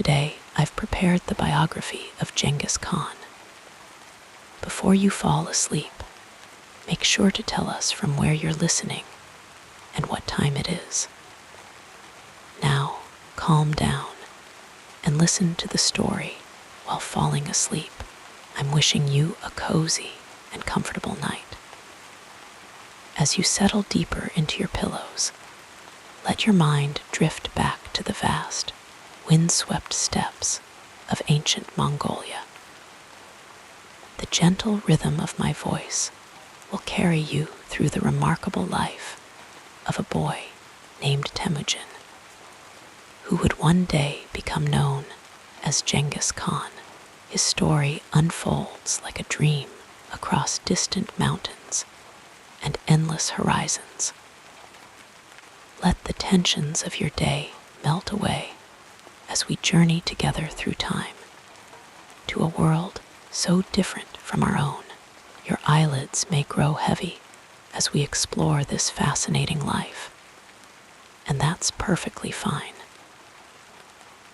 Today, I've prepared the biography of Ghengis Khan. Before you fall asleep, make sure to tell us from where you're listening and what time it is. Now, calm down and listen to the story while falling asleep. I'm wishing you a cozy and comfortable night. As you settle deeper into your pillows, let your mind drift back to the vast, windswept steppes of ancient Mongolia. The gentle rhythm of my voice will carry you through the remarkable life of a boy named Temujin, who would one day become known as Ghengis Khan. His story unfolds like a dream across distant mountains and endless horizons. Let the tensions of your day melt away as we journey together through time to a world so different from our own. Your eyelids may grow heavy as we explore this fascinating life, and that's perfectly fine.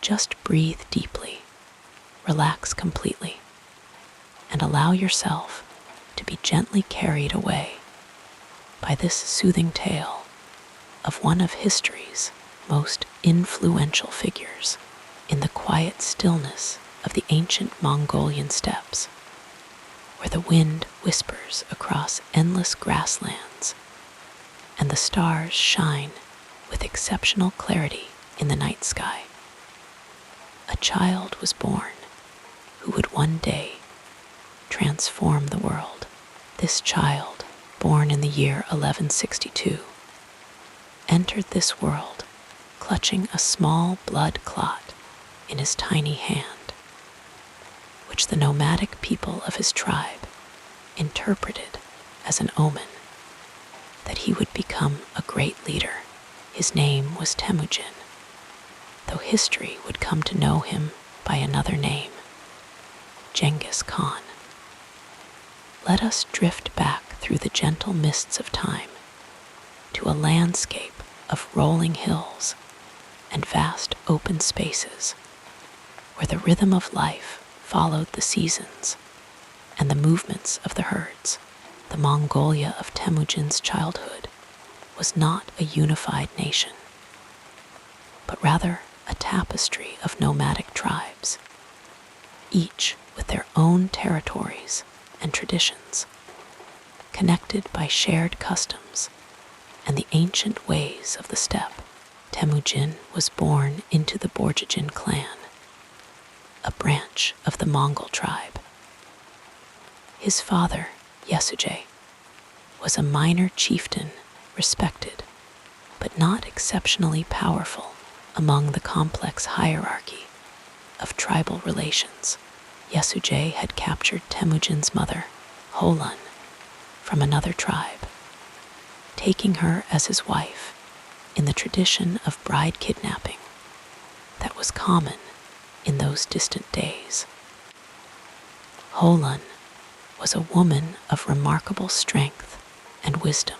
Just breathe deeply, relax completely, and allow yourself to be gently carried away by this soothing tale of one of history's most influential figures. In the quiet stillness of the ancient Mongolian steppes, where the wind whispers across endless grasslands and the stars shine with exceptional clarity in the night sky, a child was born who would one day transform the world. This child, born in the year 1162, entered this world clutching a small blood clot in his tiny hand, which the nomadic people of his tribe interpreted as an omen that he would become a great leader. His name was Temujin, though history would come to know him by another name, Ghengis Khan. Let us drift back through the gentle mists of time to a landscape of rolling hills and vast open spaces, where the rhythm of life followed the seasons and the movements of the herds. The Mongolia of Temujin's childhood was not a unified nation, but rather a tapestry of nomadic tribes, each with their own territories and traditions, connected by shared customs and the ancient ways of the steppe. Temujin was born into the Borjigin clan, a branch of the Mongol tribe. His father, Yesuje, was a minor chieftain respected, but not exceptionally powerful among the complex hierarchy of tribal relations. Yesuje had captured Temujin's mother, Holan, from another tribe, taking her as his wife in the tradition of bride kidnapping that was common in those distant days. Holan was a woman of remarkable strength and wisdom,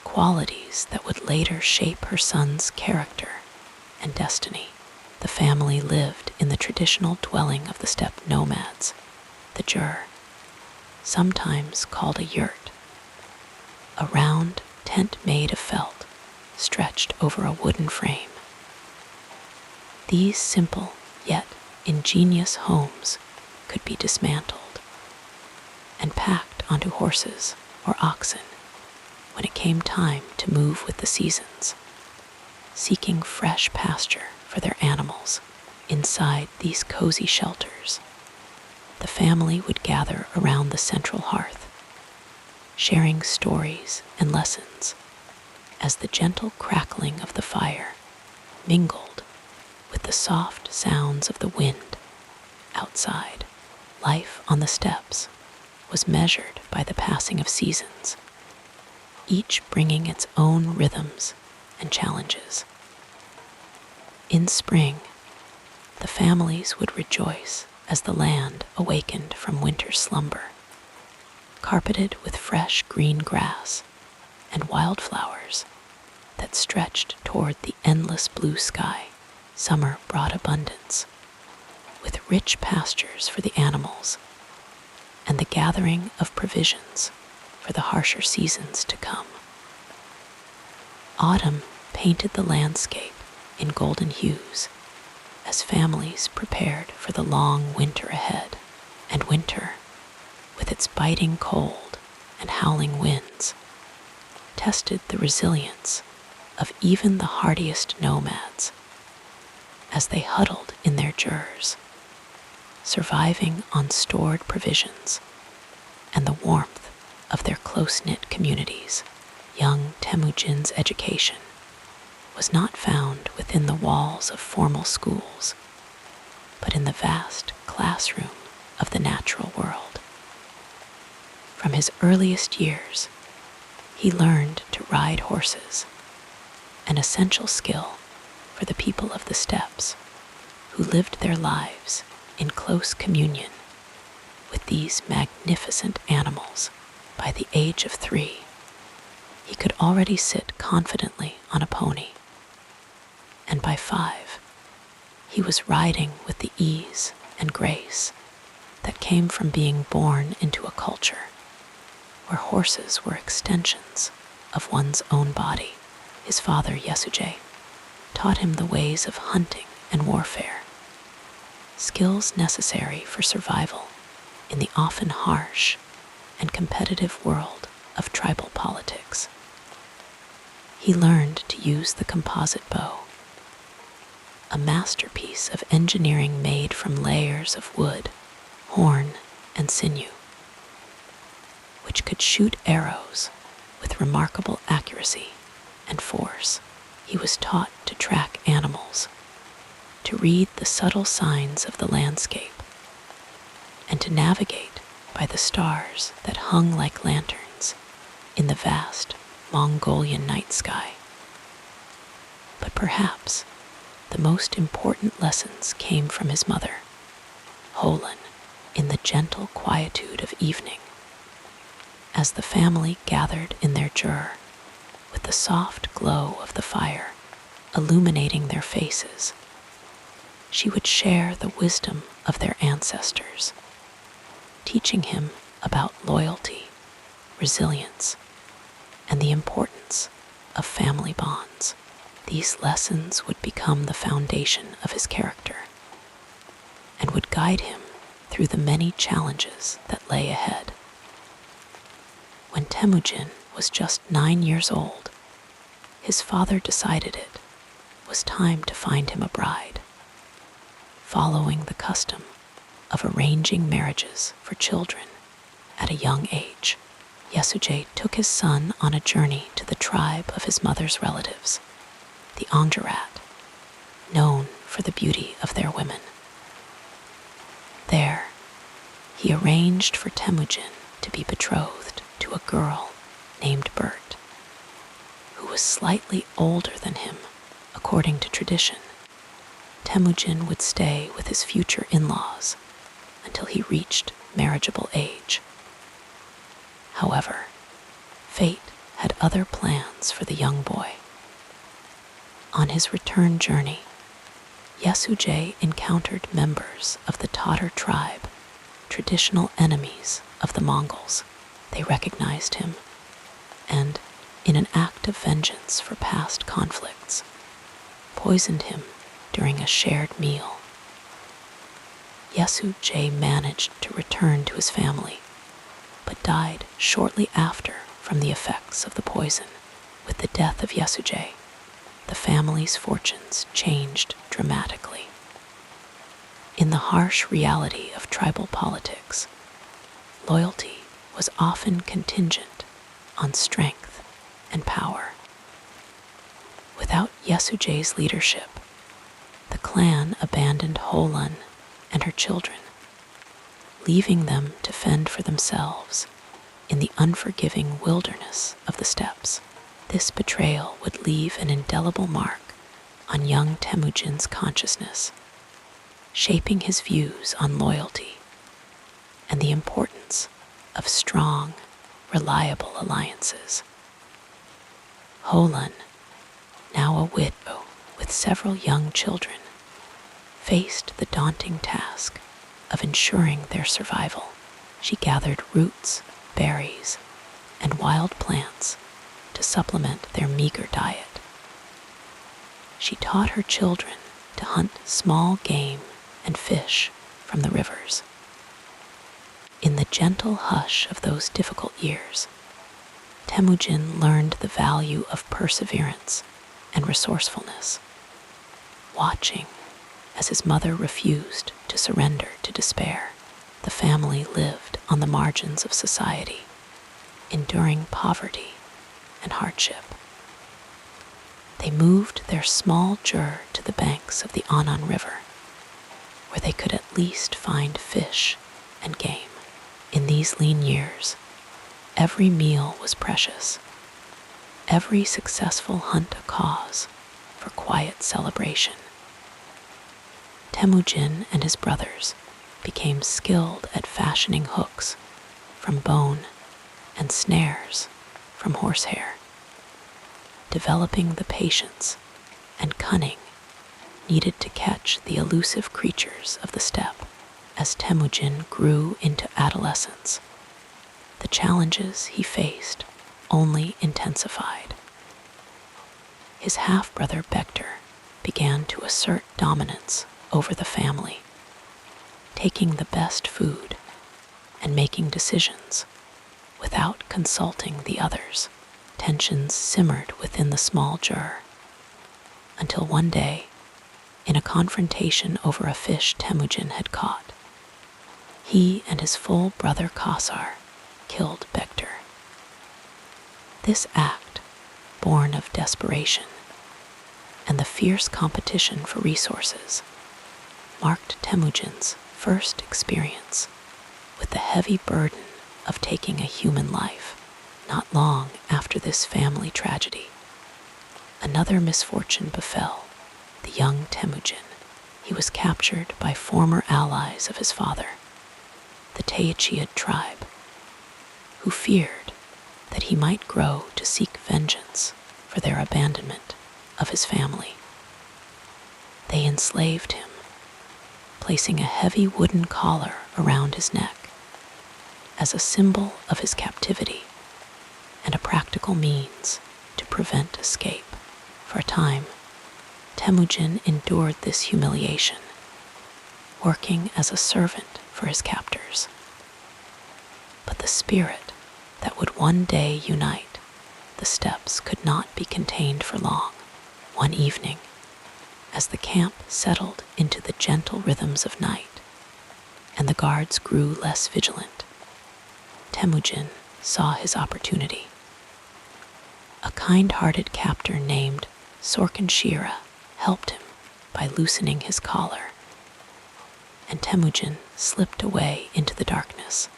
qualities that would later shape her son's character and destiny. The family lived in the traditional dwelling of the steppe nomads, the jur, sometimes called a yurt, a round tent made of felt stretched over a wooden frame. These simple yet ingenious homes could be dismantled and packed onto horses or oxen when it came time to move with the seasons, seeking fresh pasture for their animals. Inside these cozy shelters, the family would gather around the central hearth, sharing stories and lessons as the gentle crackling of the fire mingled with the soft sounds of the wind outside. Life on the steppes was measured by the passing of seasons, each bringing its own rhythms and challenges. In spring, the families would rejoice as the land awakened from winter's slumber, carpeted with fresh green grass and wildflowers that stretched toward the endless blue sky. Summer brought abundance, with rich pastures for the animals and the gathering of provisions for the harsher seasons to come. Autumn painted the landscape in golden hues as families prepared for the long winter ahead, and winter, with its biting cold and howling winds, tested the resilience of even the hardiest nomads as they huddled in their jurs, surviving on stored provisions and the warmth of their close-knit communities. Young Temujin's education was not found within the walls of formal schools, but in the vast classroom of the natural world. From his earliest years, he learned to ride horses, an essential skill for the people of the steppes who lived their lives in close communion with these magnificent animals. By the age of 3, he could already sit confidently on a pony, and by 5, he was riding with the ease and grace that came from being born into a culture where horses were extensions of one's own body. His father, Yesuje, taught him the ways of hunting and warfare, skills necessary for survival in the often harsh and competitive world of tribal politics. He learned to use the composite bow, a masterpiece of engineering made from layers of wood, horn, and sinew, which could shoot arrows with remarkable accuracy and force. He was taught to track animals, to read the subtle signs of the landscape, and to navigate by the stars that hung like lanterns in the vast Mongolian night sky. But perhaps the most important lessons came from his mother, Holan, in the gentle quietude of evening. As the family gathered in their jur, with the soft glow of the fire illuminating their faces, she would share the wisdom of their ancestors, teaching him about loyalty, resilience, and the importance of family bonds. These lessons would become the foundation of his character and would guide him through the many challenges that lay ahead. When Temujin was just 9 years old, his father decided it was time to find him a bride, following the custom of arranging marriages for children at a young age. Yesuje took his son on a journey to the tribe of his mother's relatives, the Angjarat, known for the beauty of their women. There, he arranged for Temujin to be betrothed to a girl named Bert, who was slightly older than him. According to tradition, Temujin would stay with his future in-laws until he reached marriageable age. However, fate had other plans for the young boy. On his return journey, Yesuje encountered members of the Tatar tribe, traditional enemies of the Mongols. They recognized him, and, in an act of vengeance for past conflicts, poisoned him during a shared meal. Yesuje managed to return to his family, but died shortly after from the effects of the poison. With the death of Yesuje, the family's fortunes changed dramatically. In the harsh reality of tribal politics, loyalty was often contingent on strength and power. Without Yesuje's leadership, the clan abandoned Holan and her children, leaving them to fend for themselves in the unforgiving wilderness of the steppes. This betrayal would leave an indelible mark on young Temujin's consciousness, shaping his views on loyalty and the importance of strong, reliable alliances. Holan, now a widow with several young children, faced the daunting task of ensuring their survival. She gathered roots, berries, and wild plants to supplement their meager diet. She taught her children to hunt small game and fish from the rivers. In the gentle hush of those difficult years, Temujin learned the value of perseverance and resourcefulness. Watching as his mother refused to surrender to despair, the family lived on the margins of society, enduring poverty and hardship. They moved their small jur to the banks of the Annan River, where they could at least find fish and game. In these lean years, every meal was precious, every successful hunt a cause for quiet celebration. Temujin and his brothers became skilled at fashioning hooks from bone and snares from horsehair, developing the patience and cunning needed to catch the elusive creatures of the steppe. As Temujin grew into adolescence, the challenges he faced only intensified. His half-brother Bektar began to assert dominance over the family, taking the best food and making decisions without consulting the others. Tensions simmered within the small jur, until one day, in a confrontation over a fish Temujin had caught, he and his full brother Kassar killed Bektar. This act, born of desperation and the fierce competition for resources, marked Temujin's first experience with the heavy burden of taking a human life. Not long after this family tragedy, another misfortune befell the young Temujin. He was captured by former allies of his father, the Tayachid tribe, who feared that he might grow to seek vengeance for their abandonment of his family. They enslaved him, placing a heavy wooden collar around his neck as a symbol of his captivity and a practical means to prevent escape. For a time, Temujin endured this humiliation, working as a servant for his captors. But the spirit that would one day unite the steppes could not be contained for long. One evening, as the camp settled into the gentle rhythms of night and the guards grew less vigilant, Temujin saw his opportunity. A kind-hearted captor named Sorkinshira helped him by loosening his collar, and Temujin slipped away into the darkness,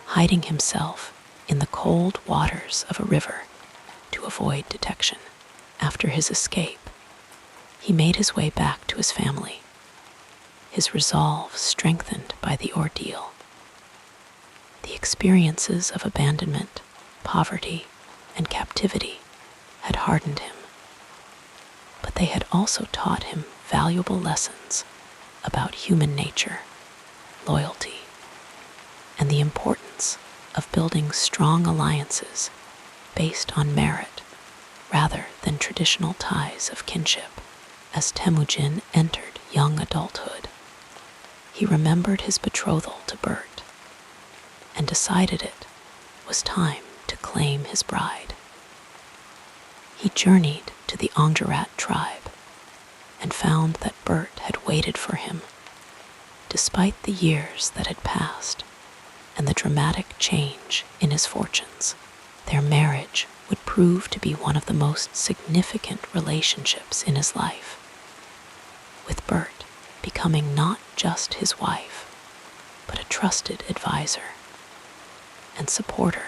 hiding himself in the cold waters of a river to avoid detection. After his escape, he made his way back to his family, his resolve strengthened by the ordeal. The experiences of abandonment, poverty, and captivity had hardened him, but they had also taught him valuable lessons about human nature, loyalty, and the importance of building strong alliances based on merit rather than traditional ties of kinship. As Temujin entered young adulthood, he remembered his betrothal to Bert and decided it was time to claim his bride. He journeyed to the Angjarat tribe and found that Bert had waited for him, despite the years that had passed and the dramatic change in his fortunes. Their marriage would prove to be one of the most significant relationships in his life, with Bert becoming not just his wife, but a trusted advisor and supporter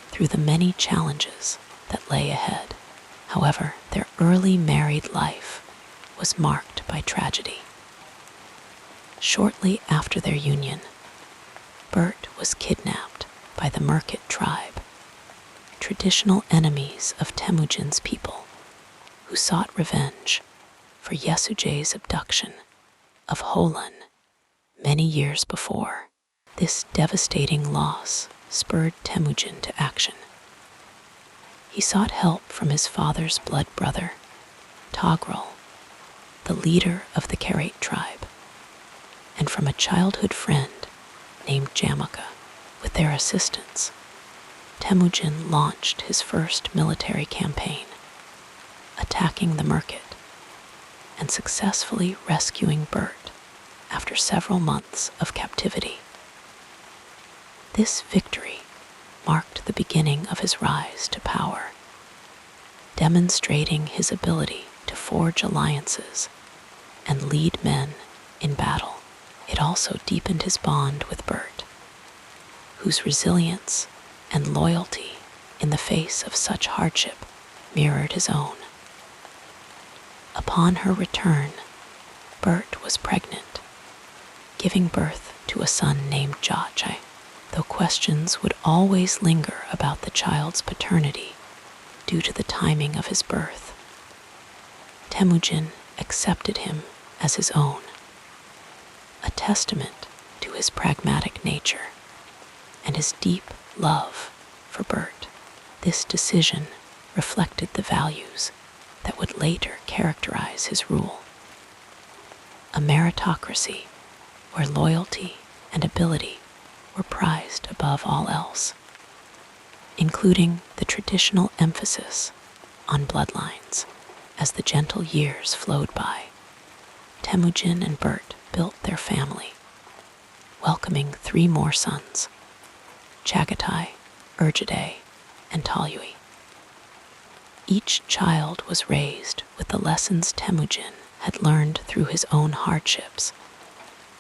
through the many challenges that lay ahead. However, their early married life was marked by tragedy. Shortly after their union, Bert was kidnapped by the Merkit tribe, traditional enemies of Temujin's people, who sought revenge for Yesujay's abduction of Holan many years before. This devastating loss spurred Temujin to action. He sought help from his father's blood brother, Togrul, the leader of the Karait tribe, and from a childhood friend named Jamaka. With their assistance, Temujin launched his first military campaign, attacking the Merkit and successfully rescuing Bert after several months of captivity. This victory marked the beginning of his rise to power, demonstrating his ability to forge alliances and lead men in battle. It also deepened his bond with Bert, whose resilience and loyalty in the face of such hardship mirrored his own. Upon her return, Bert was pregnant, giving birth to a son named Jachai. Though questions would always linger about the child's paternity due to the timing of his birth, Temujin accepted him as his own, a testament to his pragmatic nature and his deep love for Bert. This decision reflected the values that would later characterize his rule: a meritocracy where loyalty and ability were prized above all else, including the traditional emphasis on bloodlines. As the gentle years flowed by, Temujin and Bert built their family, welcoming 3 more sons: Chagatai, Urjadai, and Talyui. Each child was raised with the lessons Temujin had learned through his own hardships: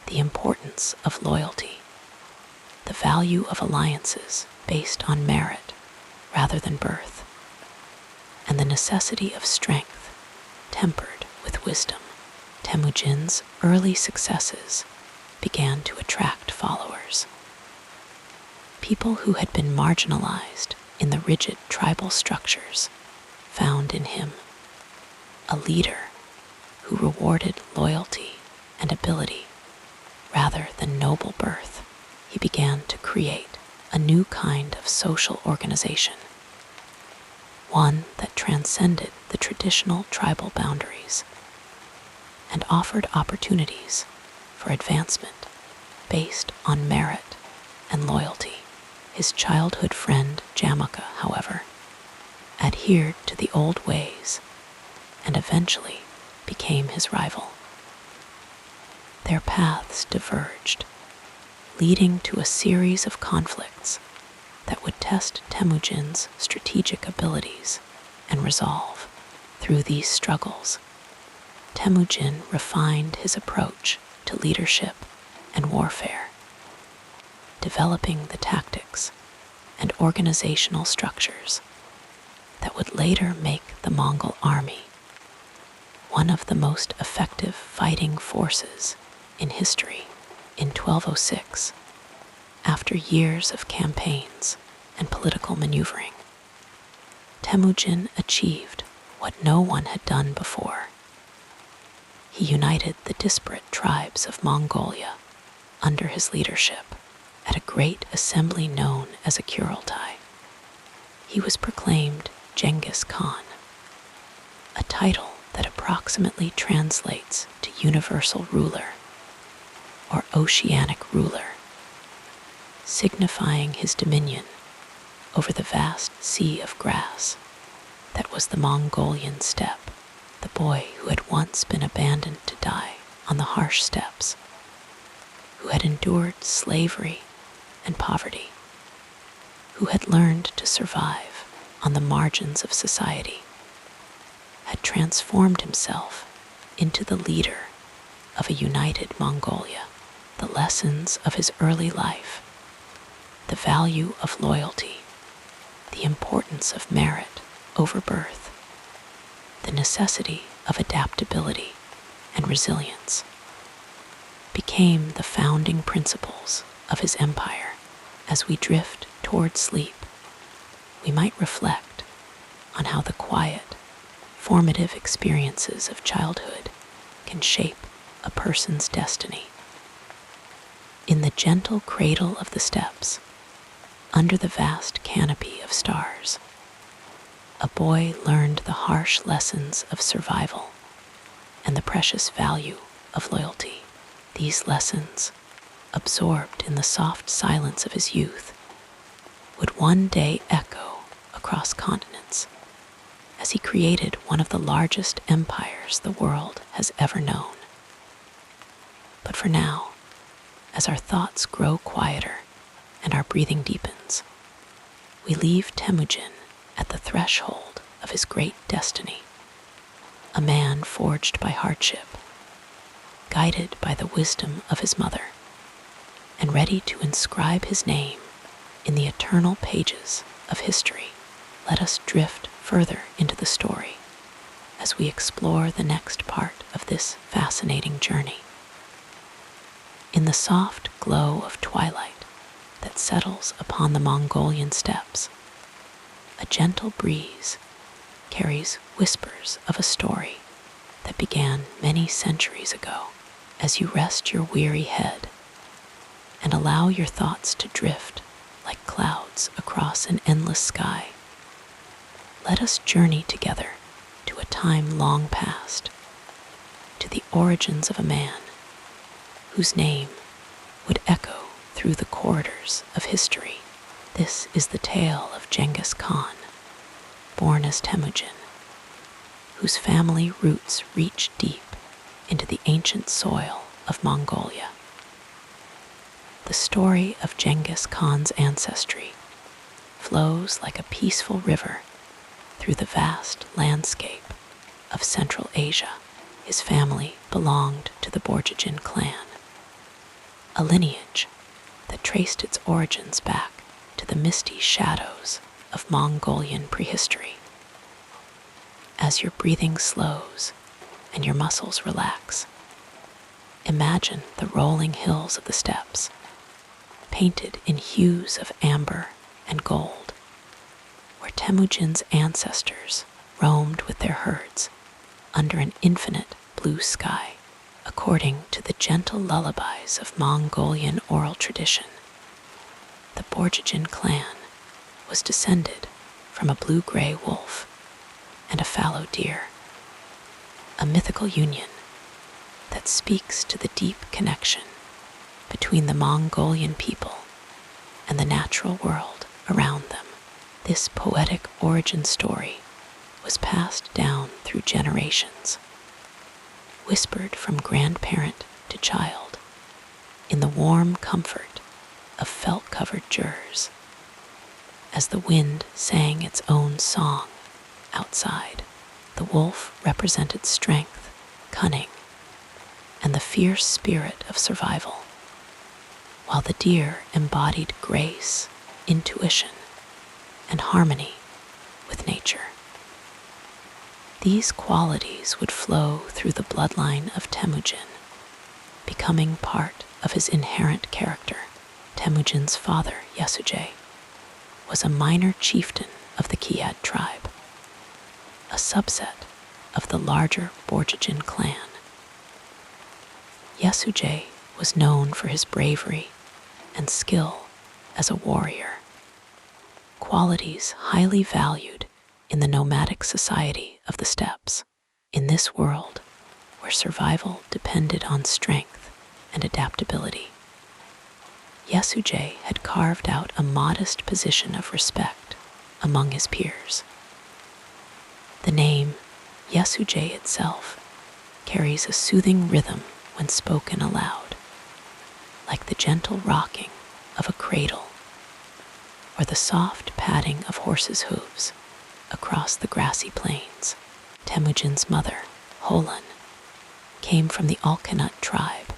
the importance of loyalty, the value of alliances based on merit rather than birth, and the necessity of strength tempered with wisdom. Temujin's early successes began to attract followers. People who had been marginalized in the rigid tribal structures found in him a leader who rewarded loyalty and ability rather than noble birth. He began to create a new kind of social organization, one that transcended the traditional tribal boundaries and offered opportunities for advancement based on merit and loyalty. His childhood friend Jamaka, however, adhered to the old ways and eventually became his rival. Their paths diverged, leading to a series of conflicts that would test Temujin's strategic abilities and resolve. Through these struggles, Temujin refined his approach to leadership and warfare, developing the tactics and organizational structures that would later make the Mongol army one of the most effective fighting forces in history. In 1206, after years of campaigns and political maneuvering, Temujin achieved what no one had done before. He united the disparate tribes of Mongolia under his leadership at a great assembly known as a Kurultai. He was proclaimed Ghengis Kahn, a title that approximately translates to universal ruler or oceanic ruler, signifying his dominion over the vast sea of grass that was the Mongolian steppe. The boy who had once been abandoned to die on the harsh steppes, who had endured slavery and poverty, who had learned to survive on the margins of society, had transformed himself into the leader of a united Mongolia. The lessons of his early life, the value of loyalty, the importance of merit over birth, the necessity of adaptability and resilience, became the founding principles of his empire. As we drift toward sleep, we might reflect on how the quiet, formative experiences of childhood can shape a person's destiny. In the gentle cradle of the steppes, under the vast canopy of stars, a boy learned the harsh lessons of survival and the precious value of loyalty. These lessons, absorbed in the soft silence of his youth, would one day echo across continents as he created one of the largest empires the world has ever known. But for now, as our thoughts grow quieter and our breathing deepens, we leave Temujin at the threshold of his great destiny, a man forged by hardship, guided by the wisdom of his mother, and ready to inscribe his name in the eternal pages of history. Let us drift further into the story as we explore the next part of this fascinating journey. In the soft glow of twilight that settles upon the Mongolian steppes, a gentle breeze carries whispers of a story that began many centuries ago. As you rest your weary head and allow your thoughts to drift like clouds across an endless sky, let us journey together to a time long past, to the origins of a man whose name would echo through the corridors of history. This is the tale of Ghengis Kahn, born as Temujin, whose family roots reach deep into the ancient soil of Mongolia. The story of Ghengis Khan's ancestry flows like a peaceful river through the vast landscape of Central Asia. His family belonged to the Borjigin clan, a lineage that traced its origins back to the misty shadows of Mongolian prehistory. As your breathing slows and your muscles relax, imagine the rolling hills of the steppes, painted in hues of amber and gold, where Temujin's ancestors roamed with their herds under an infinite blue sky. According to the gentle lullabies of Mongolian oral tradition, the Borjigin clan was descended from a blue-gray wolf and a fallow deer, a mythical union that speaks to the deep connection between the Mongolian people and the natural world around them. This poetic origin story was passed down through generations, whispered from grandparent to child in the warm comfort of felt-covered jurs, as the wind sang its own song outside. The wolf represented strength, cunning, and the fierce spirit of survival, while the deer embodied grace, intuition, and harmony with nature. These qualities would flow through the bloodline of Temujin, becoming part of his inherent character. Temujin's father, Yesujay, was a minor chieftain of the Kiad tribe, a subset of the larger Borjigin clan. Yesujay was known for his bravery and skill as a warrior, qualities highly valued in the nomadic society of the steppes. In this world, where survival depended on strength and adaptability, Yesujay had carved out a modest position of respect among his peers. The name Yesujay itself carries a soothing rhythm when spoken aloud, like the gentle rocking of a cradle or the soft padding of horses' hooves across the grassy plains. Temujin's mother, Holan, came from the Alkanut tribe,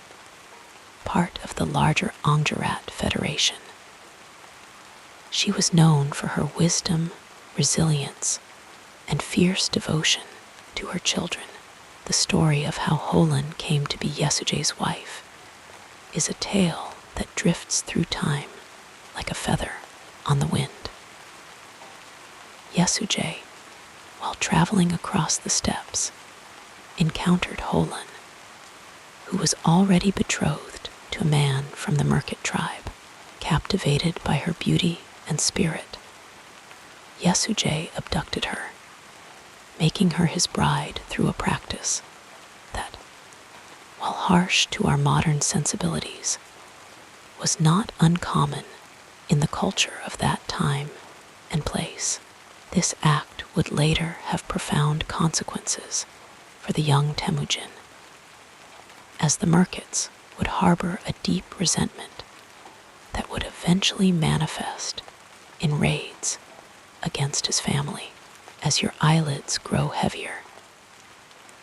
part of the larger Angjarat Federation. She was known for her wisdom, resilience, and fierce devotion to her children. The story of how Holan came to be Yesujay's wife is a tale that drifts through time like a feather on the wind. Yesujay, while traveling across the steppes, encountered Holan, who was already betrothed to a man from the Merkit tribe, captivated by her beauty and spirit. Yesujay abducted her, making her his bride through a practice that, while harsh to our modern sensibilities, was not uncommon in the culture of that time and place. This act would later have profound consequences for the young Temujin, as the Merkits would harbor a deep resentment that would eventually manifest in raids against his family. As your eyelids grow heavier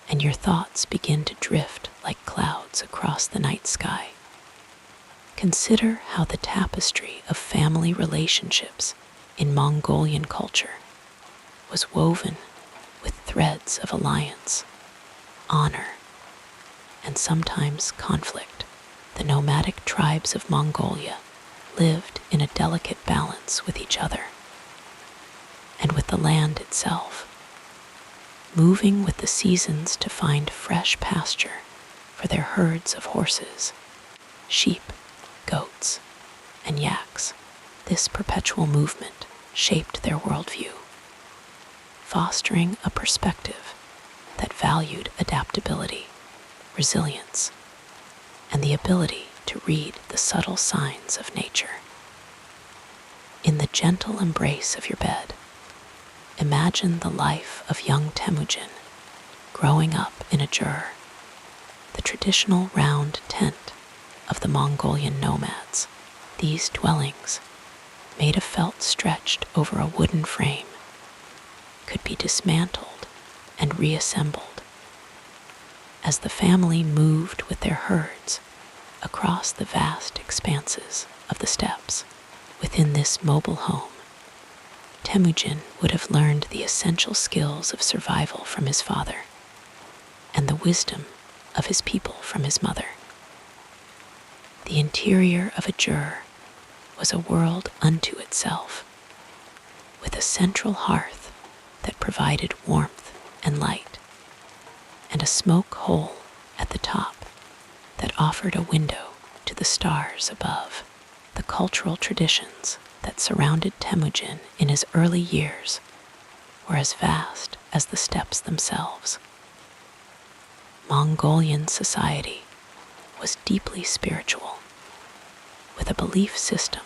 and your thoughts begin to drift like clouds across the night sky, consider how the tapestry of family relationships in Mongolian culture was woven with threads of alliance, honor, and sometimes conflict. The nomadic tribes of Mongolia lived in a delicate balance with each other and with the land itself, moving with the seasons to find fresh pasture for their herds of horses, sheep, goats, and yaks. This perpetual movement shaped their worldview, fostering a perspective that valued adaptability, resilience, and the ability to read the subtle signs of nature. In the gentle embrace of your bed, imagine the life of young Temujin growing up in a jur, the traditional round tent of the Mongolian nomads. These dwellings, made of felt stretched over a wooden frame, could be dismantled and reassembled as the family moved with their herds across the vast expanses of the steppes. Within this mobile home, Temujin would have learned the essential skills of survival from his father and the wisdom of his people from his mother. The interior of a jur was a world unto itself, with a central hearth that provided warmth and light, and a smoke hole at the top that offered a window to the stars above. The cultural traditions that surrounded Temujin in his early years were as vast as the steppes themselves. Mongolian society was deeply spiritual, with a belief system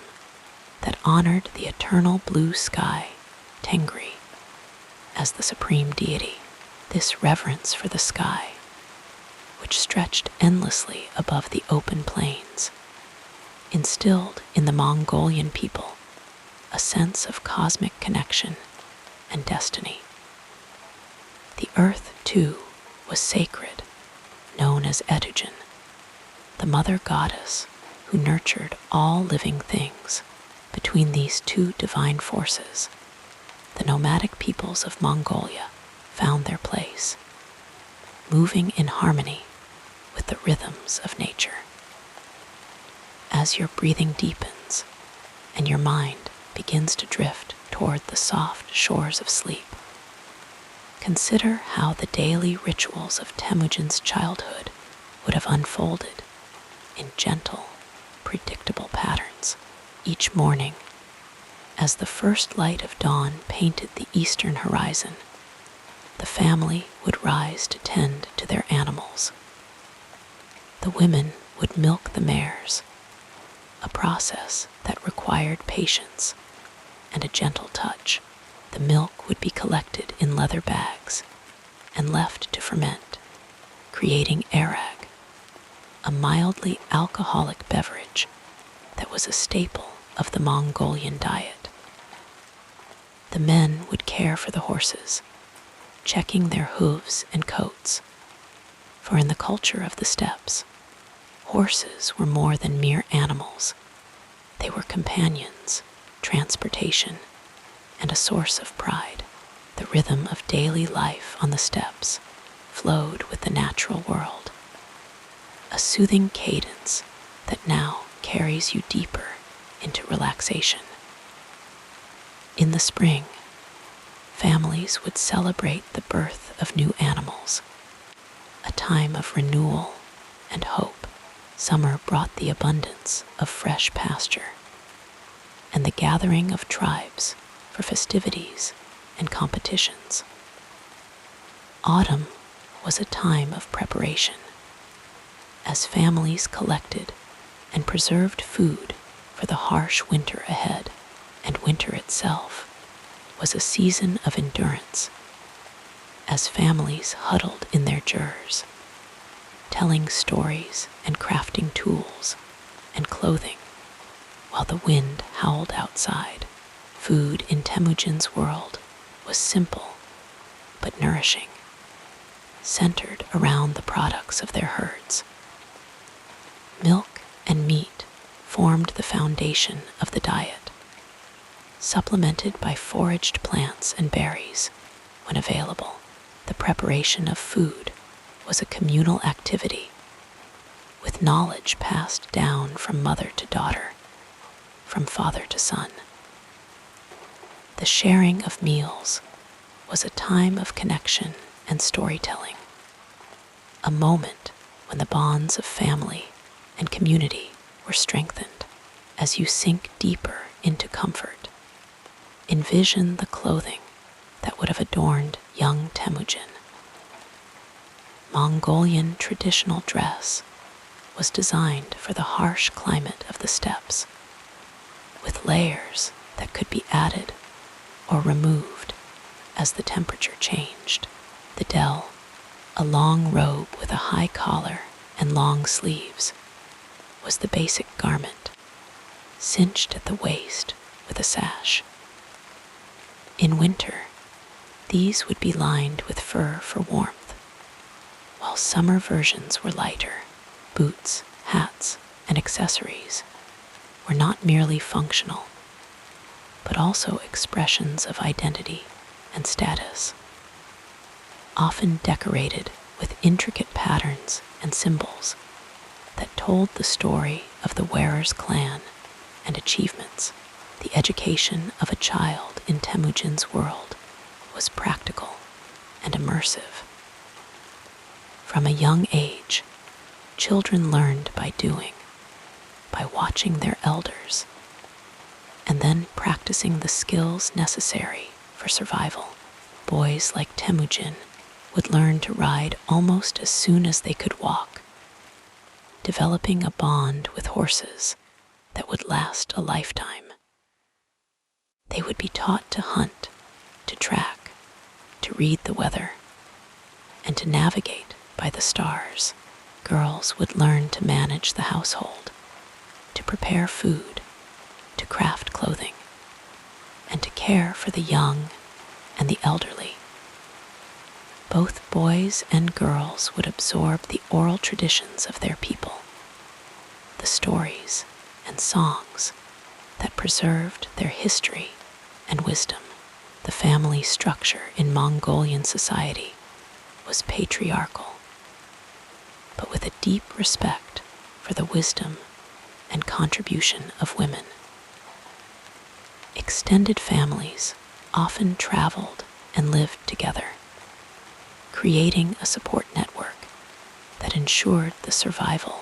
that honored the eternal blue sky, Tengri, as the supreme deity. This reverence for the sky, which stretched endlessly above the open plains, instilled in the Mongolian people a sense of cosmic connection and destiny. The earth, too, was sacred, known as Etujin, the mother goddess who nurtured all living things. Between these two divine forces, the nomadic peoples of Mongolia found their place, moving in harmony with the rhythms of nature. As your breathing deepens and your mind begins to drift toward the soft shores of sleep, consider how the daily rituals of Temujin's childhood would have unfolded in gentle, predictable patterns. Each morning, as the first light of dawn painted the eastern horizon, the family would rise to tend to their animals. The women would milk the mares, a process that required patience and a gentle touch. The milk would be collected in leather bags and left to ferment, creating arag, a mildly alcoholic beverage that was a staple of the Mongolian diet. The men would care for the horses, checking their hooves and coats, for in the culture of the steppes, horses were more than mere animals. They were companions, transportation, and a source of pride. The rhythm of daily life on the steppes flowed with the natural world, a soothing cadence that now carries you deeper into relaxation. In the spring, families would celebrate the birth of new animals, a time of renewal and hope. Summer brought the abundance of fresh pasture and the gathering of tribes for festivities and competitions. Autumn was a time of preparation, as families collected and preserved food for the harsh winter ahead, and winter itself was a season of endurance, as families huddled in their jurs, telling stories and crafting tools and clothing while the wind howled outside. Food in Temujin's world was simple but nourishing, centered around the products of their herds. Milk and meat formed the foundation of the diet, supplemented by foraged plants and berries when available. The preparation of food was a communal activity, with knowledge passed down from mother to daughter, from father to son. The sharing of meals was a time of connection and storytelling, a moment when the bonds of family and community were strengthened. As you sink deeper into comfort, envision the clothing that would have adorned young Temujin. Mongolian traditional dress was designed for the harsh climate of the steppes, with layers that could be added or removed as the temperature changed. The del, a long robe with a high collar and long sleeves, was the basic garment, cinched at the waist with a sash. In winter, these would be lined with fur for warmth, while summer versions were lighter. Boots, hats, and accessories were not merely functional, but also expressions of identity and status, often decorated with intricate patterns and symbols that told the story of the wearer's clan and achievements. The education of a child in Temujin's world was practical and immersive. From a young age, children learned by doing, by watching their elders, and then practicing the skills necessary for survival. Boys like Temujin would learn to ride almost as soon as they could walk, developing a bond with horses that would last a lifetime. They would be taught to hunt, to track, to read the weather, and to navigate by the stars. Girls would learn to manage the household, to prepare food, to craft clothing, and to care for the young and the elderly. Both boys and girls would absorb the oral traditions of their people, the stories and songs that preserved their history and wisdom. The family structure in Mongolian society was patriarchal, but with a deep respect for the wisdom and contribution of women. Extended families often traveled and lived together, creating a support network that ensured the survival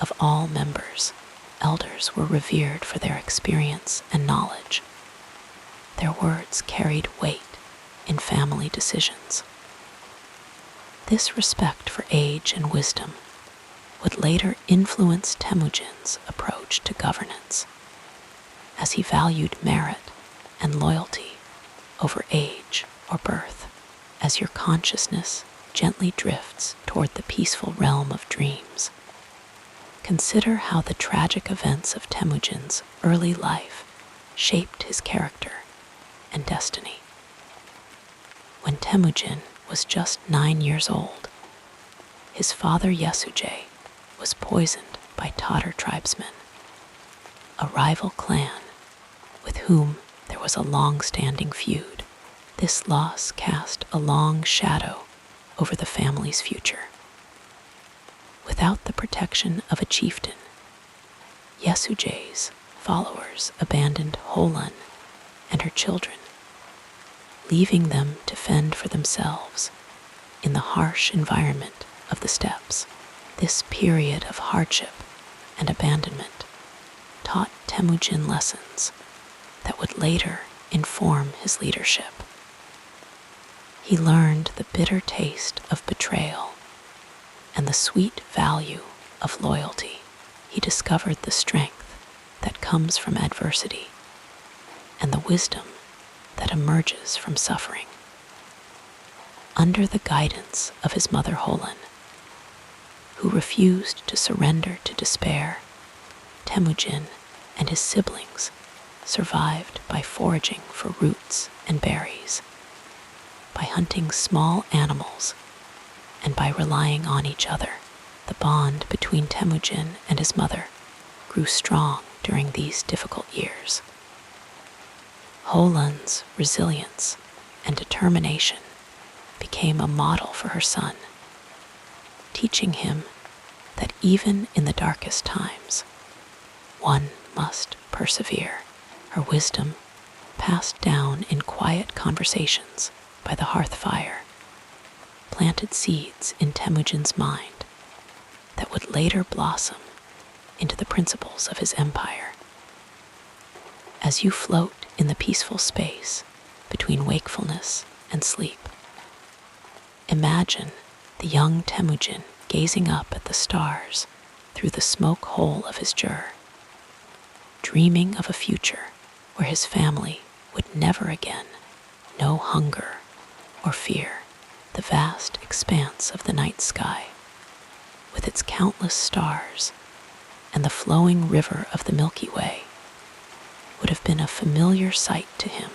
of all members. Elders were revered for their experience and knowledge. Their words carried weight in family decisions. This respect for age and wisdom would later influence Temujin's approach to governance, as he valued merit and loyalty over age or birth. As your consciousness gently drifts toward the peaceful realm of dreams, consider how the tragic events of Temujin's early life shaped his character and destiny. When Temujin was just 9 years old, his father Yesuje was poisoned by Tatar tribesmen, a rival clan with whom there was a long-standing feud. This loss cast a long shadow over the family's future. Without the protection of a chieftain, Yesuje's followers abandoned Holan and her children, leaving them to fend for themselves in the harsh environment of the steppes. This period of hardship and abandonment taught Temujin lessons that would later inform his leadership. He learned the bitter taste of betrayal and the sweet value of loyalty. He discovered the strength that comes from adversity and the wisdom that emerges from suffering. Under the guidance of his mother Holan, who refused to surrender to despair, Temujin and his siblings survived by foraging for roots and berries, by hunting small animals, and by relying on each other. The bond between Temujin and his mother grew strong during these difficult years. Holan's resilience and determination became a model for her son, teaching him that even in the darkest times, one must persevere. Her wisdom, passed down in quiet conversations by the hearth fire, planted seeds in Temujin's mind that would later blossom into the principles of his empire. As you float in the peaceful space between wakefulness and sleep, imagine the young Temujin gazing up at the stars through the smoke hole of his jur, dreaming of a future where his family would never again know hunger or fear. The vast expanse of the night sky, with its countless stars and the flowing river of the Milky Way, would have been a familiar sight to him,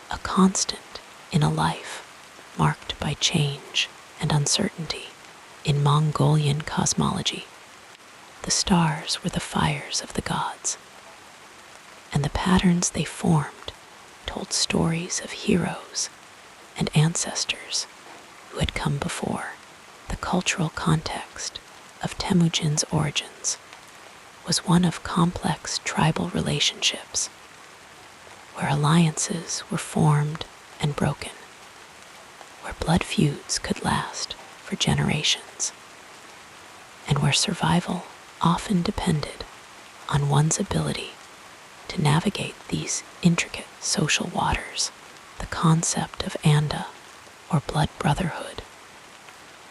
a constant in a life marked by change and uncertainty. In Mongolian cosmology, the stars were the fires of the gods, and the patterns they formed told stories of heroes and ancestors who had come before. The cultural context of Temujin's origins was one of complex tribal relationships, where alliances were formed and broken, where blood feuds could last for generations, and where survival often depended on one's ability to navigate these intricate social waters. The concept of Anda, or blood brotherhood,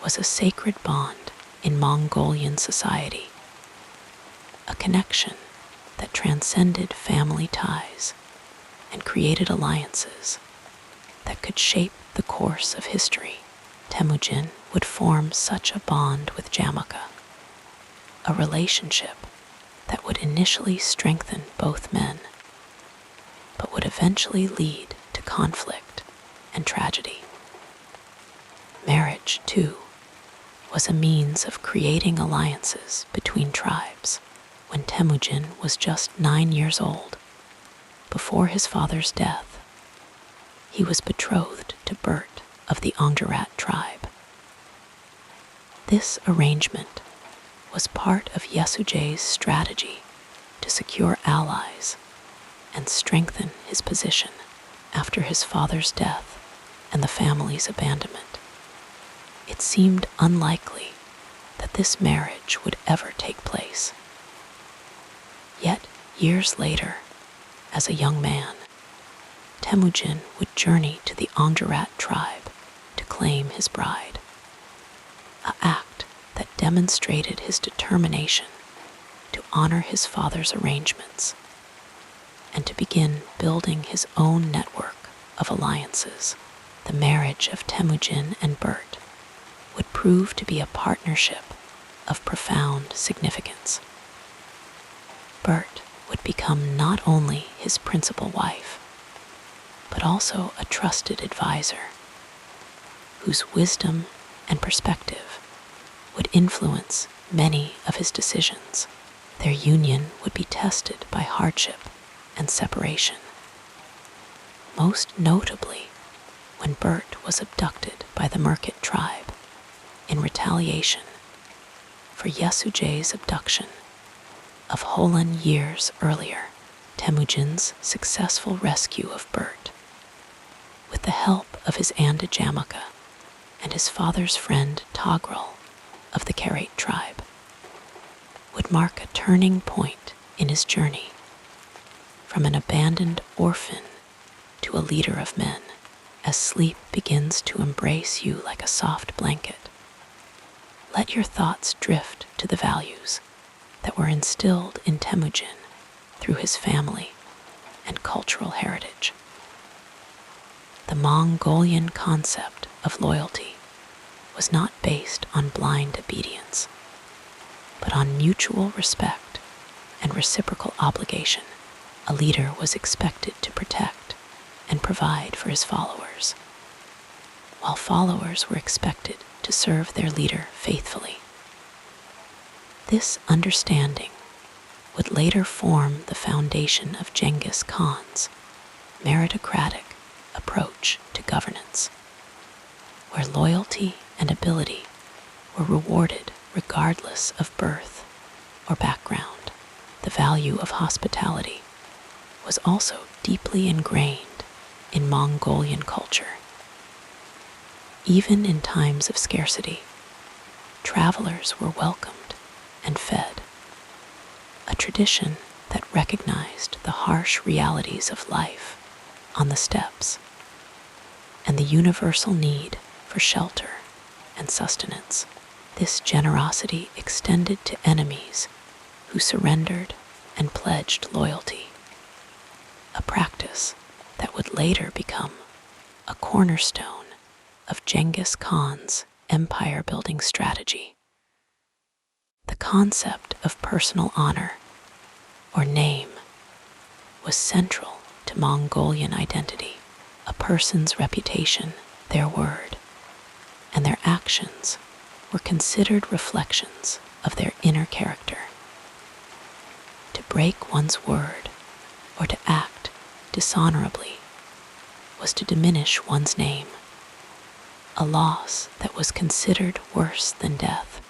was a sacred bond in Mongolian society, a connection that transcended family ties and created alliances that could shape the course of history. Temujin would form such a bond with Jamaka, a relationship that would initially strengthen both men, but would eventually lead to conflict and tragedy. Marriage, too, was a means of creating alliances between tribes. When Temujin was just 9 years old, before his father's death, he was betrothed to Bert of the Angjarat tribe. This arrangement was part of Yesujay's strategy to secure allies and strengthen his position after his father's death and the family's abandonment. It seemed unlikely that this marriage would ever take place. Yet, years later, as a young man, Temujin would journey to the Angjarat tribe to claim his bride, an act that demonstrated his determination to honor his father's arrangements and to begin building his own network of alliances. The marriage of Temujin and Bert would prove to be a partnership of profound significance. Bert would become not only his principal wife, but also a trusted advisor, whose wisdom and perspective would influence many of his decisions. Their union would be tested by hardship and separation, most notably when Bert was abducted by the Merkit tribe in retaliation for Yesujay's abduction of Holan years earlier. Temujin's successful rescue of Bert, with the help of his Anda Jamaka and his father's friend Togrul, of the Karate tribe, would mark a turning point in his journey from an abandoned orphan to a leader of men, as sleep begins to embrace you like a soft blanket. Let your thoughts drift to the values that were instilled in Temujin through his family and cultural heritage. The Mongolian concept of loyalty was not based on blind obedience, but on mutual respect and reciprocal obligation. A leader was expected to protect and provide for his followers, while followers were expected to serve their leader faithfully. This understanding would later form the foundation of Ghengis Khan's meritocratic approach to governance, where loyalty and ability were rewarded regardless of birth or background. The value of hospitality was also deeply ingrained in Mongolian culture. Even in times of scarcity, travelers were welcomed and fed, a tradition that recognized the harsh realities of life on the steppes and the universal need for shelter and sustenance. This generosity extended to enemies who surrendered and pledged loyalty, a practice that would later become a cornerstone of Ghengis Khan's empire-building strategy. The concept of personal honor, or name, was central to Mongolian identity. A person's reputation, their word, and their actions were considered reflections of their inner character. To break one's word or to act dishonorably was to diminish one's name, a loss that was considered worse than death.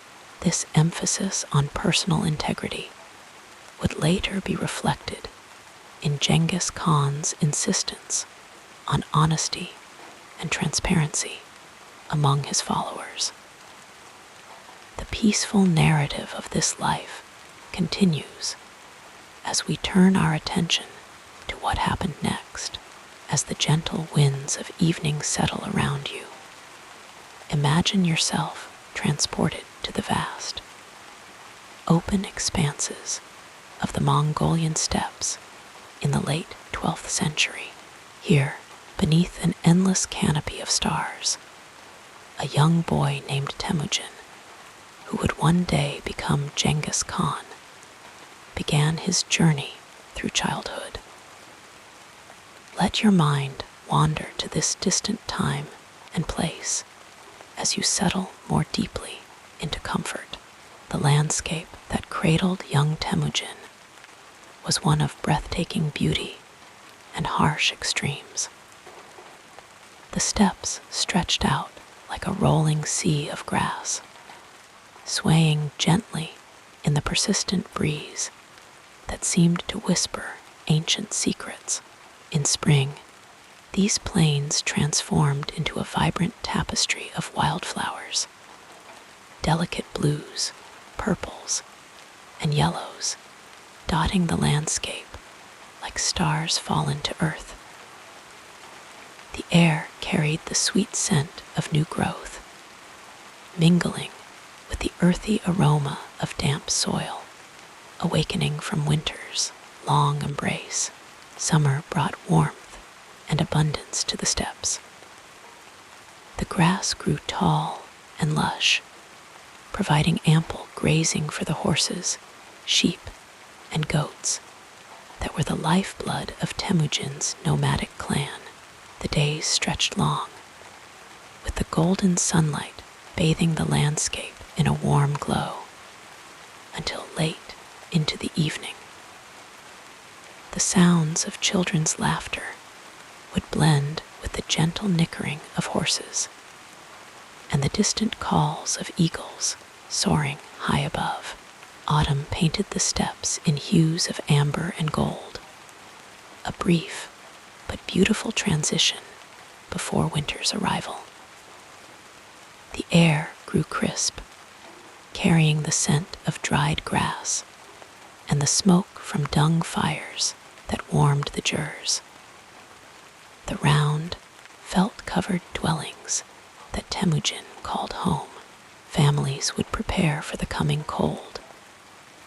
This emphasis on personal integrity would later be reflected in Ghengis Khan's insistence on honesty and transparency among his followers. The peaceful narrative of this life continues as we turn our attention to what happened next. As the gentle winds of evening settle around you, imagine yourself transported to the vast, open expanses of the Mongolian steppes in the late 12th century. Here, beneath an endless canopy of stars, a young boy named Temujin, who would one day become Ghengis Khan, began his journey through childhood. Let your mind wander to this distant time and place as you settle more deeply into comfort. The landscape that cradled young Temujin was one of breathtaking beauty and harsh extremes. The steppes stretched out like a rolling sea of grass, swaying gently in the persistent breeze that seemed to whisper ancient secrets. In spring, these plains transformed into a vibrant tapestry of wildflowers, delicate blues, purples, and yellows, dotting the landscape like stars fallen to earth. The air carried the sweet scent of new growth, mingling with the earthy aroma of damp soil, awakening from winter's long embrace. Summer brought warmth and abundance to the steppes. The grass grew tall and lush, providing ample grazing for the horses, sheep, and goats that were the lifeblood of Temujin's nomadic clan. The days stretched long, with the golden sunlight bathing the landscape in a warm glow, until late into the evening. The sounds of children's laughter would blend with the gentle nickering of horses and the distant calls of eagles soaring high above. Autumn painted the steppes in hues of amber and gold, a brief but beautiful transition before winter's arrival. The air grew crisp, carrying the scent of dried grass and the smoke from dung fires that warmed the jurs. The round, felt-covered dwellings that Temujin called home. Families would prepare for the coming cold,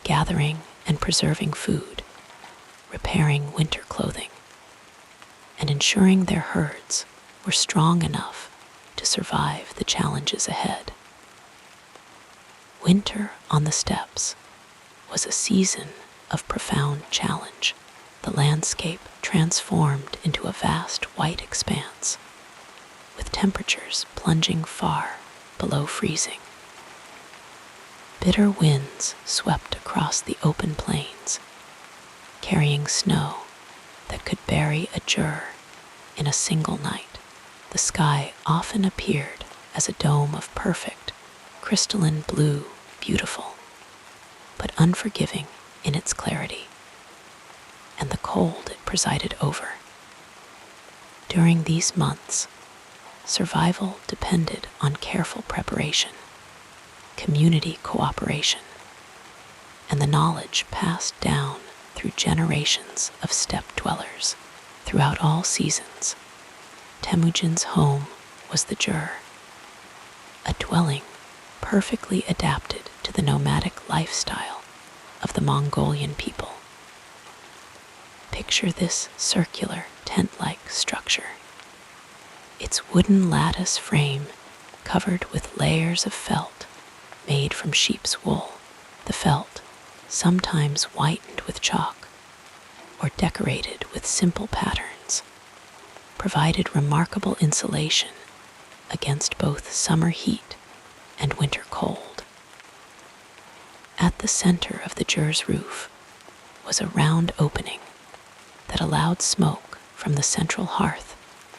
gathering and preserving food, repairing winter clothing, and ensuring their herds were strong enough to survive the challenges ahead. Winter on the steppes was a season of profound challenge. The landscape transformed into a vast white expanse, with temperatures plunging far below freezing. Bitter winds swept across the open plains, carrying snow that could bury a jur in a single night. The sky often appeared as a dome of perfect, crystalline blue, beautiful, but unforgiving in its clarity, and the cold it presided over. During these months, survival depended on careful preparation, community cooperation, and the knowledge passed down through generations of steppe dwellers. Throughout all seasons, Temujin's home was the jur, a dwelling perfectly adapted to the nomadic lifestyle of the Mongolian people. Picture this circular, tent-like structure. Its wooden lattice frame covered with layers of felt made from sheep's wool. The felt, sometimes whitened with chalk or decorated with simple patterns, provided remarkable insulation against both summer heat and winter cold. At the center of the jur's roof was a round opening that allowed smoke from the central hearth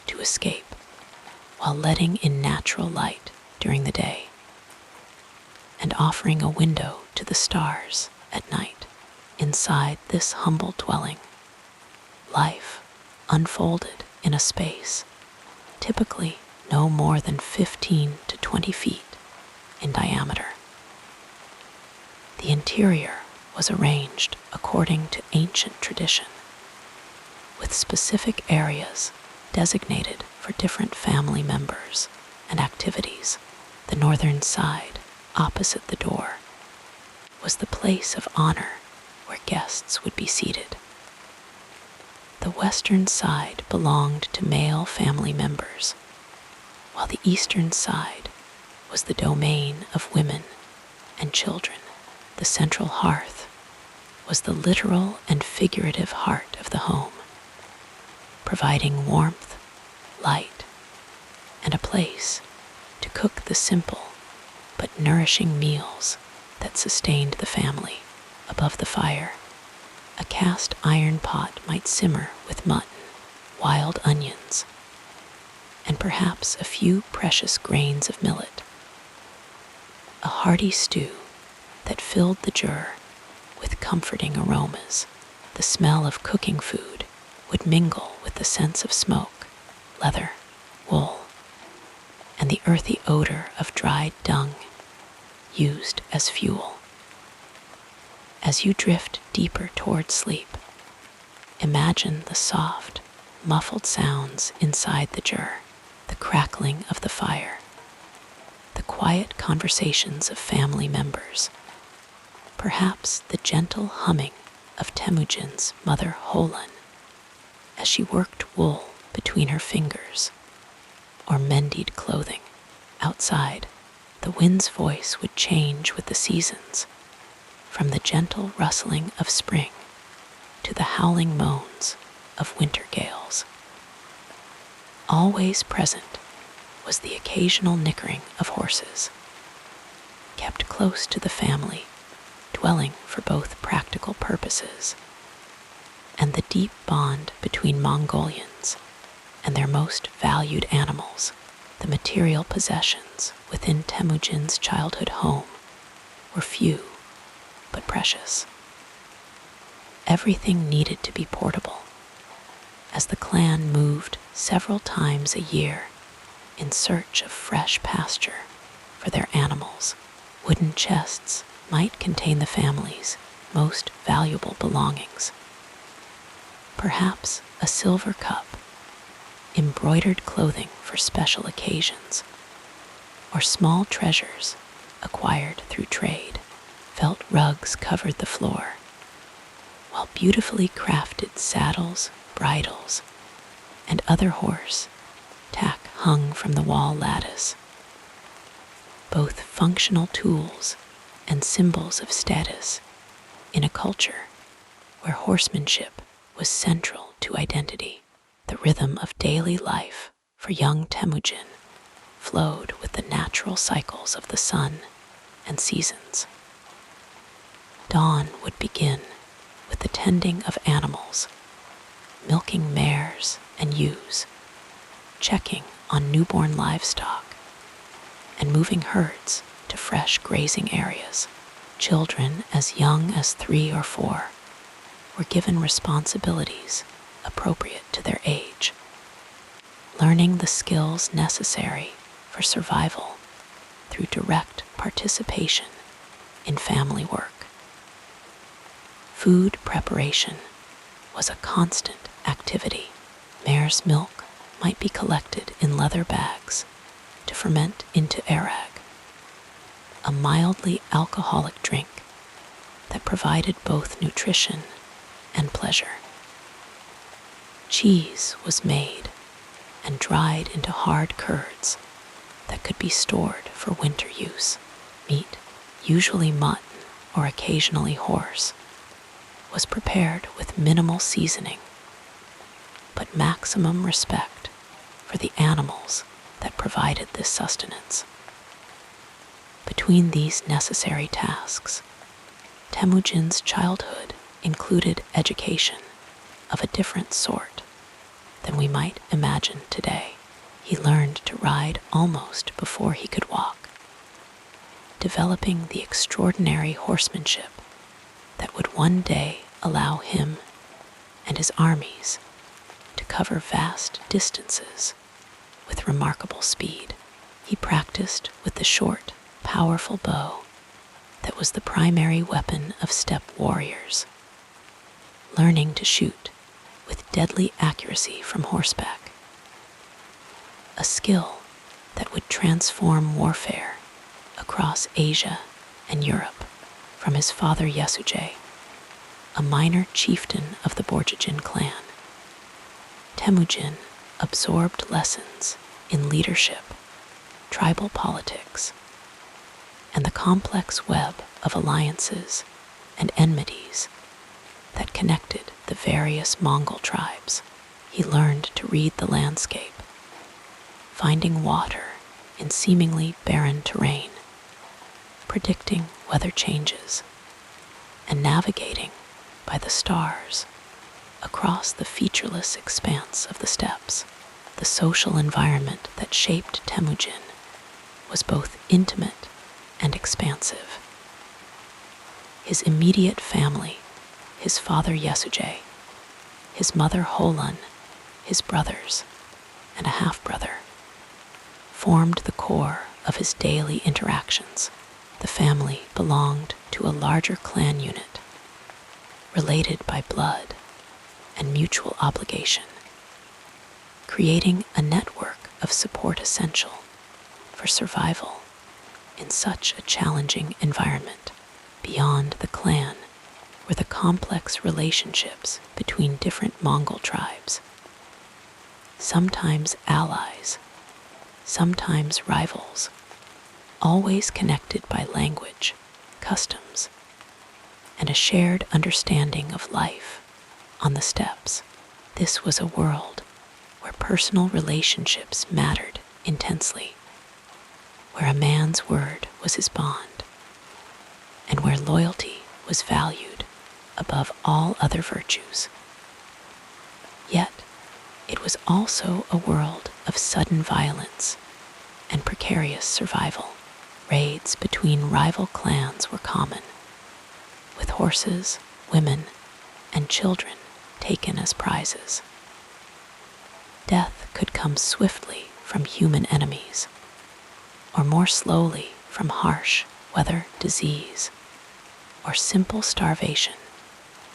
to escape while letting in natural light during the day and offering a window to the stars at night. Inside this humble dwelling, life unfolded in a space typically no more than 15 to 20 feet in diameter. The interior was arranged according to ancient tradition, with specific areas designated for different family members and activities. The northern side, opposite the door, was the place of honor where guests would be seated. The western side belonged to male family members, while the eastern side was the domain of women and children. The central hearth was the literal and figurative heart of the home, providing warmth, light, and a place to cook the simple but nourishing meals that sustained the family. Above the fire, a cast iron pot might simmer with mutton, wild onions, and perhaps a few precious grains of millet. A hearty stew that filled the jur with comforting aromas. The smell of cooking food would mingle with the sense of smoke, leather, wool, and the earthy odor of dried dung used as fuel. As you drift deeper toward sleep, imagine the soft, muffled sounds inside the jur, the crackling of the fire, the quiet conversations of family members, perhaps the gentle humming of Temujin's mother Holan as she worked wool between her fingers or mended clothing. Outside, the wind's voice would change with the seasons, from the gentle rustling of spring to the howling moans of winter gales. Always present was the occasional nickering of horses, kept close to the family dwelling for both practical purposes and the deep bond between Mongolians and their most valued animals. The material possessions within Temujin's childhood home were few but precious. Everything needed to be portable, as the clan moved several times a year in search of fresh pasture for their animals. Wooden chests might contain the family's most valuable belongings. Perhaps a silver cup, embroidered clothing for special occasions, or small treasures acquired through trade. Felt rugs covered the floor, while beautifully crafted saddles, bridles, and other horse tack hung from the wall lattice. Both functional tools and symbols of status in a culture where horsemanship was central to identity. The rhythm of daily life for young Temujin flowed with the natural cycles of the sun and seasons. Dawn would begin with the tending of animals, milking mares and ewes, checking on newborn livestock, and moving herds to fresh grazing areas. Children as young as 3 or 4 were given responsibilities appropriate to their age, learning the skills necessary for survival through direct participation in family work. Food preparation was a constant activity. Mare's milk might be collected in leather bags to ferment into arag, a mildly alcoholic drink that provided both nutrition and pleasure. Cheese was made and dried into hard curds that could be stored for winter use. Meat, usually mutton or occasionally horse, was prepared with minimal seasoning, but maximum respect for the animals that provided this sustenance. Between these necessary tasks, Temujin's childhood included education of a different sort than we might imagine today. He learned to ride almost before he could walk, developing the extraordinary horsemanship that would one day allow him and his armies to cover vast distances with remarkable speed. He practiced with the short, powerful bow that was the primary weapon of steppe warriors, learning to shoot with deadly accuracy from horseback, a skill that would transform warfare across Asia and Europe. From his father Yasuje, a minor chieftain of the Borjigin clan, Temujin absorbed lessons in leadership, tribal politics, and the complex web of alliances and enmities that connected the various Mongol tribes. He learned to read the landscape, finding water in seemingly barren terrain, predicting weather changes, and navigating by the stars across the featureless expanse of the steppes. The social environment that shaped Temujin was both intimate and expansive. His immediate family, his father Yasuje, his mother Holun, his brothers, and a half-brother, formed the core of his daily interactions. The family belonged to a larger clan unit, related by blood and mutual obligation, creating a network of support essential for survival in such a challenging environment. Beyond the clan were the complex relationships between different Mongol tribes, sometimes allies, sometimes rivals, always connected by language, customs, and a shared understanding of life on the steppes. This was a world where personal relationships mattered intensely, where a man's word was his bond, and where loyalty was valued above all other virtues. Yet, it was also a world of sudden violence and precarious survival. Raids between rival clans were common, with horses, women, and children taken as prizes. Death could come swiftly from human enemies, or more slowly from harsh whether disease or simple starvation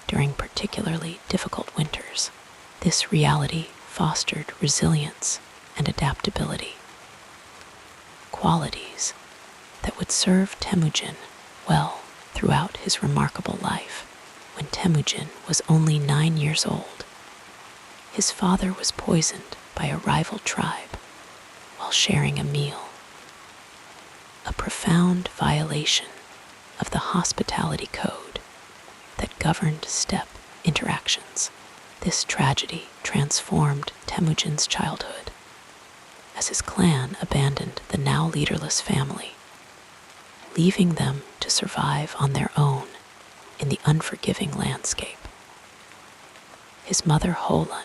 during particularly difficult winters. This reality fostered resilience and adaptability, qualities that would serve Temujin well throughout his remarkable life. When Temujin was only 9 years old, his father was poisoned by a rival tribe while sharing a meal, a profound violation of the hospitality code that governed steppe interactions. This tragedy transformed Temujin's childhood as his clan abandoned the now leaderless family, leaving them to survive on their own in the unforgiving landscape. His mother Holan,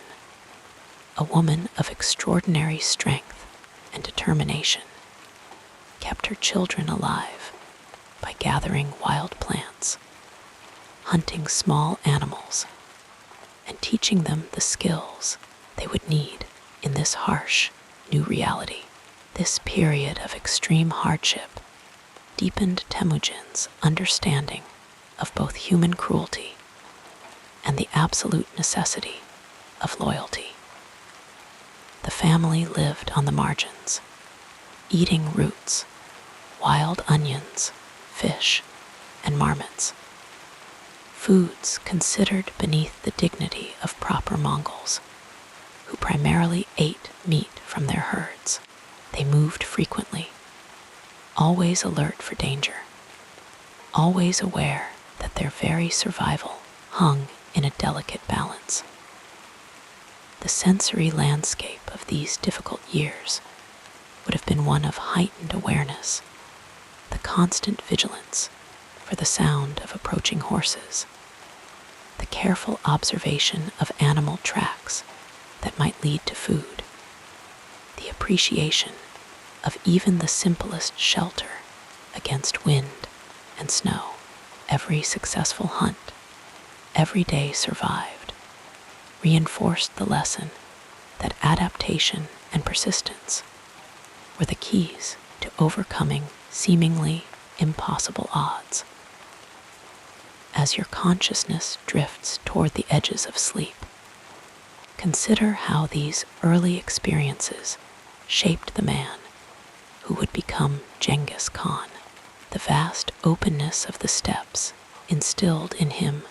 a woman of extraordinary strength and determination, kept her children alive by gathering wild plants, hunting small animals, and teaching them the skills they would need in this harsh new reality. This period of extreme hardship deepened Temujin's understanding of both human cruelty and the absolute necessity of loyalty. The family lived on the margins, eating roots, wild onions, fish, and marmots, foods considered beneath the dignity of proper Mongols, who primarily ate meat from their herds. They moved frequently, always alert for danger, always aware that their very survival hung in a delicate balance. The sensory landscape of these difficult years would have been one of heightened awareness, the constant vigilance for the sound of approaching horses, the careful observation of animal tracks that might lead to food, the appreciation of even the simplest shelter against wind and snow. Every successful hunt, every day survived, reinforced the lesson that adaptation and persistence were the keys to overcoming seemingly impossible odds. As your consciousness drifts toward the edges of sleep, consider how these early experiences shaped the man who would become Ghengis Khan. The vast openness of the steppes instilled in him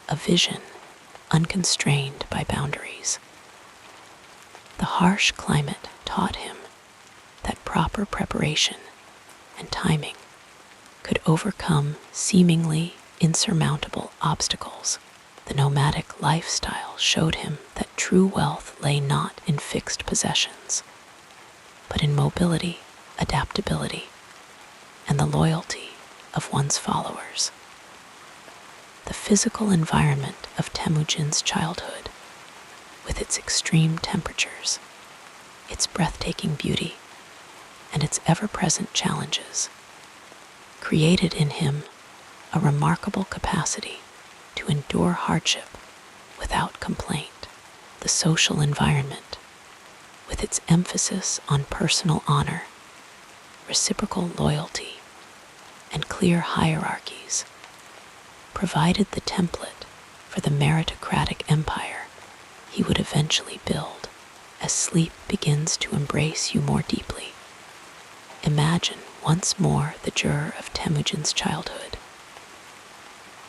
a vision unconstrained by boundaries. The harsh climate taught him that proper preparation and timing could overcome seemingly insurmountable obstacles. The nomadic lifestyle showed him that true wealth lay not in fixed possessions, but in mobility, adaptability, and the loyalty of one's followers. The physical environment of Temujin's childhood, with its extreme temperatures, its breathtaking beauty, and its ever-present challenges, created in him a remarkable capacity to endure hardship without complaint. The social environment, with its emphasis on personal honor, reciprocal loyalty, and clear hierarchies, provided the template for the meritocratic empire he would eventually build. As sleep begins to embrace you more deeply, imagine once more the jur of Temujin's childhood.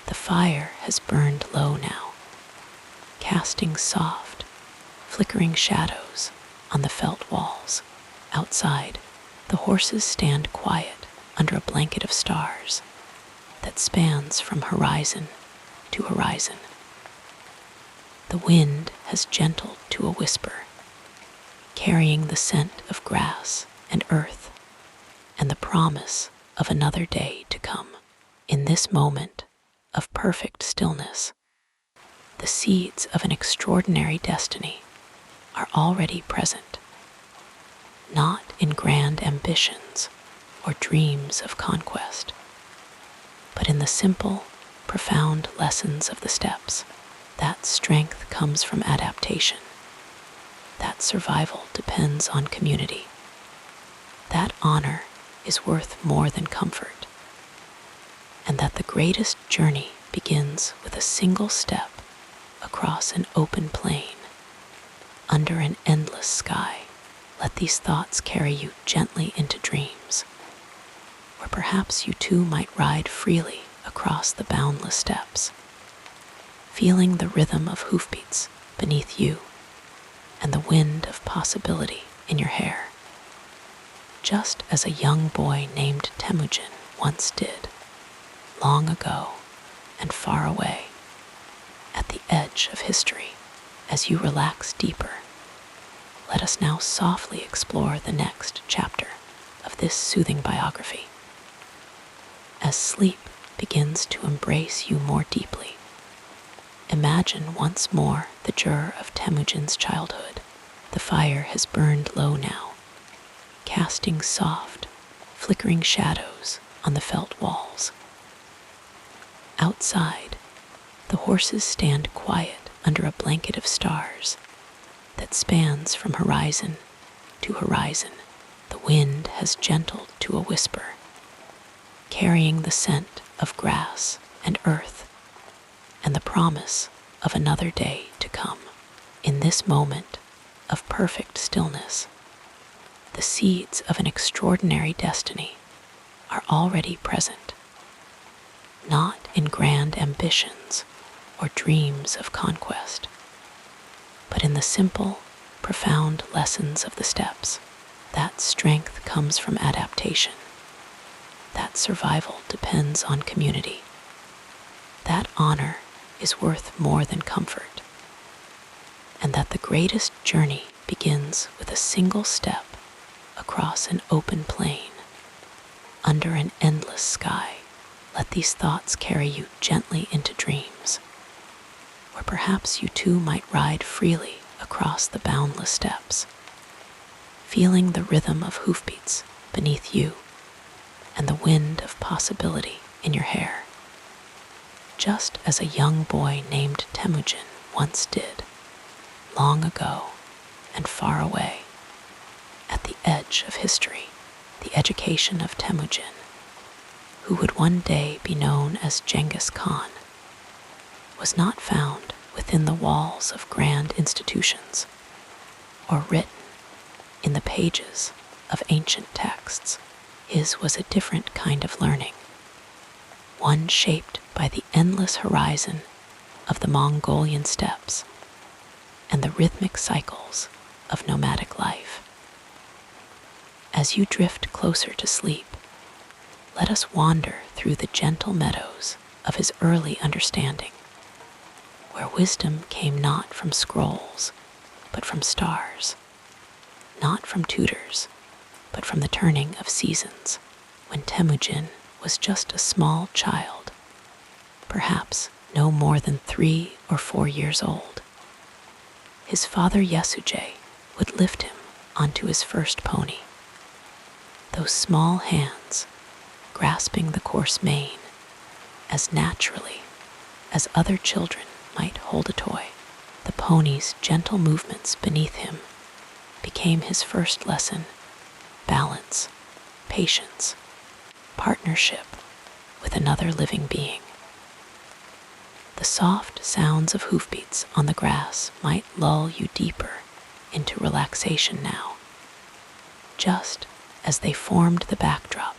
The fire has burned low now, casting soft, flickering shadows on the felt walls. Outside, the horses stand quiet under a blanket of stars that spans from horizon to horizon. The wind has gentled to a whisper, carrying the scent of grass and earth and the promise of another day to come. In this moment of perfect stillness, the seeds of an extraordinary destiny are already present, not in grand ambitions or dreams of conquest, but in the simple, profound lessons of the steppes. That strength comes from adaptation. That survival depends on community. That honor is worth more than comfort. and that the greatest journey begins with a single step across an open plain, under an endless sky. Let these thoughts carry you gently into dreams, where perhaps you too might ride freely across the boundless steppes, feeling the rhythm of hoofbeats beneath you and the wind of possibility in your hair, just as a young boy named Temujin once did, long ago and far away, at the edge of history. As you relax deeper, let us now softly explore the next chapter of this soothing biography. As sleep begins to embrace you more deeply, imagine once more the jur of Temujin's childhood. The fire has burned low now, casting soft, flickering shadows on the felt walls. Outside, the horses stand quiet under a blanket of stars that spans from horizon to horizon. The wind has gentled to a whisper, carrying the scent of grass and earth and the promise of another day to come. In this moment of perfect stillness, the seeds of an extraordinary destiny are already present, not in grand ambitions or dreams of conquest, but in the simple, profound lessons of the steppes. That strength comes from adaptation, that survival depends on community, that honor is worth more than comfort, and that the greatest journey begins with a single step across an open plain, under an endless sky. Let these thoughts carry you gently into dreams, where perhaps you too might ride freely across the boundless steppes, feeling the rhythm of hoofbeats beneath you and the wind of possibility in your hair, just as a young boy named Temujin once did, long ago and far away, at the edge of history. The education of Temujin, who would one day be known as Ghengis Kahn, was not found within the walls of grand institutions or written in the pages of ancient texts. His was a different kind of learning, one shaped by the endless horizon of the Mongolian steppes and the rhythmic cycles of nomadic life. As you drift closer to sleep, let us wander through the gentle meadows of his early understanding, where wisdom came not from scrolls, but from stars, not from tutors, but from the turning of seasons. When Temujin was just a small child, perhaps no more than 3 or 4 years old, his father Yesuje would lift him onto his first pony. Those small hands grasping the coarse mane as naturally as other children might hold a toy. The pony's gentle movements beneath him became his first lesson: balance, patience, partnership with another living being. The soft sounds of hoofbeats on the grass might lull you deeper into relaxation now, just as they formed the backdrop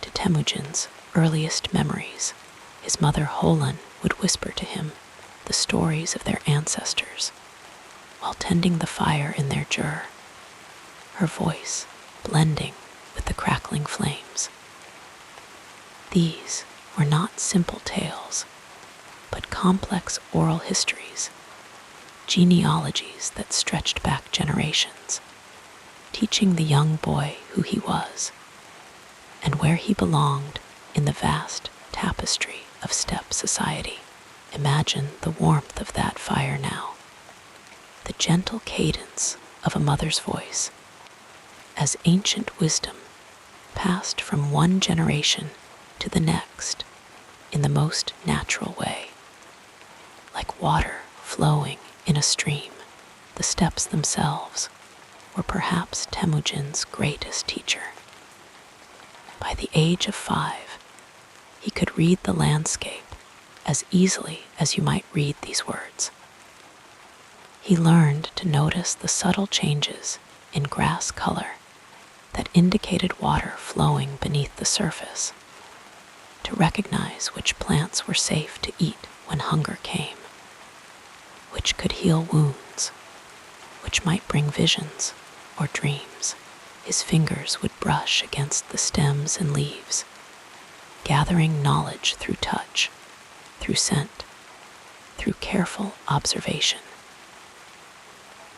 to Temujin's earliest memories. His mother Holan would whisper to him the stories of their ancestors while tending the fire in their jur, her voice blending with the crackling flames. These were not simple tales, but complex oral histories, genealogies that stretched back generations, teaching the young boy who he was and where he belonged in the vast tapestry of steppe society. Imagine the warmth of that fire now, the gentle cadence of a mother's voice, as ancient wisdom passed from one generation to the next in the most natural way. Like water flowing in a stream, the steppes themselves were perhaps Temujin's greatest teacher. By the age of 5, He could read the landscape as easily as you might read these words. He learned to notice the subtle changes in grass color that indicated water flowing beneath the surface, to recognize which plants were safe to eat when hunger came, which could heal wounds, which might bring visions or dreams. His fingers would brush against the stems and leaves, gathering knowledge through touch, through scent, through careful observation.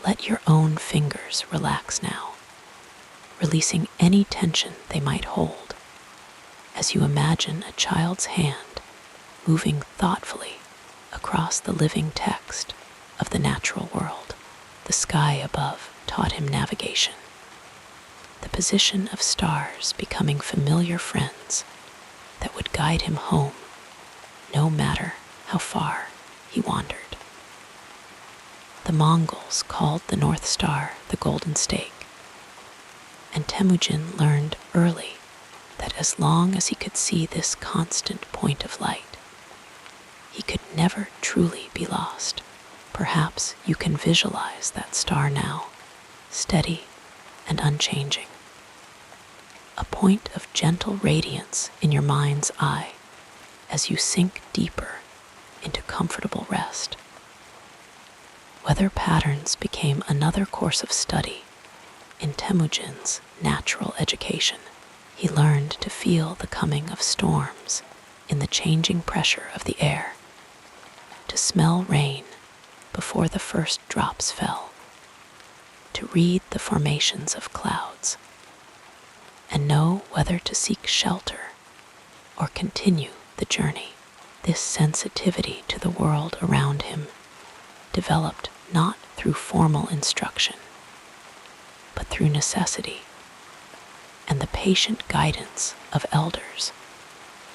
Let your own fingers relax now, releasing any tension they might hold, as you imagine a child's hand moving thoughtfully across the living text of the natural world. The sky above taught him navigation, the position of stars becoming familiar friends that would guide him home, no matter how far he wandered. The Mongols called the North Star the Golden Stake, and Temujin learned early that as long as he could see this constant point of light, he could never truly be lost. Perhaps you can visualize that star now, steady and unchanging. A point of gentle radiance in your mind's eye as you sink deeper into comfortable rest. Weather patterns became another course of study in Temujin's natural education. He learned to feel the coming of storms in the changing pressure of the air, to smell rain before the first drops fell, to read the formations of clouds, and know whether to seek shelter or continue the journey. This sensitivity to the world around him developed not through formal instruction, but through necessity and the patient guidance of elders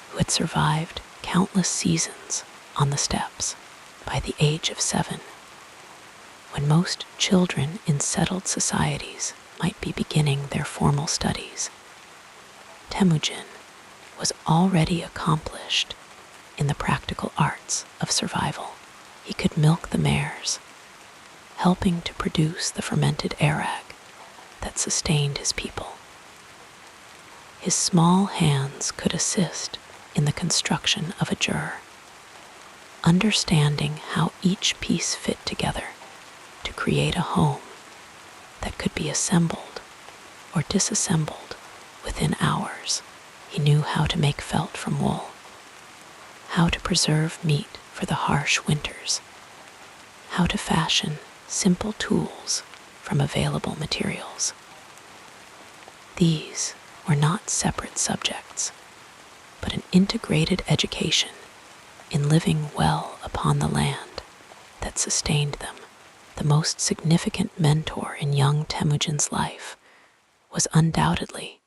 who had survived countless seasons on the steppes. By the age of 7, when most children in settled societies might be beginning their formal studies, Temujin was already accomplished in the practical arts of survival. He could milk the mares, helping to produce the fermented arag that sustained his people. His small hands could assist in the construction of a jur, understanding how each piece fit together to create a home that could be assembled or disassembled within hours. He knew how to make felt from wool, how to preserve meat for the harsh winters, how to fashion simple tools from available materials. These were not separate subjects, but an integrated education in living well upon the land that sustained them. The most significant mentor in young Temujin's life was undoubtedly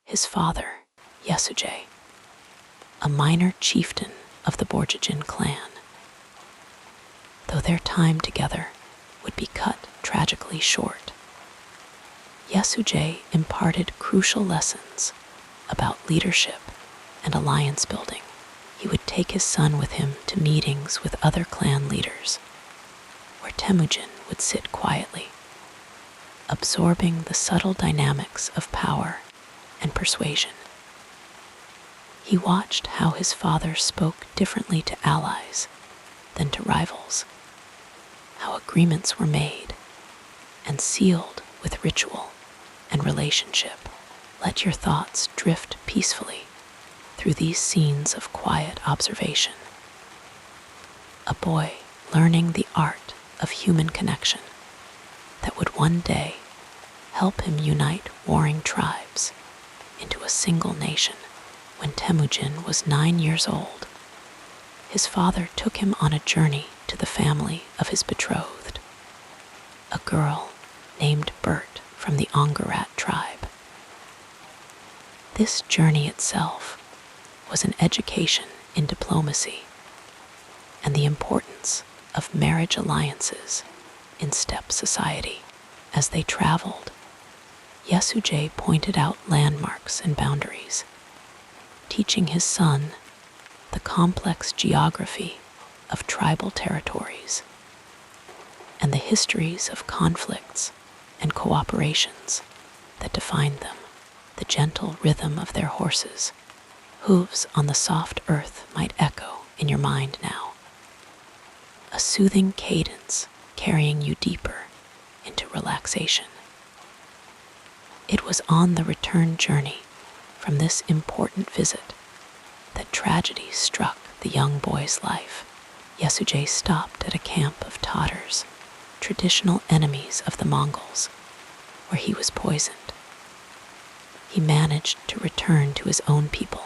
his father, Yesuje, a minor chieftain of the Borjigin clan. Though their time together would be cut tragically short, Yesuje imparted crucial lessons about leadership and alliance building. He would take his son with him to meetings with other clan leaders, where Temujin would sit quietly, absorbing the subtle dynamics of power and persuasion. He watched how his father spoke differently to allies than to rivals, how agreements were made and sealed with ritual and relationship. Let your thoughts drift peacefully through these scenes of quiet observation. A boy learning the art of human connection that would one day help him unite warring tribes into a single nation. When Temujin was 9 years old, his father took him on a journey to the family of his betrothed, a girl named Bert from the Angarat tribe. This journey itself was an education in diplomacy and the importance of marriage alliances in steppe society. As they traveled, Yesuje pointed out landmarks and boundaries, teaching his son the complex geography of tribal territories, and the histories of conflicts and cooperations that defined them. The gentle rhythm of their horses' hooves on the soft earth might echo in your mind now, a soothing cadence carrying you deeper into relaxation. It was on the return journey from this important visit that tragedy struck the young boy's life. Yesujay stopped at a camp of Tatars, traditional enemies of the Mongols, where he was poisoned. He managed to return to his own people,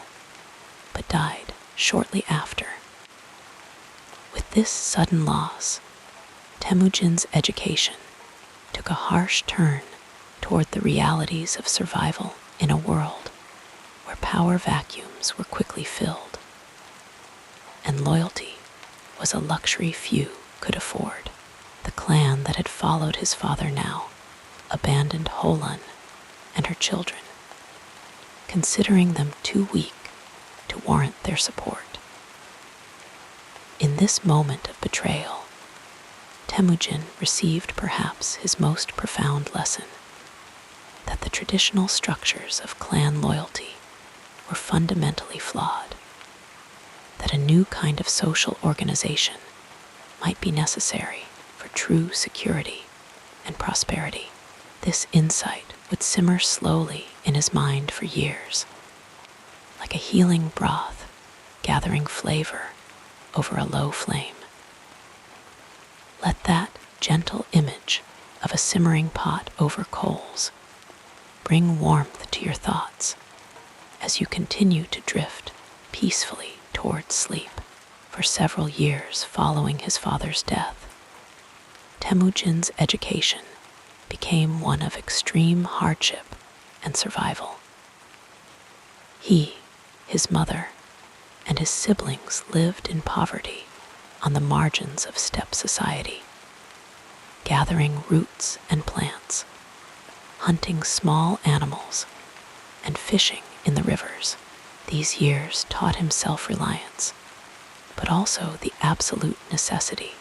but died shortly after. With this sudden loss, Temujin's education took a harsh turn toward the realities of survival in a world where power vacuums were quickly filled, and loyalty was a luxury few could afford. The clan that had followed his father now abandoned Holan and her children, considering them too weak to warrant their support. In this moment of betrayal, Temujin received perhaps his most profound lesson, that the traditional structures of clan loyalty were fundamentally flawed, that a new kind of social organization might be necessary for true security and prosperity. This insight would simmer slowly in his mind for years, like a healing broth gathering flavor over a low flame. Let that gentle image of a simmering pot over coals bring warmth to your thoughts as you continue to drift peacefully towards sleep. For several years following his father's death, Temujin's education became one of extreme hardship and survival. He, his mother, and his siblings lived in poverty on the margins of steppe society, gathering roots and plants, hunting small animals, and fishing in the rivers. These years taught him self-reliance, but also the absolute necessity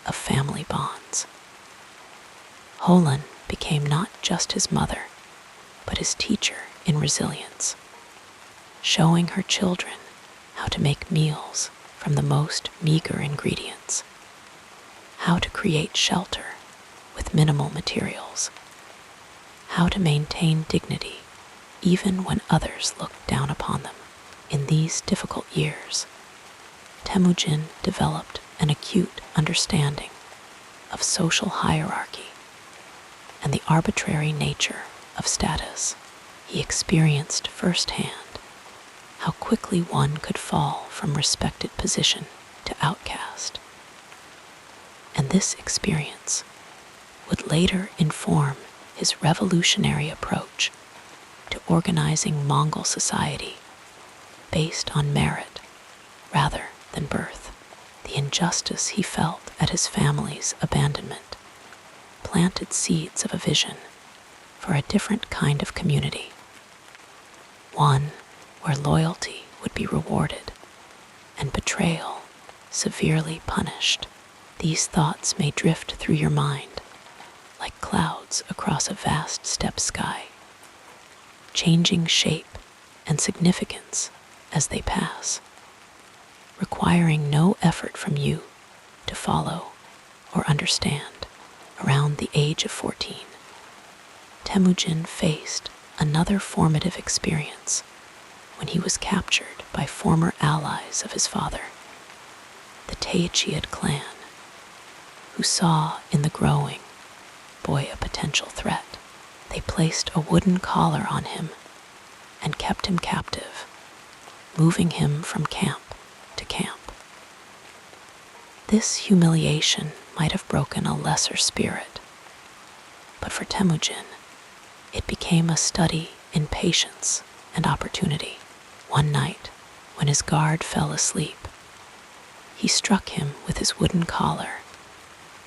of family bonds. Holan became not just his mother, but his teacher in resilience, showing her children how to make meals from the most meager ingredients, how to create shelter with minimal materials, how to maintain dignity even when others looked down upon them. In these difficult years, Temujin developed an acute understanding of social hierarchy and the arbitrary nature of status. He experienced firsthand how quickly one could fall from respected position to outcast. And this experience would later inform his revolutionary approach to organizing Mongol society based on merit rather than birth. The injustice he felt at his family's abandonment planted seeds of a vision for a different kind of community, one where loyalty would be rewarded and betrayal severely punished. These thoughts may drift through your mind like clouds across a vast steppe sky, changing shape and significance as they pass, requiring no effort from you to follow or understand. Around the age of 14, Temujin faced another formative experience when he was captured by former allies of his father, the Taychiad clan, who saw in the growing boy a potential threat. They placed a wooden collar on him and kept him captive, moving him from camp to camp. This humiliation might have broken a lesser spirit, but for Temujin, it became a study in patience and opportunity. One night, when his guard fell asleep, he struck him with his wooden collar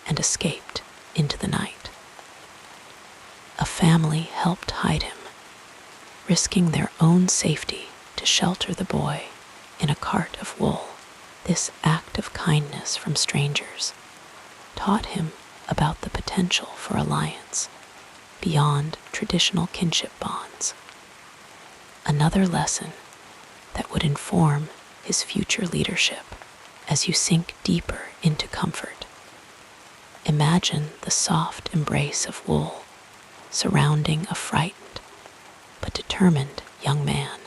and escaped into the night. A family helped hide him, risking their own safety to shelter the boy in a cart of wool. This act of kindness from strangers taught him about the potential for alliance beyond traditional kinship bonds. Another lesson that would inform his future leadership as you sink deeper into comfort. Imagine the soft embrace of wool surrounding a frightened but determined young man.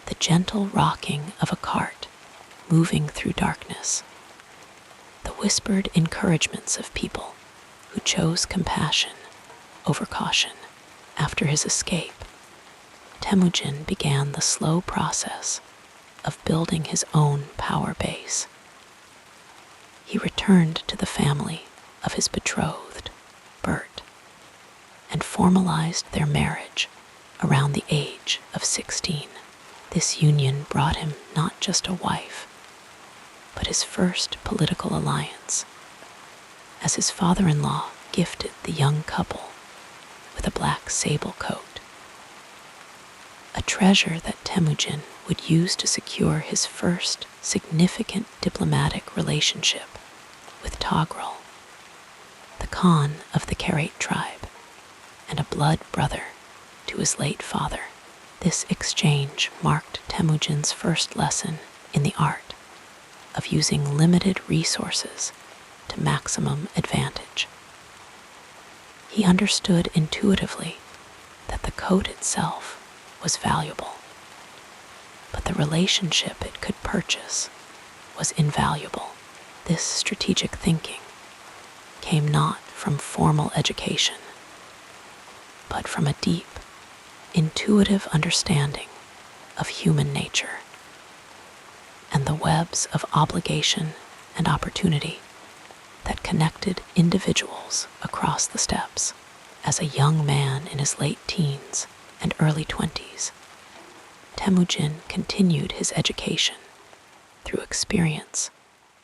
The gentle rocking of a cart moving through darkness. The whispered encouragements of people who chose compassion over caution. After his escape, Temujin began the slow process of building his own power base. He returned to the family of his betrothed, Bert, and formalized their marriage around the age of 16. This union brought him not just a wife, but his first political alliance, as his father-in-law gifted the young couple with a black sable coat, a treasure that Temujin would use to secure his first significant diplomatic relationship with Togrul, the Khan of the Karait tribe, and a blood brother to his late father. This exchange marked Temujin's first lesson in the art of using limited resources to maximum advantage. He understood intuitively that the coat itself was valuable, but the relationship it could purchase was invaluable. This strategic thinking came not from formal education, but from a deep, intuitive understanding of human nature and the webs of obligation and opportunity that connected individuals across the steppes. As a young man in his late teens and early 20s, Temujin continued his education through experience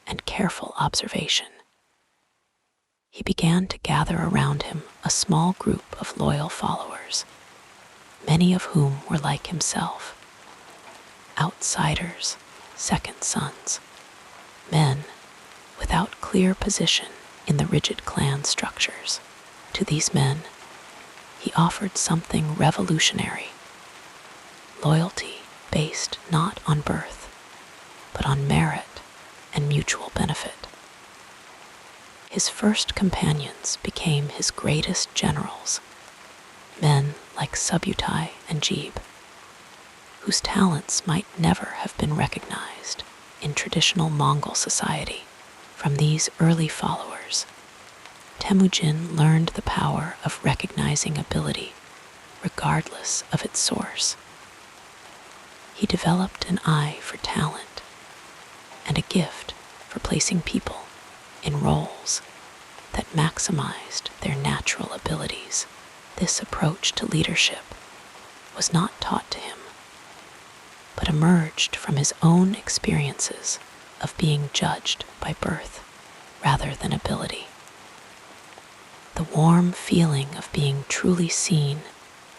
and careful observation. He began to gather around him a small group of loyal followers, many of whom were like himself, outsiders, second sons, men without clear position in the rigid clan structures. To these men, he offered something revolutionary: loyalty based not on birth, but on merit and mutual benefit. His first companions became his greatest generals, men like Subutai and Jeeb, whose talents might never have been recognized in traditional Mongol society. From these early followers, Temujin learned the power of recognizing ability regardless of its source. He developed an eye for talent and a gift for placing people in roles that maximized their natural abilities. This approach to leadership was not taught to him, but emerged from his own experiences of being judged by birth rather than ability. The warm feeling of being truly seen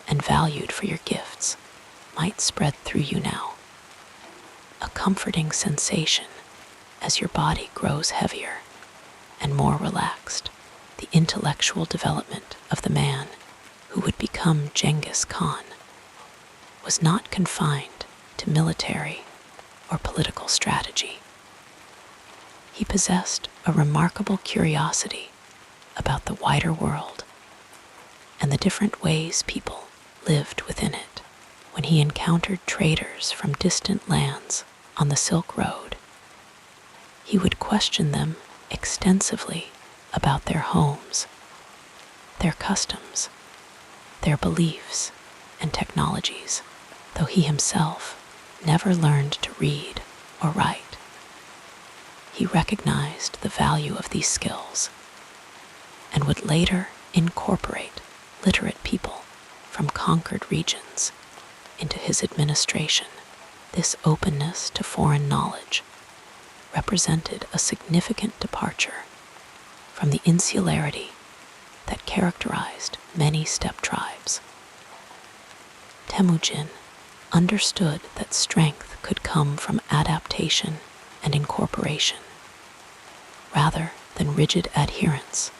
and valued for your gifts might spread through you now, a comforting sensation as your body grows heavier and more relaxed. The intellectual development of the man who would become Ghengis Khan was not confined to military or political strategy. He possessed a remarkable curiosity about the wider world and the different ways people lived within it. When he encountered traders from distant lands on the Silk Road, he would question them extensively about their homes, their customs, their beliefs and technologies. Though he himself never learned to read or write, he recognized the value of these skills and would later incorporate literate people from conquered regions into his administration. This openness to foreign knowledge represented a significant departure from the insularity that characterized many steppe tribes. Temujin understood that strength could come from adaptation and incorporation, rather than rigid adherence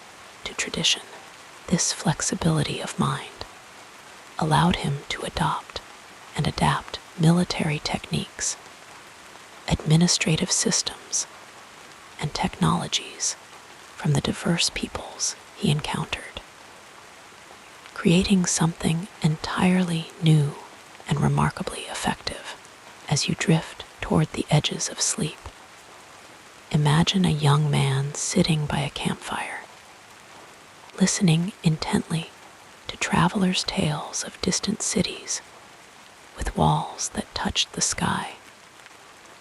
to tradition. This flexibility of mind allowed him to adopt and adapt military techniques, administrative systems, and technologies from the diverse peoples he encountered, creating something entirely new and remarkably effective. As you drift toward the edges of sleep, imagine a young man sitting by a campfire, listening intently to travelers' tales of distant cities with walls that touched the sky,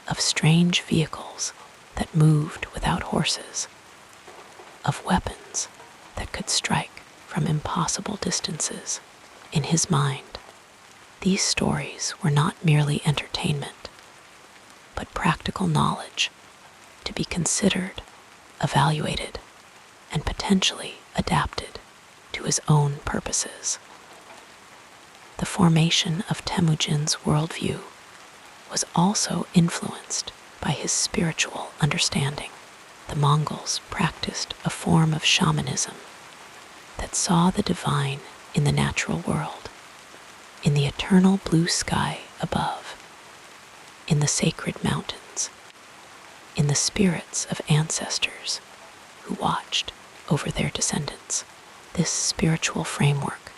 of strange vehicles that moved without horses, of weapons that could strike from impossible distances. In his mind, these stories were not merely entertainment, but practical knowledge to be considered, evaluated, and potentially adapted to his own purposes. The formation of Temujin's worldview was also influenced by his spiritual understanding. The Mongols practiced a form of shamanism that saw the divine in the natural world, in the eternal blue sky above, in the sacred mountains, in the spirits of ancestors who watched over their descendants. This spiritual framework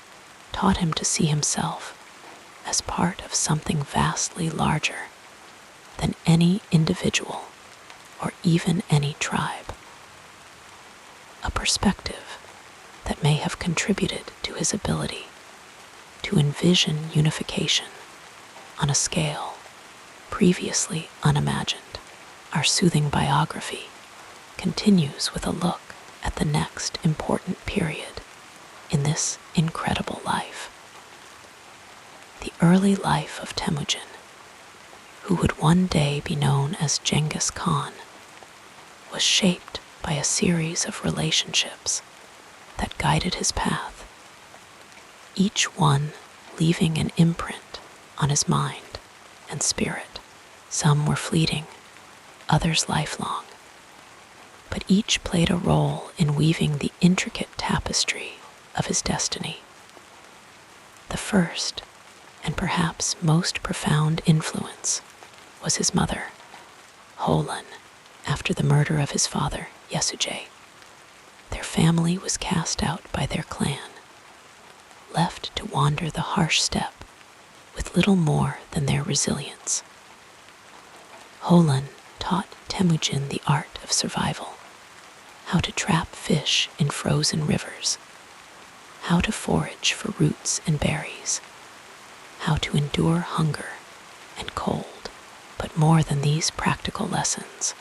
taught him to see himself as part of something vastly larger than any individual or even any tribe, a perspective that may have contributed to his ability to envision unification on a scale previously unimagined. Our soothing biography continues with a look at the next important period in this incredible life. The early life of Temujin, who would one day be known as Ghengis Kahn, was shaped by a series of relationships that guided his path, each one leaving an imprint on his mind and spirit. Some were fleeting, others lifelong, but each played a role in weaving the intricate tapestry of his destiny. The first, and perhaps most profound influence, was his mother, Holan. After the murder of his father, Yesuje, their family was cast out by their clan, left to wander the harsh steppe with little more than their resilience. Holan taught Temujin the art of survival, how to trap fish in frozen rivers, how to forage for roots and berries, how to endure hunger and cold. But more than these practical lessons,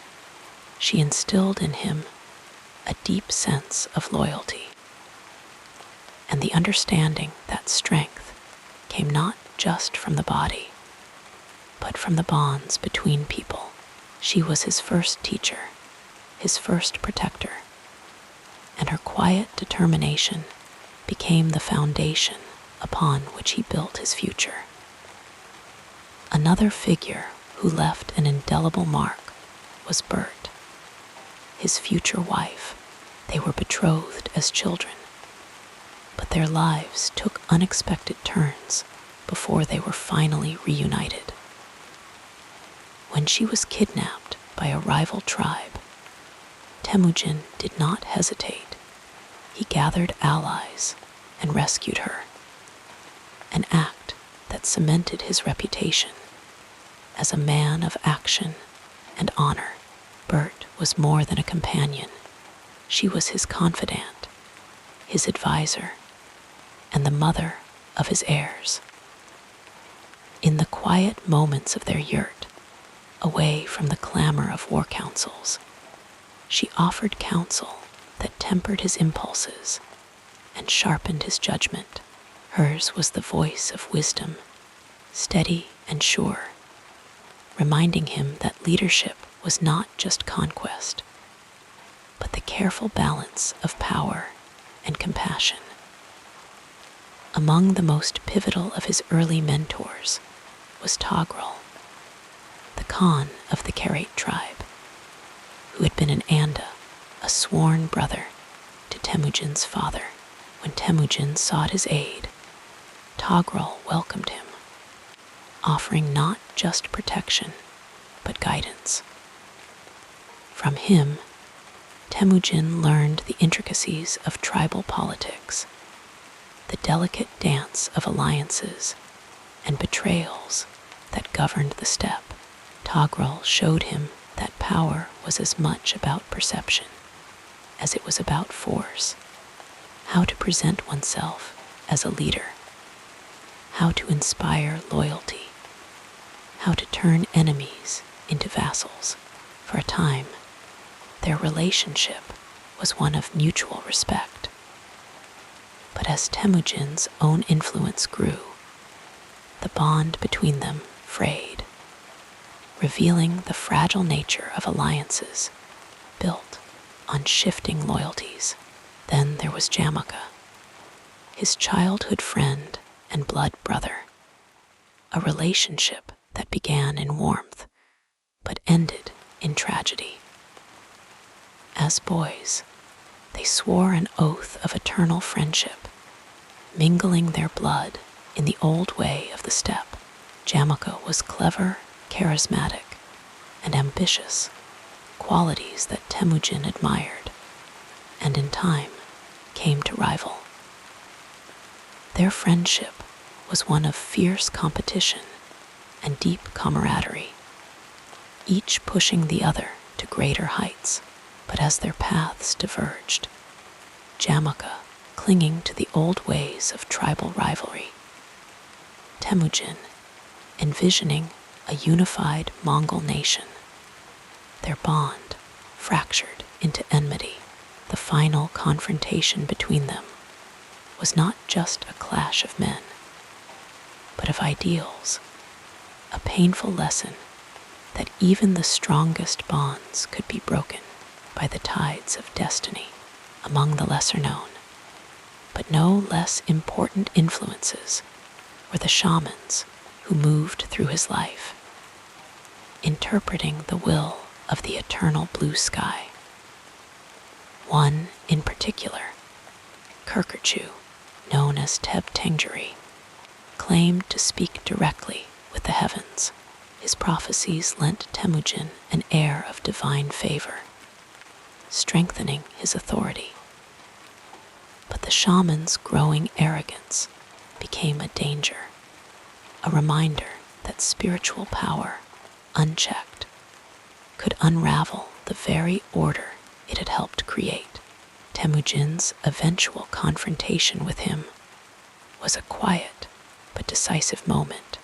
she instilled in him a deep sense of loyalty and the understanding that strength came not just from the body, but from the bonds between people. She was his first teacher, his first protector, and her quiet determination became the foundation upon which he built his future. Another figure who left an indelible mark was Bert, his future wife. They were betrothed as children, but their lives took unexpected turns before they were finally reunited. When she was kidnapped by a rival tribe, Temujin did not hesitate. He gathered allies and rescued her, an act that cemented his reputation as a man of action and honor. Bert was more than a companion. She was his confidant, his advisor, and the mother of his heirs. In the quiet moments of their yurt, away from the clamor of war councils, she offered counsel that tempered his impulses and sharpened his judgment. Hers was the voice of wisdom, steady and sure, reminding him that leadership was not just conquest, but the careful balance of power and compassion. Among the most pivotal of his early mentors was Togrul, the Khan of the Karait tribe, who had been an Anda, a sworn brother to Temujin's father. When Temujin sought his aid, Togrul welcomed him, offering not just protection, but guidance. From him, Temujin learned the intricacies of tribal politics, the delicate dance of alliances and betrayals that governed the steppe. Togrul showed him that power was as much about perception as it was about force, how to present oneself as a leader, how to inspire loyalty, how to turn enemies into vassals. For a time, their relationship was one of mutual respect. But as Temujin's own influence grew, the bond between them frayed, revealing the fragile nature of alliances built on shifting loyalties. Then there was Jamaka, his childhood friend and blood brother, a relationship that began in warmth but ended in tragedy. As boys, they swore an oath of eternal friendship, mingling their blood in the old way of the steppe. Jamaka was clever, charismatic, and ambitious, qualities that Temujin admired, and in time came to rival. Their friendship was one of fierce competition and deep camaraderie, each pushing the other to greater heights. But as their paths diverged, Jamaka clinging to the old ways of tribal rivalry, Temujin envisioning a unified Mongol nation, their bond fractured into enmity. The final confrontation between them was not just a clash of men, but of ideals, a painful lesson that even the strongest bonds could be broken by the tides of destiny. Among the lesser known, but no less important influences were the shamans who moved through his life, interpreting the will of the eternal blue sky. One in particular, Kirkirchu, known as Teb Tengjeri, claimed to speak directly with the heavens. His prophecies lent Temujin an air of divine favor, strengthening his authority. But the shaman's growing arrogance became a danger, a reminder that spiritual power, unchecked, could unravel the very order it had helped create. Temujin's eventual confrontation with him was a quiet but decisive moment,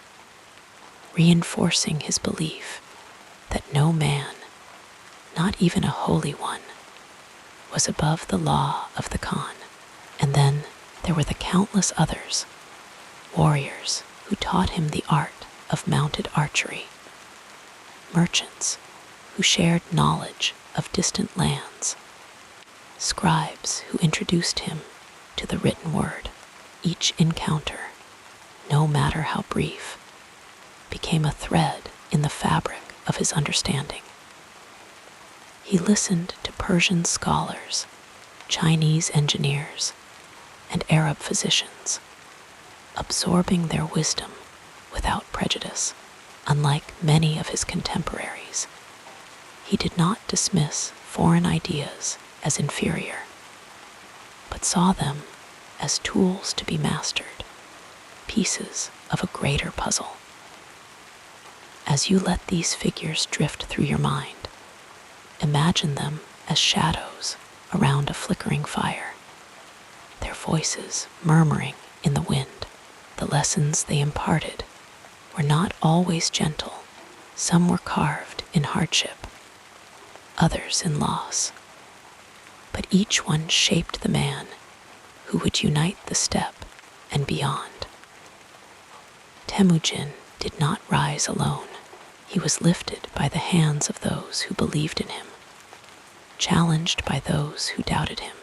reinforcing his belief that no man, not even a holy one, was above the law of the Khan. And then there were the countless others, warriors who taught him the art of mounted archery, merchants who shared knowledge of distant lands, scribes who introduced him to the written word. Each encounter, no matter how brief, became a thread in the fabric of his understanding. He listened to Persian scholars, Chinese engineers, and Arab physicians, absorbing their wisdom without prejudice. Unlike many of his contemporaries, he did not dismiss foreign ideas as inferior, but saw them as tools to be mastered, pieces of a greater puzzle. As you let these figures drift through your mind, imagine them as shadows around a flickering fire, their voices murmuring in the wind. The lessons they imparted were not always gentle. Some were carved in hardship, others in loss. But each one shaped the man who would unite the steppe and beyond. Temujin did not rise alone. He was lifted by the hands of those who believed in him, challenged by those who doubted him,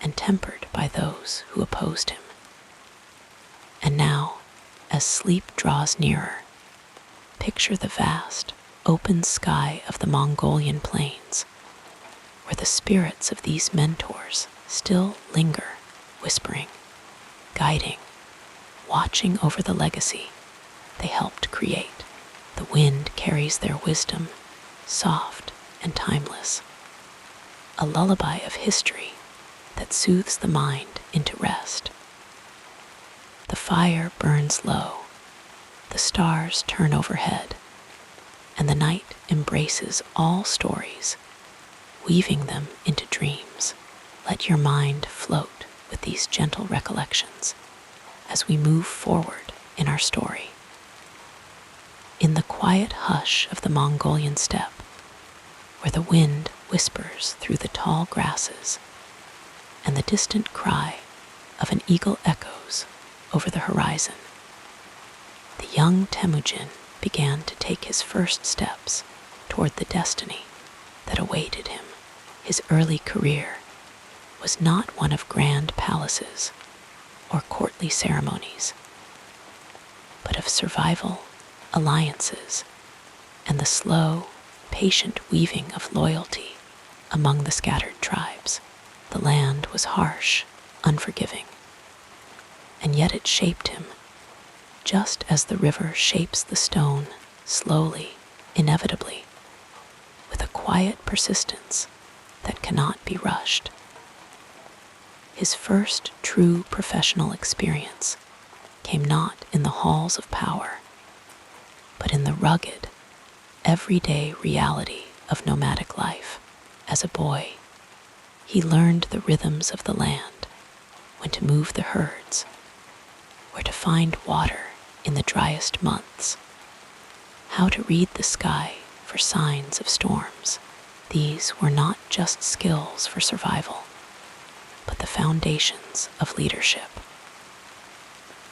and tempered by those who opposed him. And now, as as sleep draws nearer, picture the vast, open sky of the Mongolian plains, where the spirits of these mentors still linger, whispering, guiding, watching over the legacy they helped create. The wind carries their wisdom, soft and timeless, a lullaby of history that soothes the mind into rest. The fire burns low, the stars turn overhead, and the night embraces all stories, weaving them into dreams. Let your mind float with these gentle recollections as we move forward in our story. In the quiet hush of the Mongolian steppe, where the wind whispers through the tall grasses and the distant cry of an eagle echoes over the horizon, the young Temujin began to take his first steps toward the destiny that awaited him. His early career was not one of grand palaces or courtly ceremonies, but of survival, alliances, and the slow, patient weaving of loyalty among the scattered tribes. The land was harsh, unforgiving, and yet it shaped him, just as the river shapes the stone, slowly, inevitably, with a quiet persistence that cannot be rushed. His first true professional experience came not in the halls of power, but in the rugged, everyday reality of nomadic life. As a boy, he learned the rhythms of the land, when to move the herds, where to find water in the driest months, how to read the sky for signs of storms. These were not just skills for survival, but the foundations of leadership.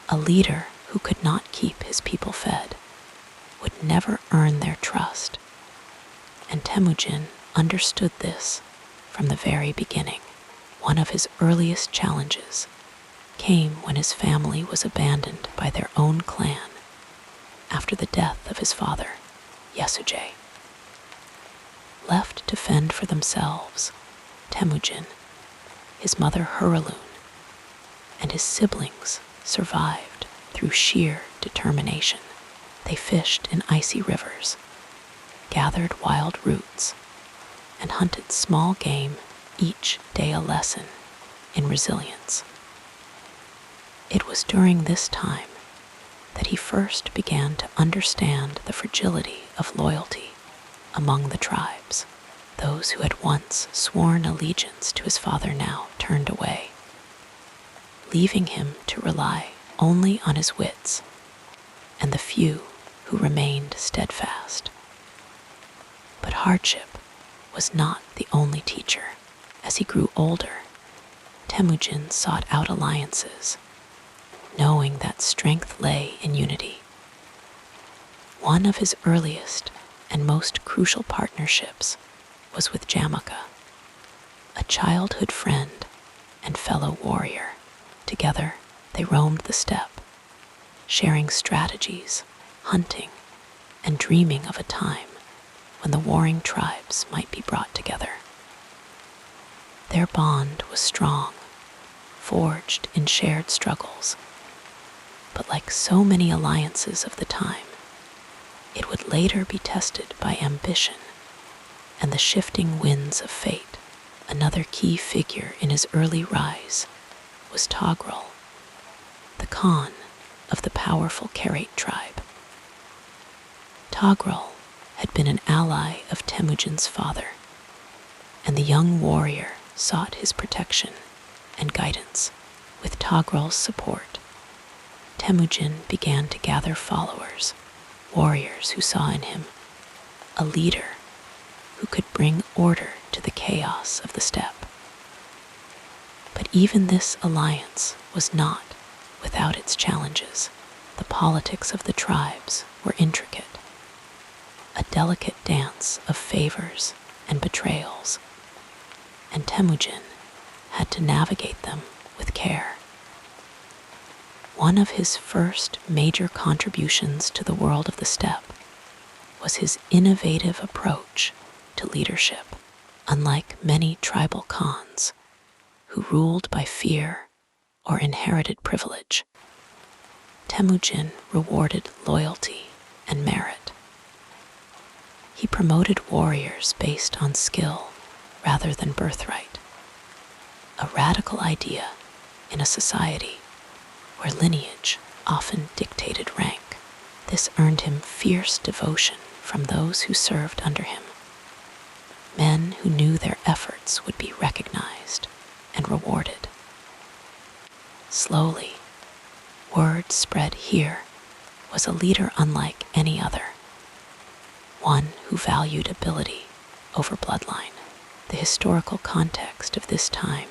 A leader who could not keep his people fed would never earn their trust, and Temujin understood this from the very beginning. One of his earliest challenges came when his family was abandoned by their own clan after the death of his father, Yasuje. Left to fend for themselves, Temujin, his mother Huralun, and his siblings survived through sheer determination. They fished in icy rivers, gathered wild roots, and hunted small game, each day a lesson in resilience. It was during this time that he first began to understand the fragility of loyalty among the tribes. Those who had once sworn allegiance to his father now turned away, leaving him to rely only on his wits and the few who remained steadfast. But hardship was not the only teacher. As he grew older, Temujin sought out alliances, knowing that strength lay in unity. One of his earliest and most crucial partnerships was with Jamaka, a childhood friend and fellow warrior. Together, they roamed the steppe, sharing strategies, hunting, and dreaming of a time when the warring tribes might be brought together. Their bond was strong, forged in shared struggles, but like so many alliances of the time, it would later be tested by ambition and the shifting winds of fate. Another key figure in his early rise was Togrul, the Khan of the powerful Karait tribe. Togrul had been an ally of Temujin's father, and the young warrior sought his protection and guidance. With Togrul's support, Temujin began to gather followers, warriors who saw in him a leader who could bring order to the chaos of the steppe. But even this alliance was not without its challenges. The politics of the tribes were intricate, a delicate dance of favors and betrayals, and Temujin had to navigate them with care. One of his first major contributions to the world of the steppe was his innovative approach to leadership. Unlike many tribal khans who ruled by fear or inherited privilege, Temujin rewarded loyalty and merit. He promoted warriors based on skill rather than birthright, a radical idea in a society where lineage often dictated rank. This earned him fierce devotion from those who served under him, men who knew their efforts would be recognized and rewarded. Slowly, word spread here was a leader unlike any other, one who valued ability over bloodline. The historical context of this time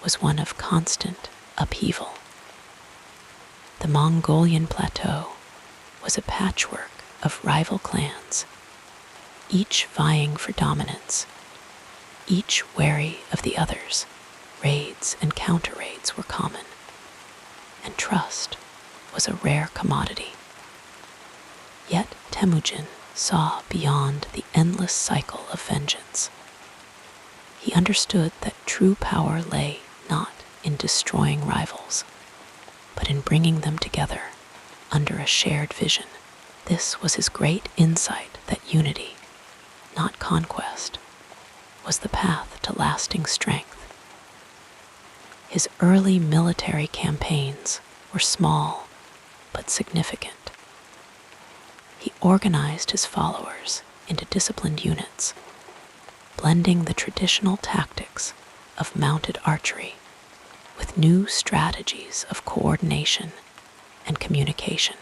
was one of constant upheaval. The Mongolian plateau was a patchwork of rival clans, each vying for dominance, each wary of the others. Raids and counter-raids were common, and trust was a rare commodity. Yet Temujin saw beyond the endless cycle of vengeance. He understood that true power lay not in destroying rivals, but in bringing them together under a shared vision. This was his great insight that unity, not conquest, was the path to lasting strength. His early military campaigns were small but significant. He organized his followers into disciplined units, blending the traditional tactics of mounted archery with new strategies of coordination and communication.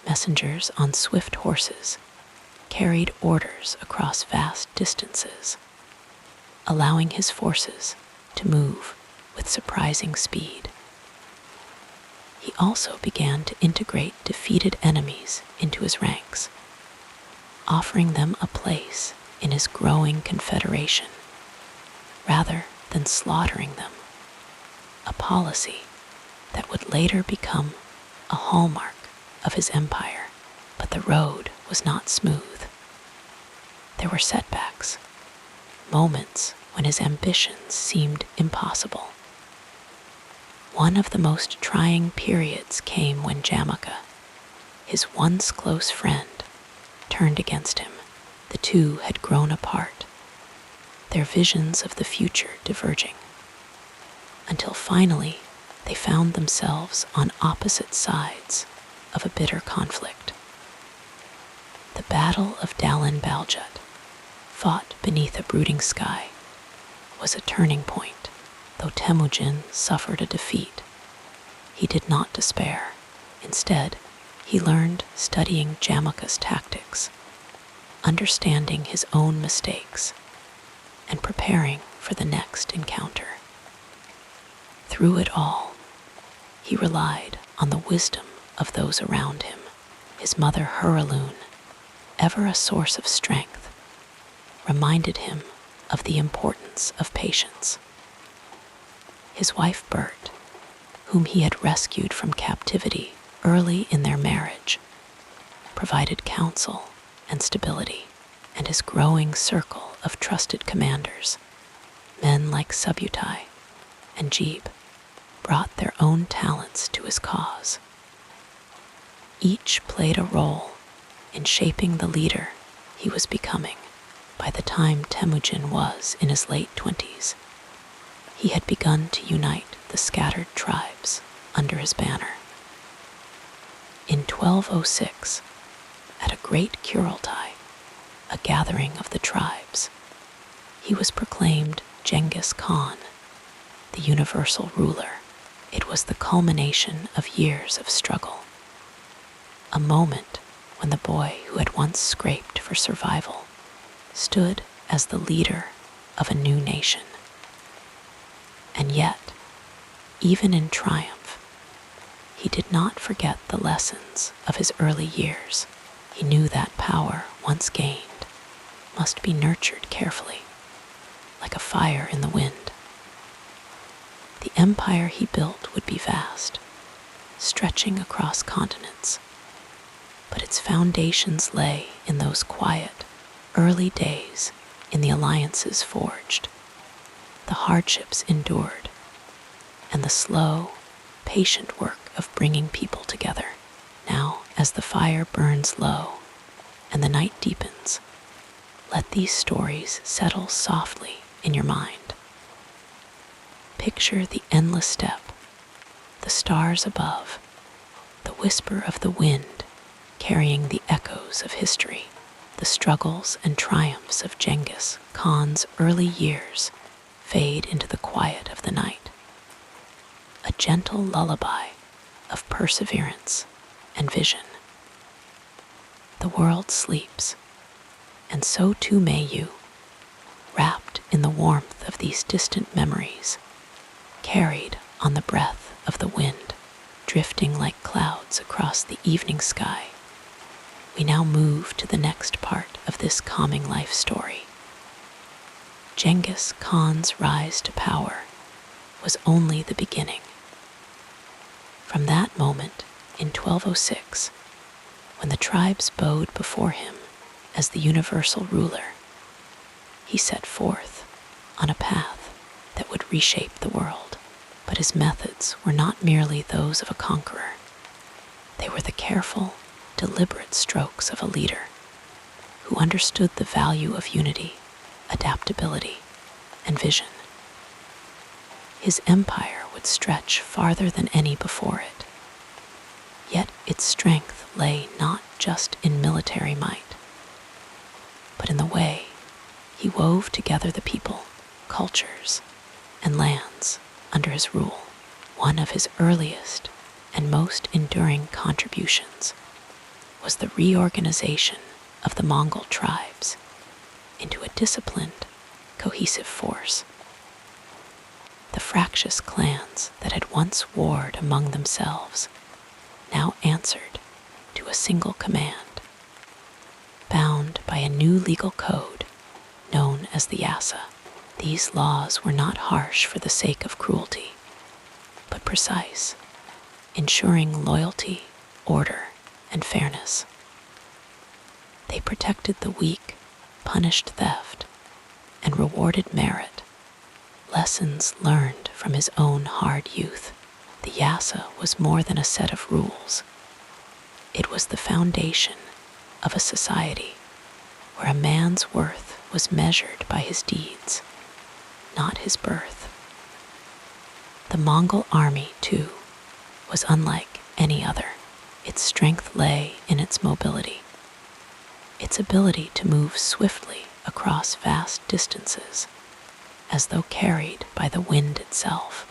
Messengers on swift horses carried orders across vast distances, allowing his forces to move with surprising speed. He also began to integrate defeated enemies into his ranks, offering them a place in his growing confederation rather than slaughtering them, a policy that would later become a hallmark of his empire. But the road was not smooth. There were setbacks, moments when his ambitions seemed impossible. One of the most trying periods came when Jamaka, his once close friend, turned against him. The two had grown apart, their visions of the future diverging, until finally they found themselves on opposite sides of a bitter conflict. The Battle of Dalin Baljut, fought beneath a brooding sky, was a turning point. Though Temujin suffered a defeat, he did not despair. Instead, he learned studying Jamaka's tactics, understanding his own mistakes, and preparing for the next encounter. Through it all, he relied on the wisdom of those around him. His mother Huraloon, ever a source of strength, reminded him of the importance of patience. His wife Bert, whom he had rescued from captivity early in their marriage, provided counsel and stability, and his growing circle of trusted commanders, men like Subutai and Jeeb, brought their own talents to his cause. Each played a role in shaping the leader he was becoming. By the time Temujin was in his late 20s, he had begun to unite the scattered tribes under his banner. In 1206, at a great Kurultai, a gathering of the tribes, he was proclaimed Ghengis Kahn, the universal ruler. It was the culmination of years of struggle, a moment when the boy who had once scraped for survival stood as the leader of a new nation. And yet, even in triumph, he did not forget the lessons of his early years. He knew that power, once gained, must be nurtured carefully, like a fire in the wind. The empire he built would be vast, stretching across continents. But its foundations lay in those quiet, early days in the alliances forged, the hardships endured, and the slow, patient work of bringing people together. Now, as the fire burns low and the night deepens, let these stories settle softly in your mind. Picture the endless steppe, the stars above, the whisper of the wind carrying the echoes of history, the struggles and triumphs of Ghengis Khan's early years fade into the quiet of the night. A gentle lullaby of perseverance and vision. The world sleeps, and so too may you, wrapped in the warmth of these distant memories, carried on the breath of the wind, drifting like clouds across the evening sky. We now move to the next part of this calming life story. Ghengis Khan's rise to power was only the beginning. From that moment in 1206, when the tribes bowed before him as the universal ruler, he set forth on a path that would reshape the world. But his methods were not merely those of a conqueror. They were the careful, deliberate strokes of a leader who understood the value of unity, adaptability, and vision. His empire would stretch farther than any before it, yet its strength lay not just in military might, but in the way he wove together the people, cultures, and lands under his rule. One of his earliest and most enduring contributions was the reorganization of the Mongol tribes into a disciplined, cohesive force. The fractious clans that had once warred among themselves now answered to a single command, bound by a new legal code known as the Yasa. These laws were not harsh for the sake of cruelty, but precise, ensuring loyalty, order, and fairness. They protected the weak, punished theft, and rewarded merit, lessons learned from his own hard youth. The Yasa was more than a set of rules. It was the foundation of a society where a man's worth was measured by his deeds, not his birth. The Mongol army, too, was unlike any other. Its strength lay in its mobility, its ability to move swiftly across vast distances, as though carried by the wind itself.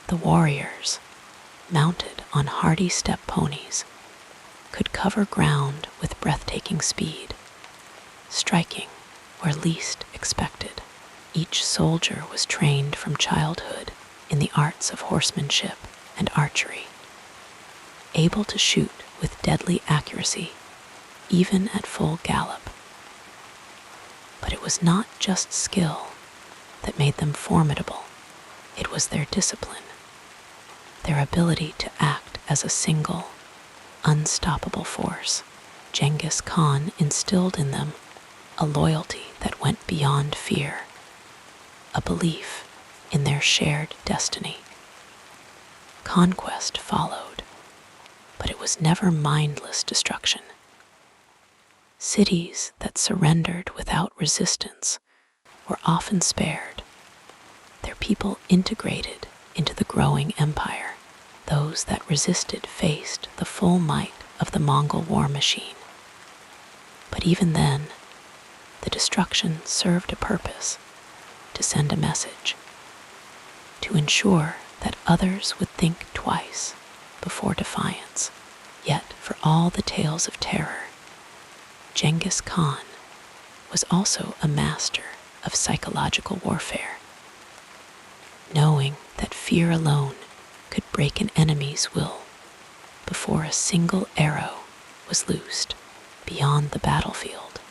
The warriors, mounted on hardy steppe ponies, could cover ground with breathtaking speed, striking where least expected. Each soldier was trained from childhood in the arts of horsemanship and archery, able to shoot with deadly accuracy, even at full gallop. But it was not just skill that made them formidable. It was their discipline, their ability to act as a single, unstoppable force. Ghengis Khan instilled in them a loyalty that went beyond fear, a belief in their shared destiny. Conquest followed, but it was never mindless destruction. Cities that surrendered without resistance were often spared, their people integrated into the growing empire. Those that resisted faced the full might of the Mongol war machine. But even then, the destruction served a purpose: to send a message, to ensure that others would think twice before defiance. Yet, for all the tales of terror, Ghengis Khan was also a master of psychological warfare. Knowing that fear alone could break an enemy's will before a single arrow was loosed beyond the battlefield,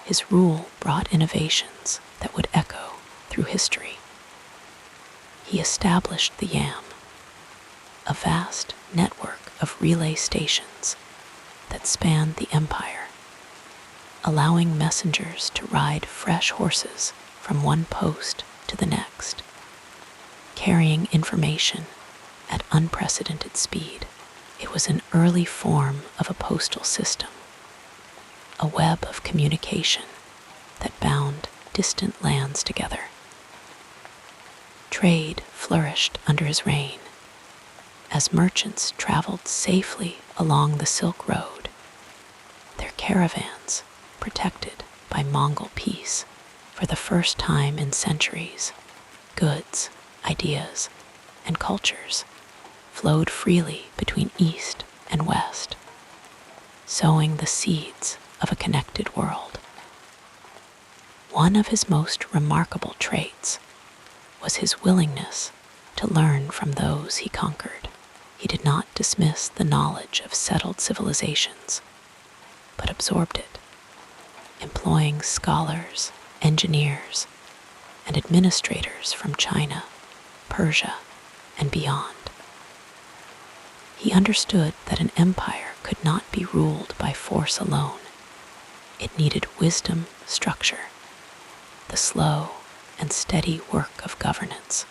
his rule brought innovations that would echo through history. He established the yam, a vast network of relay stations that spanned the empire, allowing messengers to ride fresh horses from one post to the next, carrying information at unprecedented speed. It was an early form of a postal system, a web of communication that bound distant lands together. Trade flourished under his reign as merchants traveled safely along the Silk Road, their caravans protected by Mongol peace. For the first time in centuries, goods, ideas, and cultures flowed freely between East and West, sowing the seeds of a connected world. One of his most remarkable traits was his willingness to learn from those he conquered. He did not dismiss the knowledge of settled civilizations, but absorbed it, employing scholars, engineers, and administrators from China, Persia, and beyond. He understood that an empire could not be ruled by force alone. It needed wisdom, structure, the slow and steady work of governance.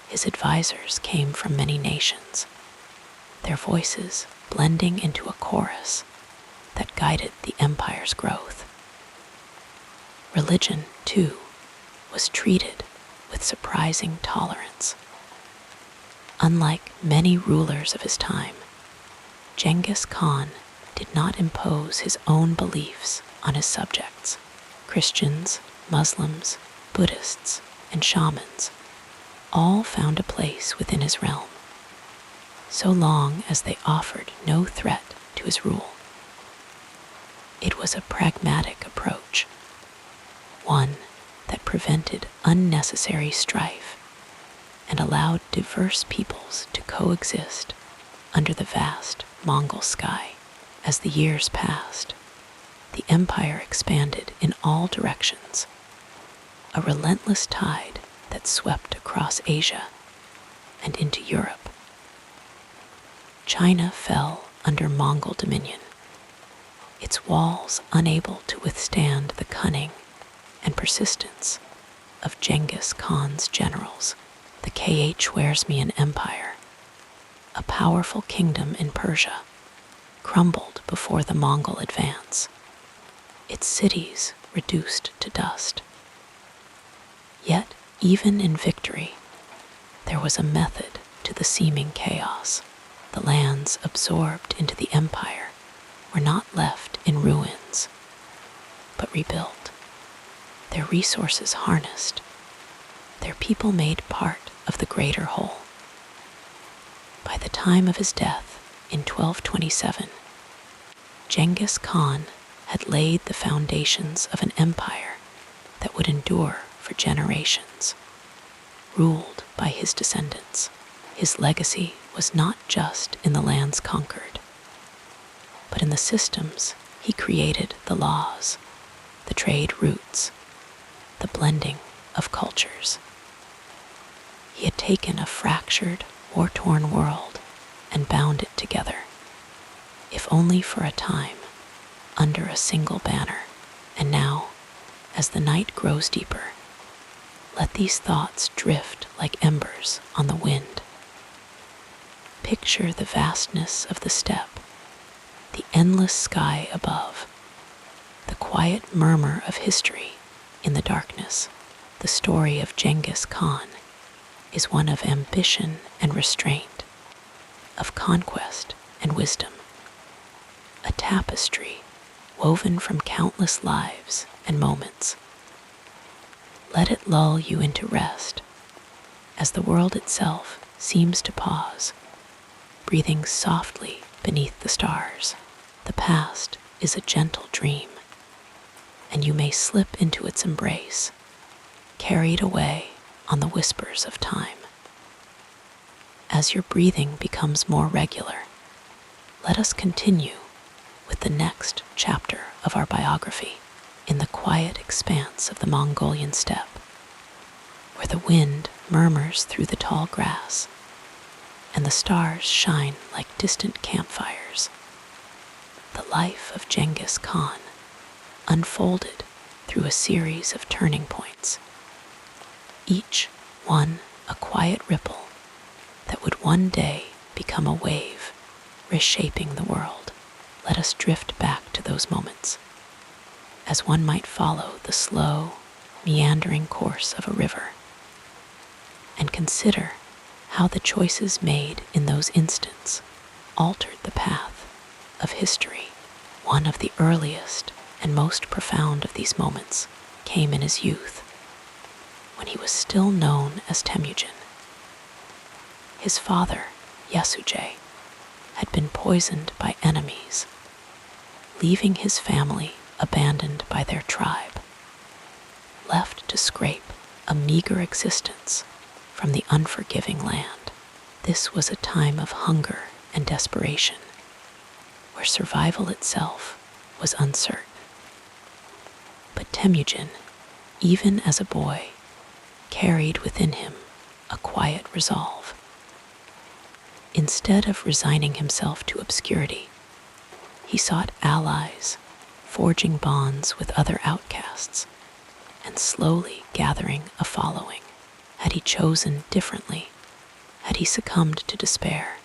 His advisors came from many nations, their voices blending into a chorus that guided the empire's growth. Religion, too, was treated with surprising tolerance. Unlike many rulers of his time, Genghis Khan did not impose his own beliefs on his subjects. Christians, Muslims, Buddhists, and shamans all found a place within his realm, so long as they offered no threat to his rule. It was a pragmatic approach, one that prevented unnecessary strife and allowed diverse peoples to coexist under the vast Mongol sky. As the years passed, the empire expanded in all directions, a relentless tide that swept across Asia and into Europe. China fell under Mongol dominion, its walls unable to withstand the cunning and persistence of Genghis Khan's generals. The Khwarezmian Empire, a powerful kingdom in Persia, crumbled before the Mongol advance, its cities reduced to dust. Yet, even in victory, there was a method to the seeming chaos. The lands absorbed into the empire were not left in ruins, but rebuilt, their resources harnessed, their people made part of the greater whole. By the time of his death in 1227, Genghis Khan had laid the foundations of an empire that would endure for generations, ruled by his descendants. His legacy was not just in the lands conquered, but in the systems he created: the laws, the trade routes, the blending of cultures. He had taken a fractured, war-torn world and bound it together, if only for a time, under a single banner. And now, as the night grows deeper, let these thoughts drift like embers on the wind. Picture the vastness of the steppe, the endless sky above, the quiet murmur of history in the darkness. The story of Genghis Khan is one of ambition and restraint, of conquest and wisdom, a tapestry woven from countless lives and moments. Let it lull you into rest as the world itself seems to pause, breathing softly beneath the stars. The past is a gentle dream, and you may slip into its embrace, carried away on the whispers of time. As your breathing becomes more regular, let us continue with the next chapter of our biography in the quiet expanse of the Mongolian steppe, where the wind murmurs through the tall grass and the stars shine like distant campfires. The life of Ghengis Khan unfolded through a series of turning points, each one a quiet ripple that would one day become a wave, reshaping the world. Let us drift back to those moments, as one might follow the slow, meandering course of a river, and consider how the choices made in those instants altered the path of history. One of the earliest and most profound of these moments came in his youth, when he was still known as Temujin. His father, Yasuje, had been poisoned by enemies, leaving his family abandoned by their tribe, left to scrape a meager existence from the unforgiving land. This was a time of hunger and desperation, where survival itself was uncertain. But Temujin, even as a boy, carried within him a quiet resolve. Instead of resigning himself to obscurity, he sought allies, forging bonds with other outcasts, and slowly gathering a following. Had he chosen differently, had he succumbed to despair,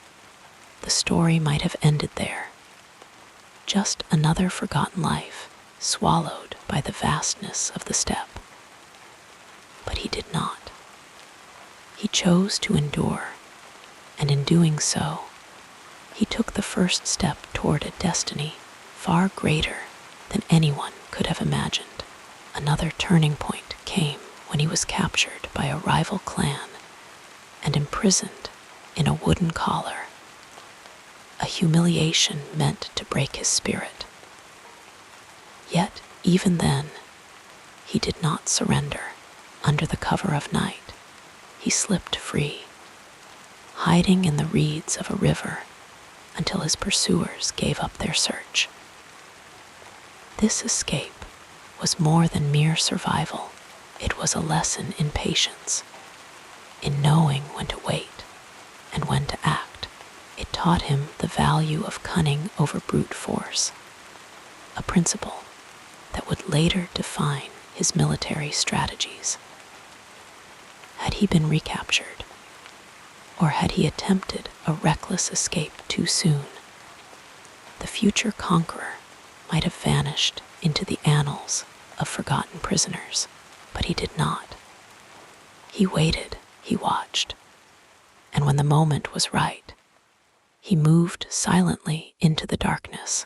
the story might have ended there. Just another forgotten life, swallowed by the vastness of the steppe. But he did not. He chose to endure, and in doing so, he took the first step toward a destiny far greater than anyone could have imagined. Another turning point came when he was captured by a rival clan and imprisoned in a wooden collar, a humiliation meant to break his spirit. Yet, even then, he did not surrender. Under the cover of night, he slipped free, hiding in the reeds of a river until his pursuers gave up their search. This escape was more than mere survival. It was a lesson in patience, in knowing when to wait and when to act. It taught him the value of cunning over brute force, a principle that would later define his military strategies. Had he been recaptured, or had he attempted a reckless escape too soon, the future conqueror might have vanished into the annals of forgotten prisoners. But he did not. He waited, he watched, and when the moment was right, he moved silently into the darkness,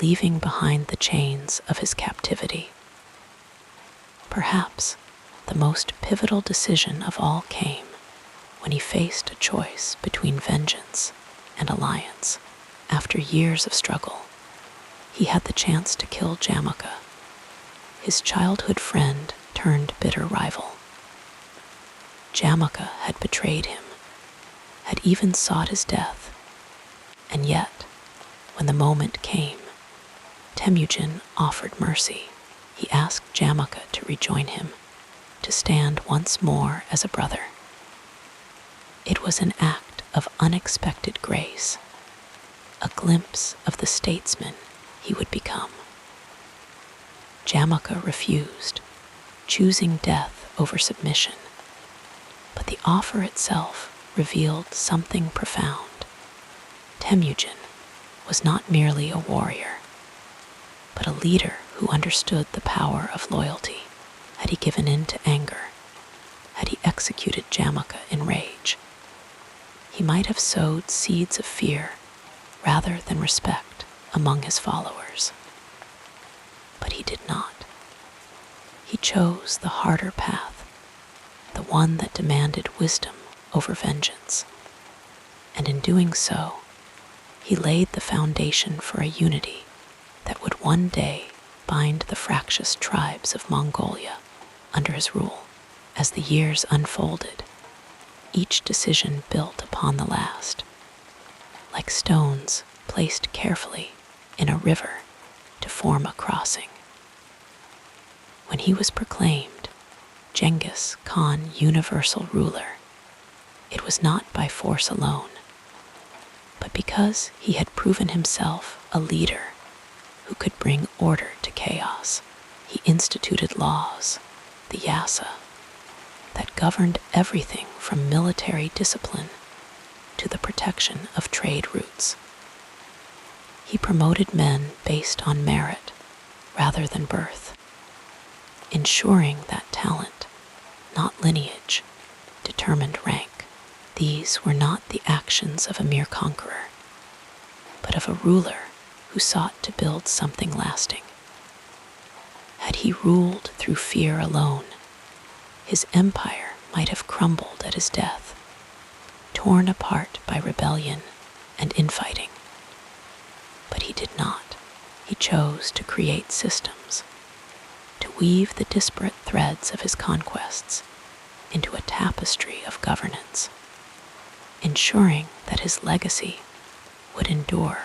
leaving behind the chains of his captivity. Perhaps the most pivotal decision of all came when he faced a choice between vengeance and alliance. After years of struggle, he had the chance to kill Jamaka, his childhood friend turned bitter rival. Jamaka had betrayed him, had even sought his death, and yet, when the moment came, Temujin offered mercy. He asked Jamaka to rejoin him, to stand once more as a brother. It was an act of unexpected grace, a glimpse of the statesman he would become. Jamaka refused, choosing death over submission, but the offer itself revealed something profound. Temujin was not merely a warrior, but a leader who understood the power of loyalty. Had he given in to anger, had he executed Jamaka in rage, he might have sowed seeds of fear rather than respect among his followers. But he did not. He chose the harder path, the one that demanded wisdom over vengeance. And in doing so, he laid the foundation for a unity that would one day bind the fractious tribes of Mongolia under his rule. As the years unfolded, each decision built upon the last, like stones placed carefully in a river to form a crossing. When he was proclaimed Ghengis Khan universal ruler, It was not by force alone, but because he had proven himself a leader who could bring order to chaos. He instituted laws, the Yasa, that governed everything from military discipline to the protection of trade routes. He promoted men based on merit rather than birth, ensuring that talent, not lineage, determined rank. These were not the actions of a mere conqueror, but of a ruler who sought to build something lasting. Had he ruled through fear alone, his empire might have crumbled at his death, torn apart by rebellion and infighting. But he did not. He chose to create systems, to weave the disparate threads of his conquests into a tapestry of governance, ensuring that his legacy would endure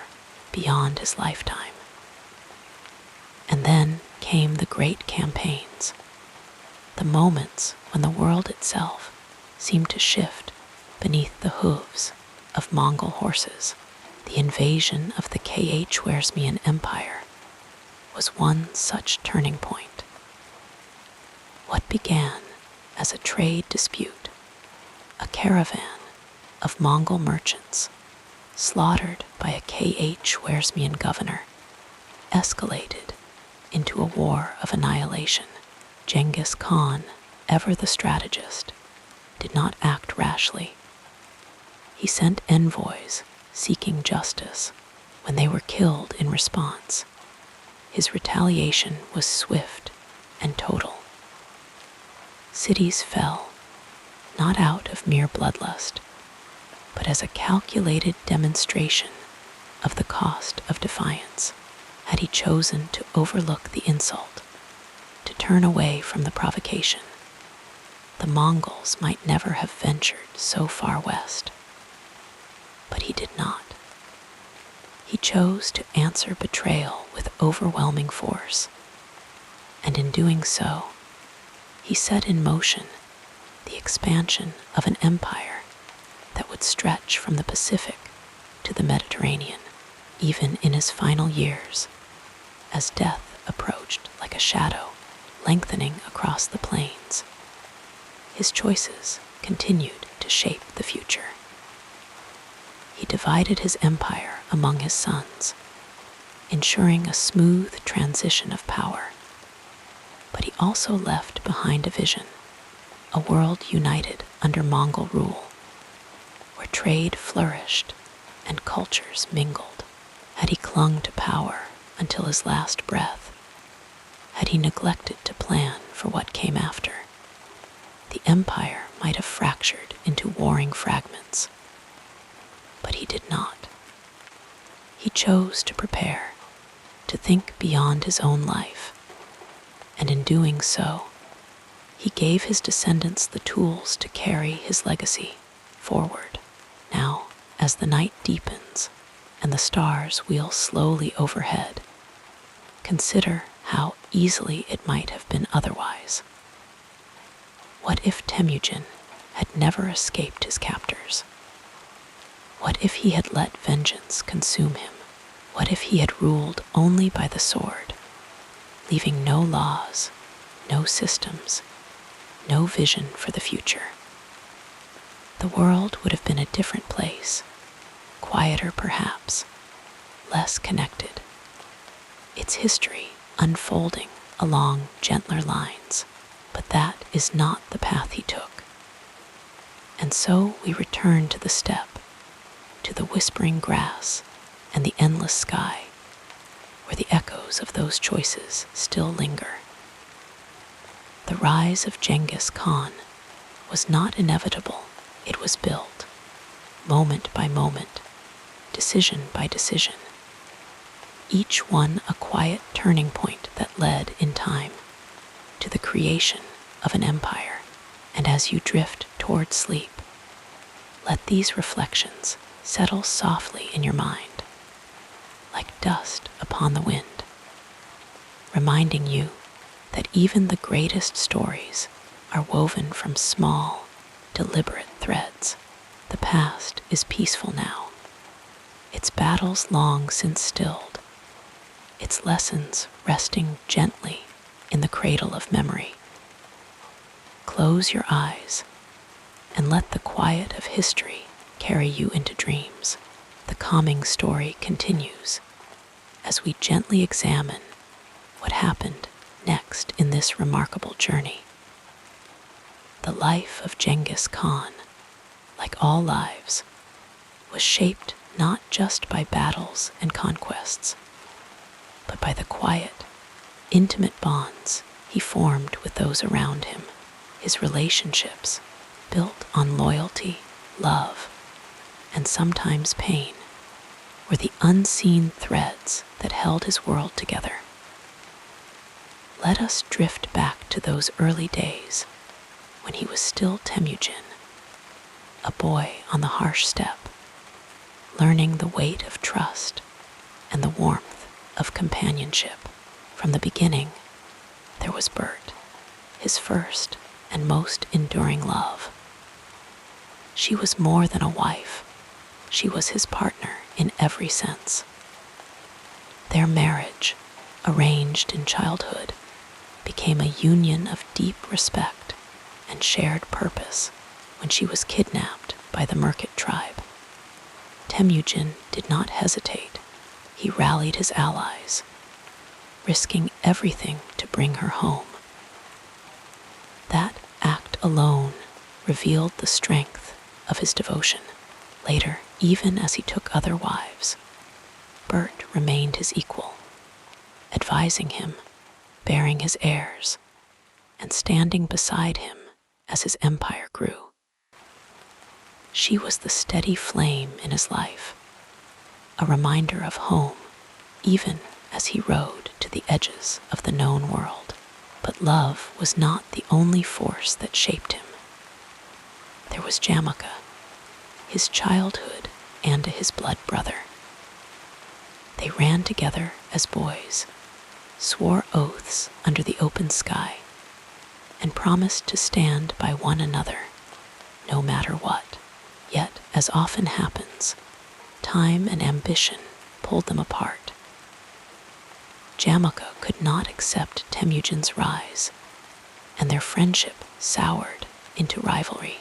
beyond his lifetime. And then came the great campaigns, the moments when the world itself seemed to shift beneath the hooves of Mongol horses. The invasion of the Khwarezmian Empire was one such turning point. What began as a trade dispute, a caravan of Mongol merchants slaughtered by a Khwarezmian governor, escalated into a war of annihilation. Ghengis Khan, ever the strategist, did not act rashly. He sent envoys seeking justice when they were killed in response. His retaliation was swift and total. Cities fell, not out of mere bloodlust, but as a calculated demonstration of the cost of defiance. Had he chosen to overlook the insult, to turn away from the provocation, the Mongols might never have ventured so far west. But he did not. He chose to answer betrayal with overwhelming force, and in doing so, he set in motion the expansion of an empire that would stretch from the Pacific to the Mediterranean. Even in his final years, as death approached like a shadow lengthening across the plains, his choices continued to shape the future. He divided his empire among his sons, ensuring a smooth transition of power. But he also left behind a vision, a world united under Mongol rule, where trade flourished and cultures mingled. Had he clung to power until his last breath, had he neglected to plan for what came after, the empire might have fractured into warring fragments. But he did not. He chose to prepare, to think beyond his own life, and in doing so, he gave his descendants the tools to carry his legacy forward. Now, as the night deepens and the stars wheel slowly overhead, consider how easily it might have been otherwise. What if Temujin had never escaped his captors? What if he had let vengeance consume him? What if he had ruled only by the sword, leaving no laws, no systems, no vision for the future? The world would have been a different place, quieter perhaps, less connected, its history unfolding along gentler lines. But that is not the path he took. And so we return to the steppe, to the whispering grass and the endless sky, where the echoes of those choices still linger. The rise of Ghengis Khan was not inevitable. It was built, moment by moment, decision by decision, each one a quiet turning point that led in time to the creation of an empire. And as you drift toward sleep, let these reflections settle softly in your mind, like dust upon the wind, reminding you that even the greatest stories are woven from small, deliberate threads. The past is peaceful now, its battles long since stilled, its lessons resting gently in the cradle of memory. Close your eyes and let the quiet of history carry you into dreams. The calming story continues as we gently examine what happened next in this remarkable journey. The life of Ghengis Khan, like all lives, was shaped not just by battles and conquests, but by the quiet, intimate bonds he formed with those around him. His relationships, built on loyalty, love, and sometimes pain, were the unseen threads that held his world together. Let us drift back to those early days when he was still Temujin, a boy on the harsh steppe, learning the weight of trust and the warmth of companionship. From the beginning, there was Bert, his first and most enduring love. She was more than a wife. She was his partner in every sense. Their marriage, arranged in childhood, became a union of deep respect and shared purpose when she was kidnapped by the Merkit tribe. Temujin did not hesitate. He rallied his allies, risking everything to bring her home. That act alone revealed the strength of his devotion. Later, even as he took other wives, Bert remained his equal, advising him, bearing his heirs, and standing beside him as his empire grew. She was the steady flame in his life, a reminder of home, even as he rode to the edges of the known world. But love was not the only force that shaped him. There was Jamaka, his childhood and his blood brother. They ran together as boys, swore oaths under the open sky, and promised to stand by one another, no matter what. Yet, as often happens, time and ambition pulled them apart. Jamaka could not accept Temujin's rise, and their friendship soured into rivalry.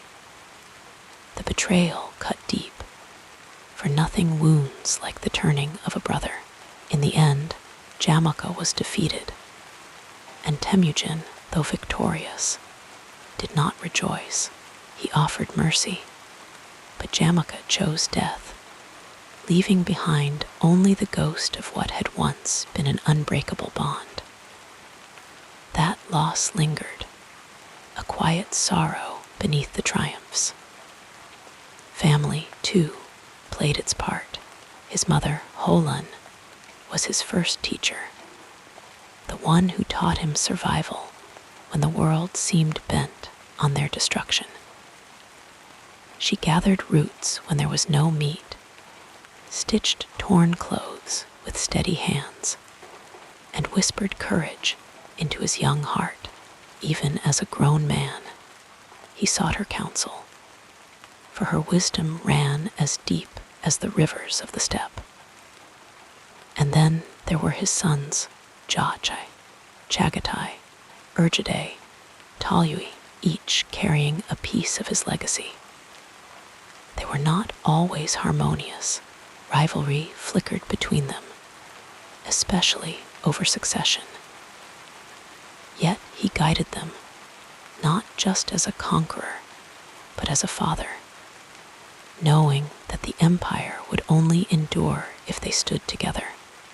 The betrayal cut deep, for nothing wounds like the turning of a brother. In the end, Jamaka was defeated, and Temujin, though victorious, did not rejoice. He offered mercy, but Jamaka chose death, leaving behind only the ghost of what had once been an unbreakable bond. That loss lingered, a quiet sorrow beneath the triumphs. Family, too, played its part. His mother, Holun, was his first teacher, the one who taught him survival when the world seemed bent on their destruction. She gathered roots when there was no meat, stitched torn clothes with steady hands, and whispered courage into his young heart. Even as a grown man, he sought her counsel, for her wisdom ran as deep as the rivers of the steppe. And then there were his sons, Jachai, Chagatai, Urjadai, Talyui, each carrying a piece of his legacy. They were not always harmonious. Rivalry flickered between them, especially over succession. Yet he guided them, not just as a conqueror, but as a father, knowing that the empire would only endure if they stood together.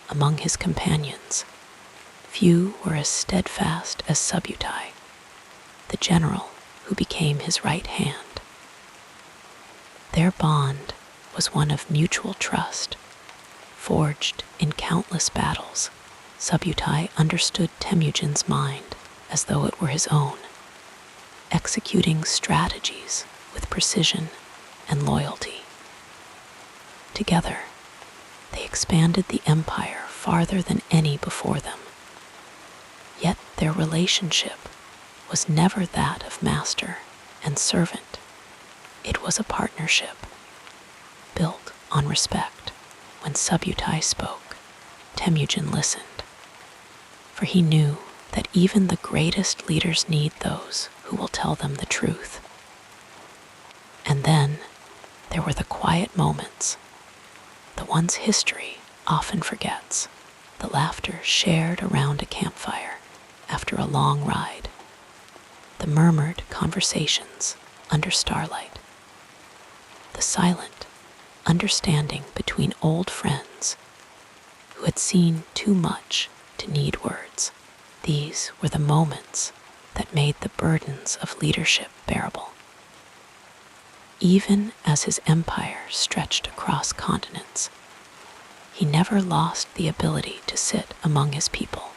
Among his companions, few were as steadfast as Subutai, the general who became his right hand. Their bond was one of mutual trust, forged in countless battles. Subutai understood Temujin's mind as though it were his own, executing strategies with precision and loyalty. Together, they expanded the empire farther than any before them. Yet their relationship was never that of master and servant. It was a partnership, built on respect. When Subutai spoke, Temujin listened, for he knew that even the greatest leaders need those who will tell them the truth. And then there were the quiet moments, the ones history often forgets, the laughter shared around a campfire after a long ride, the murmured conversations under starlight, the silent understanding between old friends who had seen too much to need words. These were the moments that made the burdens of leadership bearable. Even as his empire stretched across continents, he never lost the ability to sit among his people,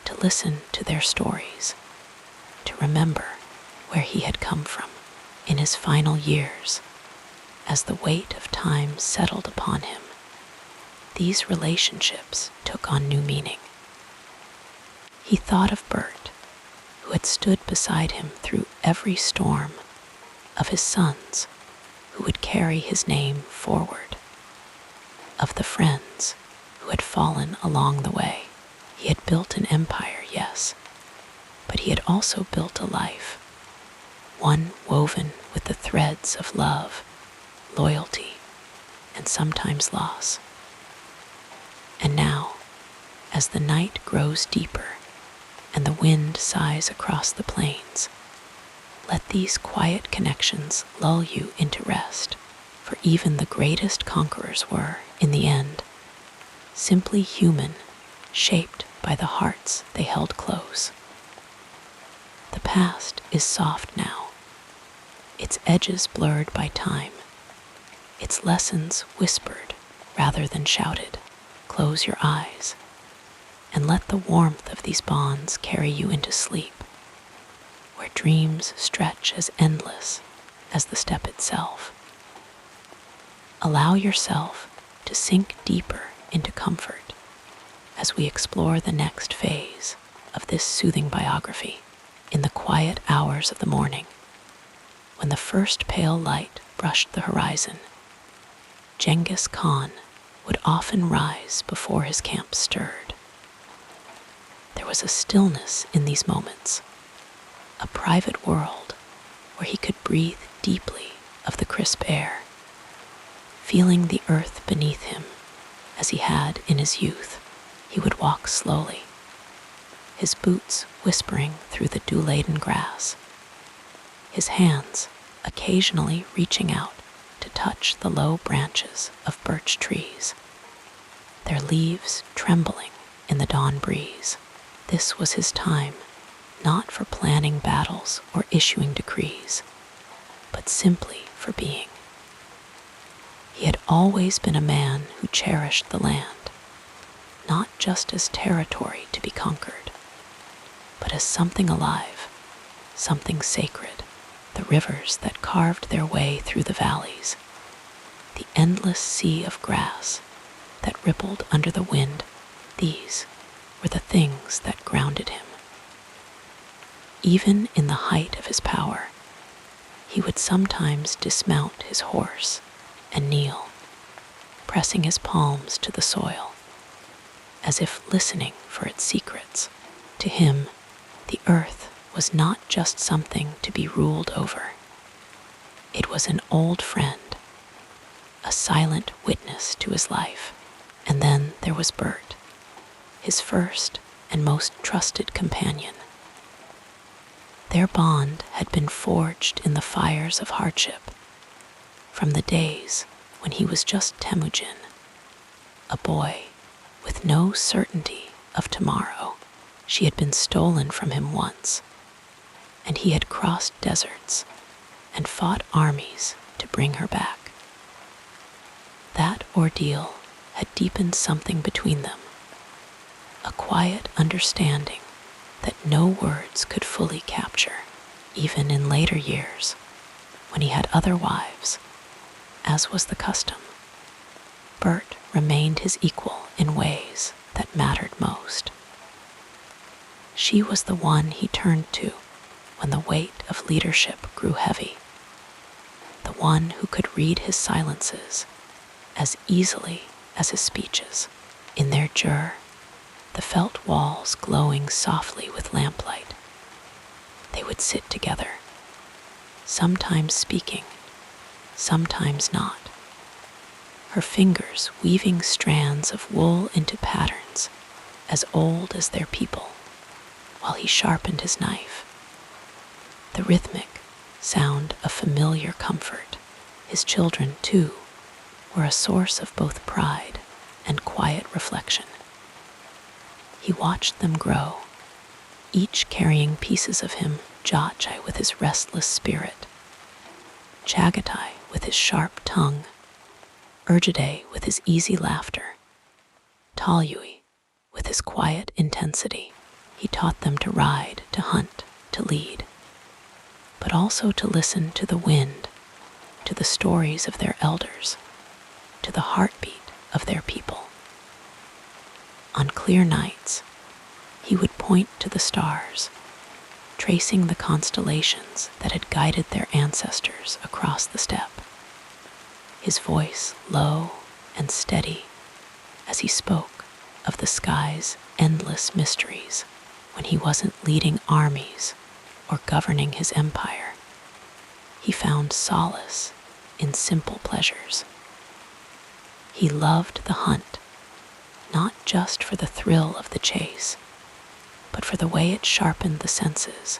to listen to their stories, to remember where he had come from. In his final years, as the weight of time settled upon him, these relationships took on new meaning. He thought of Bert, who had stood beside him through every storm, of his sons, who would carry his name forward, of the friends who had fallen along the way. He had built an empire, yes, but he had also built a life, one woven with the threads of love, loyalty, and sometimes loss. And now, as the night grows deeper and the wind sighs across the plains, let these quiet connections lull you into rest, for even the greatest conquerors were, in the end, simply human, shaped by the hearts they held close. The past is soft now, its edges blurred by time, its lessons whispered rather than shouted. Close your eyes and let the warmth of these bonds carry you into sleep, where dreams stretch as endless as the steppe itself. Allow yourself to sink deeper into comfort as we explore the next phase of this soothing biography. In the quiet hours of the morning, when the first pale light brushed the horizon, Ghengis Kahn would often rise before his camp stirred. There was a stillness in these moments, a private world where he could breathe deeply of the crisp air, feeling the earth beneath him as he had in his youth. He would walk slowly, his boots whispering through the dew-laden grass, his hands occasionally reaching out to touch the low branches of birch trees, their leaves trembling in the dawn breeze. This was his time, not for planning battles or issuing decrees, but simply for being. He had always been a man who cherished the land, not just as territory to be conquered, but as something alive, something sacred. The rivers that carved their way through the valleys, the endless sea of grass that rippled under the wind, these were the things that grounded him. Even in the height of his power, he would sometimes dismount his horse and kneel, pressing his palms to the soil, as if listening for its secrets. To him, the earth was not just something to be ruled over. It was an old friend, a silent witness to his life. And then there was Bert, his first and most trusted companion. Their bond had been forged in the fires of hardship, from the days when he was just Temujin, a boy with no certainty of tomorrow. She had been stolen from him once, and he had crossed deserts and fought armies to bring her back. That ordeal had deepened something between them, a quiet understanding that no words could fully capture. Even in later years, when he had other wives, as was the custom, Bert remained his equal in ways that mattered most. She was the one he turned to when the weight of leadership grew heavy, one who could read his silences as easily as his speeches. In their jur, the felt walls glowing softly with lamplight, they would sit together, sometimes speaking, sometimes not, her fingers weaving strands of wool into patterns as old as their people, while he sharpened his knife. The rhythmic sound of familiar comfort. His children, too, were a source of both pride and quiet reflection. He watched them grow, each carrying pieces of him, Jachai with his restless spirit, Chagatai with his sharp tongue, Urjade with his easy laughter, Talyui with his quiet intensity. He taught them to ride, to hunt, to lead, but also to listen to the wind, to the stories of their elders, to the heartbeat of their people. On clear nights, he would point to the stars, tracing the constellations that had guided their ancestors across the steppe. His voice low and steady as he spoke of the sky's endless mysteries when he wasn't leading armies or governing his empire. He found solace in simple pleasures. He loved the hunt, not just for the thrill of the chase, but for the way it sharpened the senses,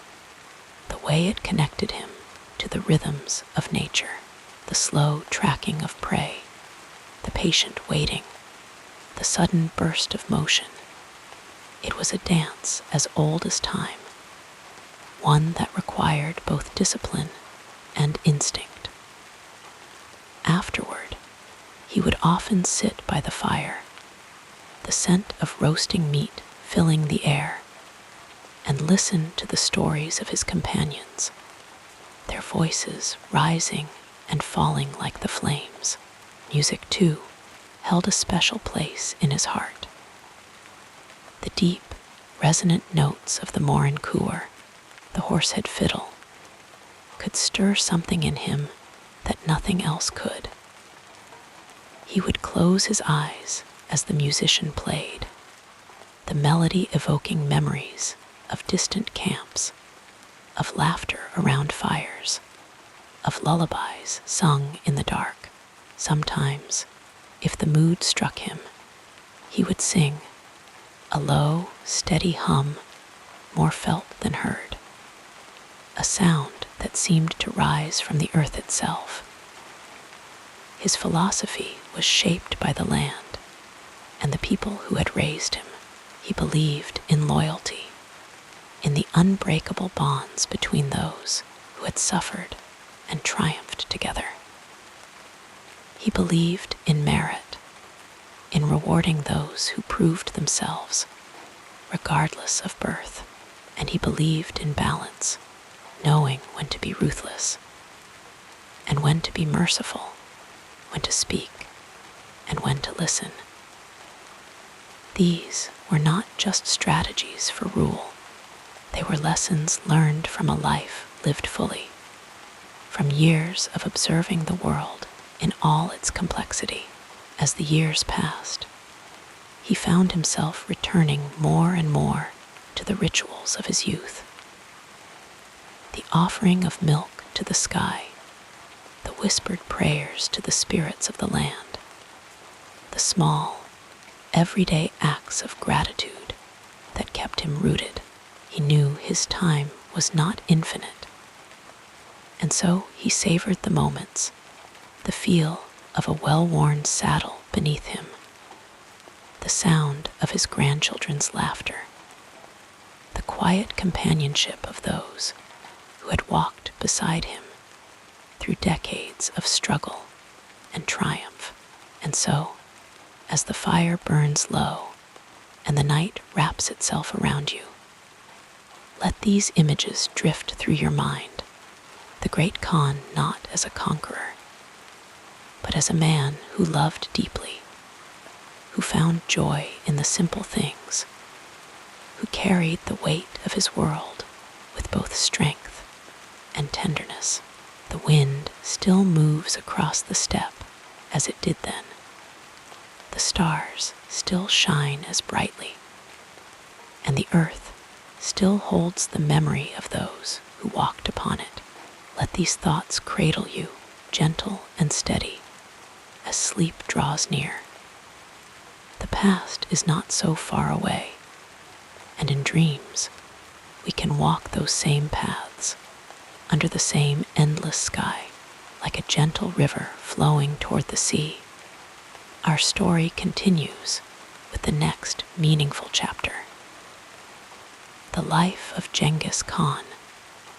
the way it connected him to the rhythms of nature, the slow tracking of prey, the patient waiting, the sudden burst of motion. It was a dance as old as time, one that required both discipline and instinct. Afterward, he would often sit by the fire, the scent of roasting meat filling the air, and listen to the stories of his companions, their voices rising and falling like the flames. Music, too, held a special place in his heart. The deep, resonant notes of the Morin Kuar, the horsehead fiddle, could stir something in him that nothing else could. He would close his eyes as the musician played, the melody evoking memories of distant camps, of laughter around fires, of lullabies sung in the dark. Sometimes, if the mood struck him, he would sing, a low, steady hum, more felt than heard, a sound that seemed to rise from the earth itself. His philosophy was shaped by the land and the people who had raised him. He believed in loyalty, in the unbreakable bonds between those who had suffered and triumphed together. He believed in merit, in rewarding those who proved themselves, regardless of birth, and he believed in balance, knowing when to be ruthless and when to be merciful, when to speak and when to listen. These were not just strategies for rule. They were lessons learned from a life lived fully, from years of observing the world in all its complexity. As the years passed, he found himself returning more and more to the rituals of his youth. The offering of milk to the sky, the whispered prayers to the spirits of the land, the small, everyday acts of gratitude that kept him rooted. He knew his time was not infinite, and so he savored the moments, the feel of a well-worn saddle beneath him, the sound of his grandchildren's laughter, the quiet companionship of those who had walked beside him through decades of struggle and triumph. And so, as the fire burns low and the night wraps itself around you, let these images drift through your mind, the great Khan not as a conqueror, but as a man who loved deeply, who found joy in the simple things, who carried the weight of his world with both strength and tenderness. The wind still moves across the steppe as it did then. The stars still shine as brightly, and the earth still holds the memory of those who walked upon it. Let these thoughts cradle you, gentle and steady, as sleep draws near. The past is not so far away, and in dreams we can walk those same paths, under the same endless sky, like a gentle river flowing toward the sea. Our story continues with the next meaningful chapter. The life of Ghengis Kahn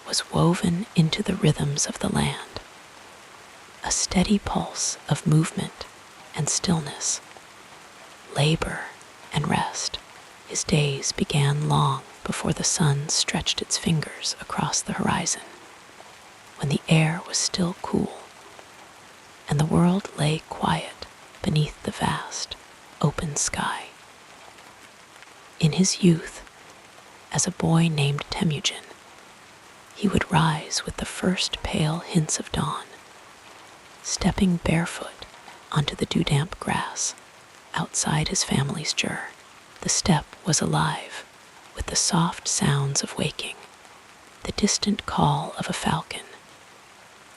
was woven into the rhythms of the land, a steady pulse of movement and stillness, labor and rest. His days began long before the sun stretched its fingers across the horizon, when the air was still cool and the world lay quiet beneath the vast, open sky. In his youth, as a boy named Temujin, he would rise with the first pale hints of dawn, stepping barefoot onto the dew-damp grass outside his family's jur. The steppe was alive with the soft sounds of waking, the distant call of a falcon,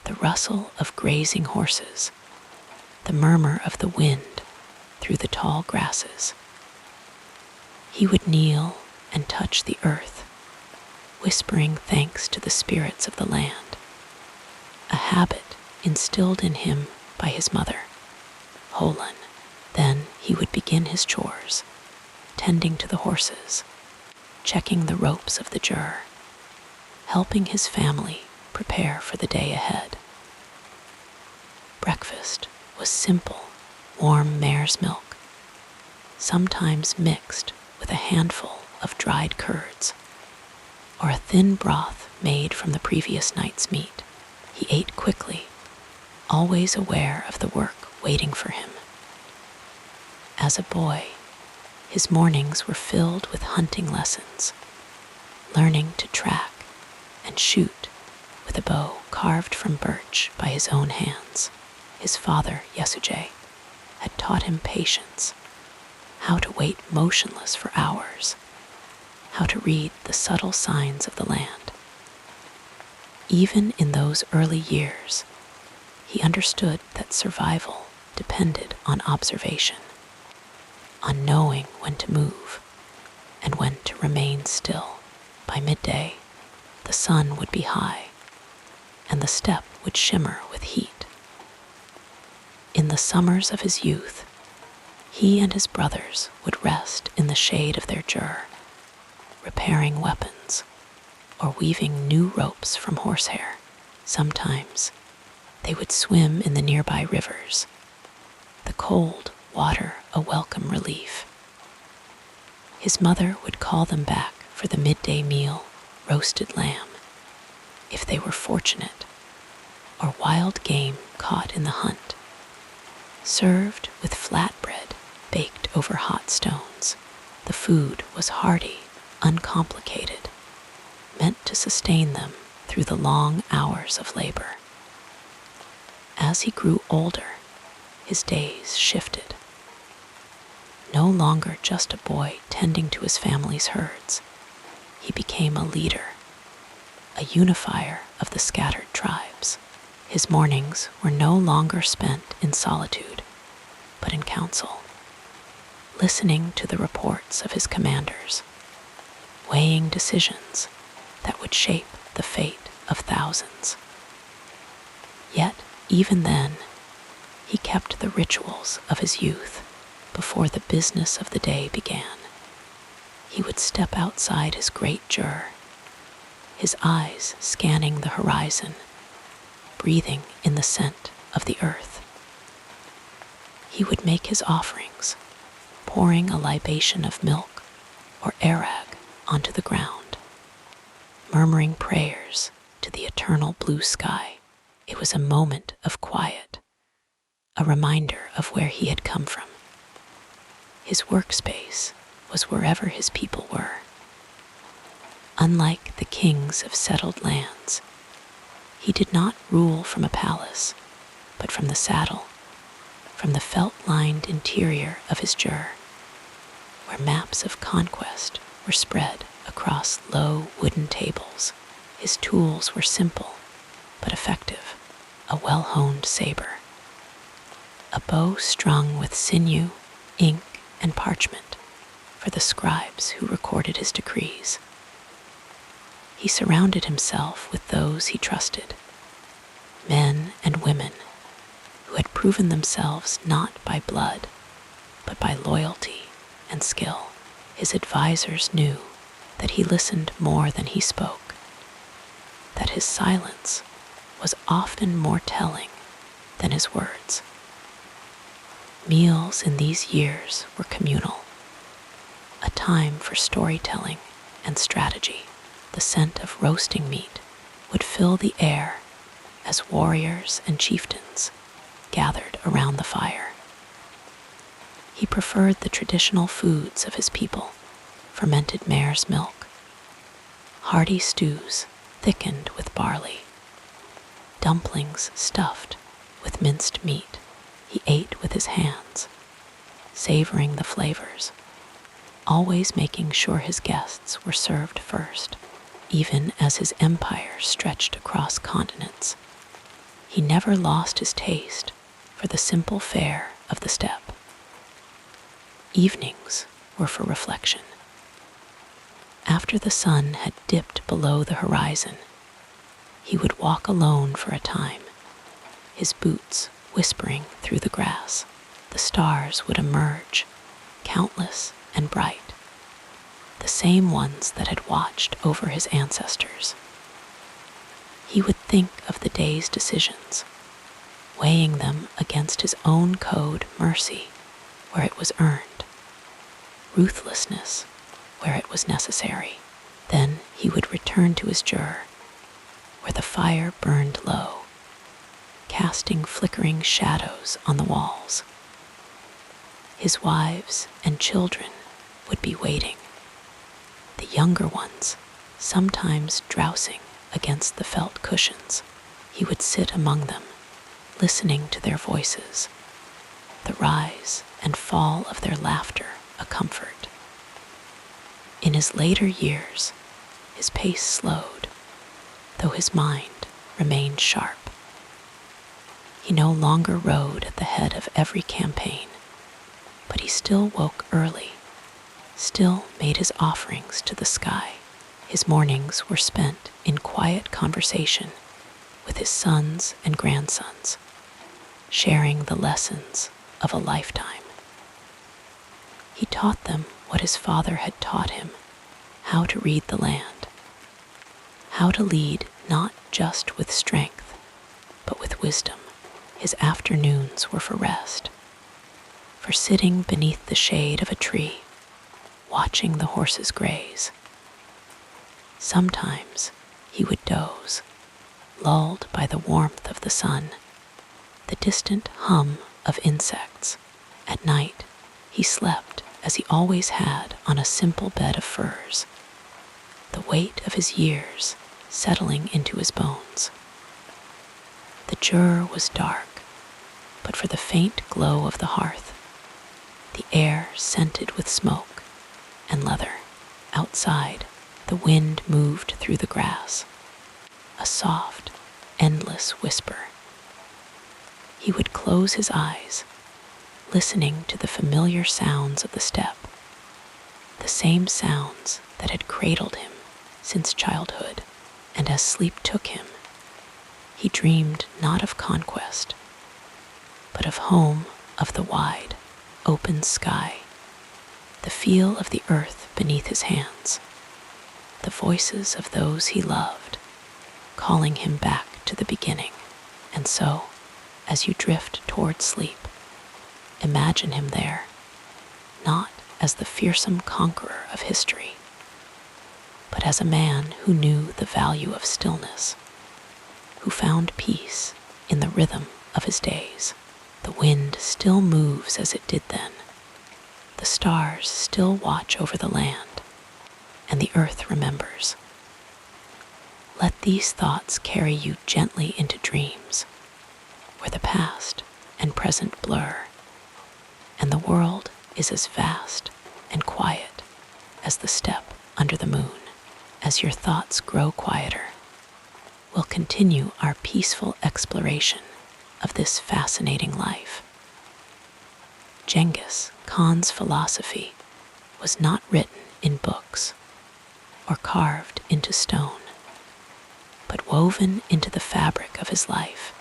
the rustle of grazing horses, the murmur of the wind through the tall grasses. He would kneel and touch the earth, whispering thanks to the spirits of the land, a habit instilled in him by his mother, Holan. Then he would begin his chores, tending to the horses, checking the ropes of the jur, helping his family prepare for the day ahead. Breakfast was simple, warm mare's milk, sometimes mixed with a handful of dried curds, or a thin broth made from the previous night's meat. He ate quickly, always aware of the work waiting for him. As a boy, his mornings were filled with hunting lessons, learning to track and shoot with a bow carved from birch by his own hands. His father, Yesuje, had taught him patience, how to wait motionless for hours, how to read the subtle signs of the land. Even in those early years, he understood that survival depended on observation, on knowing when to move and when to remain still. By midday, the sun would be high and the steppe would shimmer with heat. In the summers of his youth, he and his brothers would rest in the shade of their jur, repairing weapons or weaving new ropes from horsehair. Sometimes they would swim in the nearby rivers, the cold water a welcome relief. His mother would call them back for the midday meal, roasted lamb, if they were fortunate, or wild game caught in the hunt, served with flatbread baked over hot stones. The food was hearty, uncomplicated, meant to sustain them through the long hours of labor. As he grew older, his days shifted. No longer just a boy tending to his family's herds, he became a leader, a unifier of the scattered tribes. His mornings were no longer spent in solitude, but in council, listening to the reports of his commanders, weighing decisions that would shape the fate of thousands. Yet, even then, he kept the rituals of his youth. Before the business of the day began, he would step outside his great jur, his eyes scanning the horizon, breathing in the scent of the earth. He would make his offerings, pouring a libation of milk or arag onto the ground, murmuring prayers to the eternal blue sky. It was a moment of quiet, a reminder of where he had come from. His workspace was wherever his people were. Unlike the kings of settled lands, He did not rule from a palace, but from the saddle, from the felt-lined interior of his jur, where maps of conquest were spread across low wooden tables. His tools were simple but effective: a well-honed saber, a bow strung with sinew, ink, and parchment for the scribes who recorded his decrees. He surrounded himself with those he trusted, men and women who had proven themselves not by blood, but by loyalty and skill. His advisors knew that he listened more than he spoke, that his silence was often more telling than his words. Meals in these years were communal, a time for storytelling and strategy. The scent of roasting meat would fill the air as warriors and chieftains gathered around the fire. He preferred the traditional foods of his people: fermented mare's milk, hearty stews thickened with barley, dumplings stuffed with minced meat. He ate with his hands, savoring the flavors, always making sure his guests were served first. Even as his empire stretched across continents, he never lost his taste for the simple fare of the steppe. Evenings were for reflection. After the sun had dipped below the horizon, he would walk alone for a time, his boots whispering through the grass. The stars would emerge, countless and bright, the same ones that had watched over his ancestors. He would think of the day's decisions, weighing them against his own code: mercy where it was earned, ruthlessness where it was necessary. Then he would return to his jur, where the fire burned low, casting flickering shadows on the walls. His wives and children would be waiting, the younger ones sometimes drowsing against the felt cushions. He would sit among them, listening to their voices, the rise and fall of their laughter a comfort. In his later years, his pace slowed, though his mind remained sharp. He no longer rode at the head of every campaign, but he still woke early, still made his offerings to the sky. His mornings were spent in quiet conversation with his sons and grandsons, sharing the lessons of a lifetime. He taught them what his father had taught him: how to read the land, how to lead not just with strength, but with wisdom. His afternoons were for rest, for sitting beneath the shade of a tree, watching the horses graze. Sometimes he would doze, lulled by the warmth of the sun, the distant hum of insects. At night, he slept as he always had, on a simple bed of furs, the weight of his years settling into his bones. The jur was dark, but for the faint glow of the hearth, the air scented with smoke and leather. Outside, the wind moved through the grass, a soft, endless whisper. He would close his eyes, listening to the familiar sounds of the steppe, the same sounds that had cradled him since childhood. And as sleep took him, he dreamed not of conquest, but of home, of the wide, open sky, the feel of the earth beneath his hands, the voices of those he loved, calling him back to the beginning. And so, as you drift toward sleep, imagine him there, not as the fearsome conqueror of history, but as a man who knew the value of stillness, who found peace in the rhythm of his days. The wind still moves as it did then, the stars still watch over the land, and the earth remembers. Let these thoughts carry you gently into dreams, where the past and present blur, and the world is as vast and quiet as the steppe under the moon. As your thoughts grow quieter, we'll continue our peaceful exploration of this fascinating life. Ghengis Khan's philosophy was not written in books or carved into stone, but woven into the fabric of his life,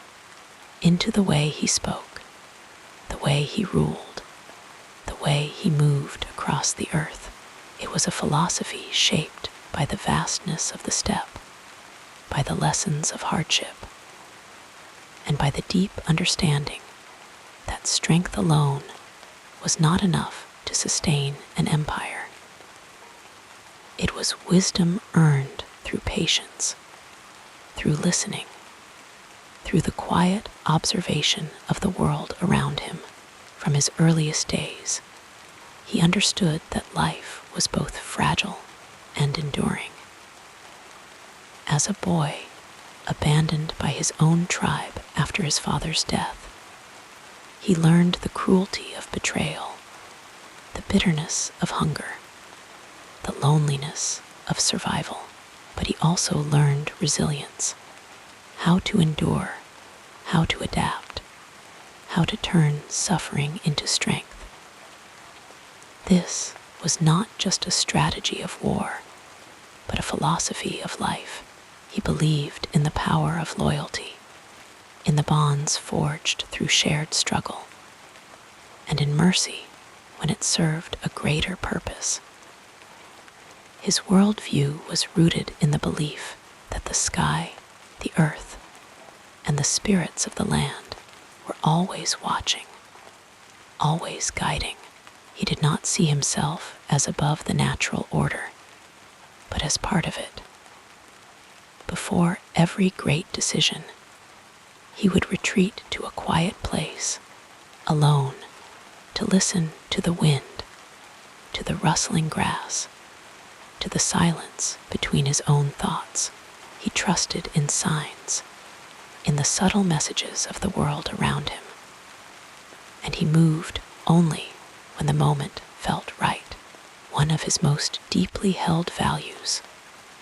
into the way he spoke, the way he ruled, the way he moved across the earth. It was a philosophy shaped by the vastness of the steppe, by the lessons of hardship, and by the deep understanding that strength alone was not enough to sustain an empire. It was wisdom earned through patience, through listening, through the quiet observation of the world around him. From his earliest days, he understood that life was both fragile and enduring. As a boy, abandoned by his own tribe after his father's death, he learned the cruelty of betrayal, the bitterness of hunger, the loneliness of survival. But he also learned resilience, how to endure, how to adapt, how to turn suffering into strength. This was not just a strategy of war, but a philosophy of life. He believed in the power of loyalty, in the bonds forged through shared struggle, and in mercy when it served a greater purpose. His worldview was rooted in the belief that the sky, the earth, and the spirits of the land were always watching, always guiding. He did not see himself as above the natural order, but as part of it. Before every great decision, he would retreat to a quiet place, alone, to listen to the wind, to the rustling grass, to the silence between his own thoughts. He trusted in signs, in the subtle messages of the world around him, and he moved only when the moment felt right. One of his most deeply held values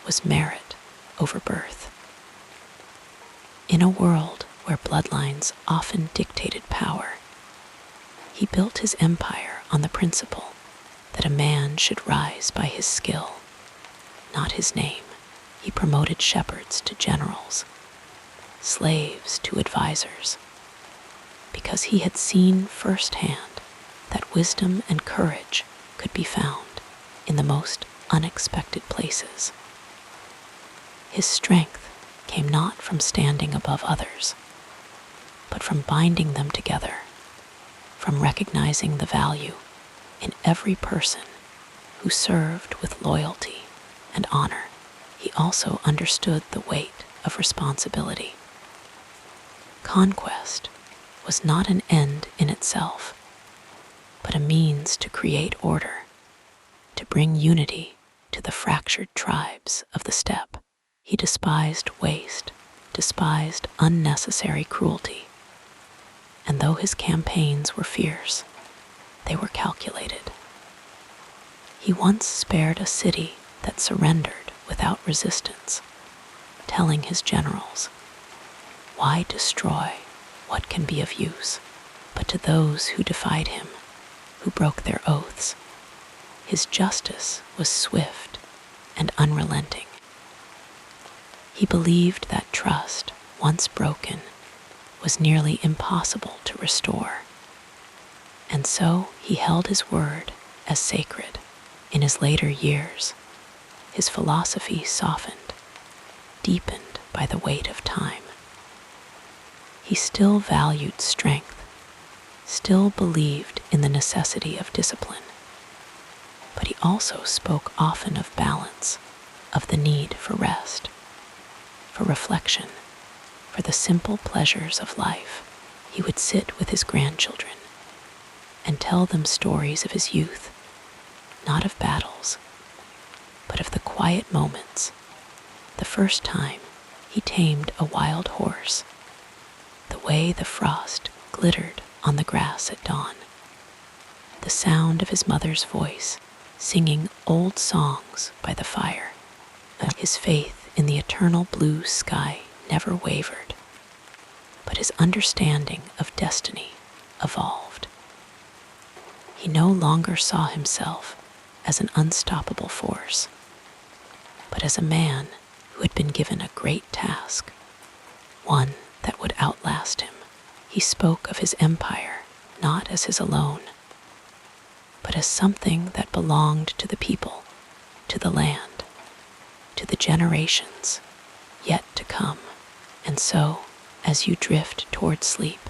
was merit over birth. In a world where bloodlines often dictated power, he built his empire on the principle that a man should rise by his skill, not his name. He promoted shepherds to generals, slaves to advisors, because he had seen firsthand that wisdom and courage could be found in the most unexpected places. His strength came not from standing above others, but from binding them together, from recognizing the value in every person who served with loyalty and honor. He also understood the weight of responsibility. Conquest was not an end in itself, but a means to create order, to bring unity to the fractured tribes of the steppe. He despised waste, despised unnecessary cruelty, and though his campaigns were fierce, they were calculated. He once spared a city that surrendered without resistance, telling his generals, "Why destroy what can be of use?" But to those who defied him, who broke their oaths, his justice was swift and unrelenting. He believed that trust, once broken, was nearly impossible to restore, and so he held his word as sacred. In his later years, his philosophy softened, deepened by the weight of time. He still valued strength, still believed in the necessity of discipline, but he also spoke often of balance, of the need for rest, for reflection, for the simple pleasures of life. He would sit with his grandchildren and tell them stories of his youth, not of battles, but of the quiet moments, the first time he tamed a wild horse, the way the frost glittered on the grass at dawn, the sound of his mother's voice singing old songs by the fire. His faith in the eternal blue sky never wavered, but his understanding of destiny evolved. He no longer saw himself as an unstoppable force, but as a man who had been given a great task, one that would outlast him. He spoke of his empire not as his alone, but as something that belonged to the people, to the land, to the generations yet to come. And so, as you drift toward sleep,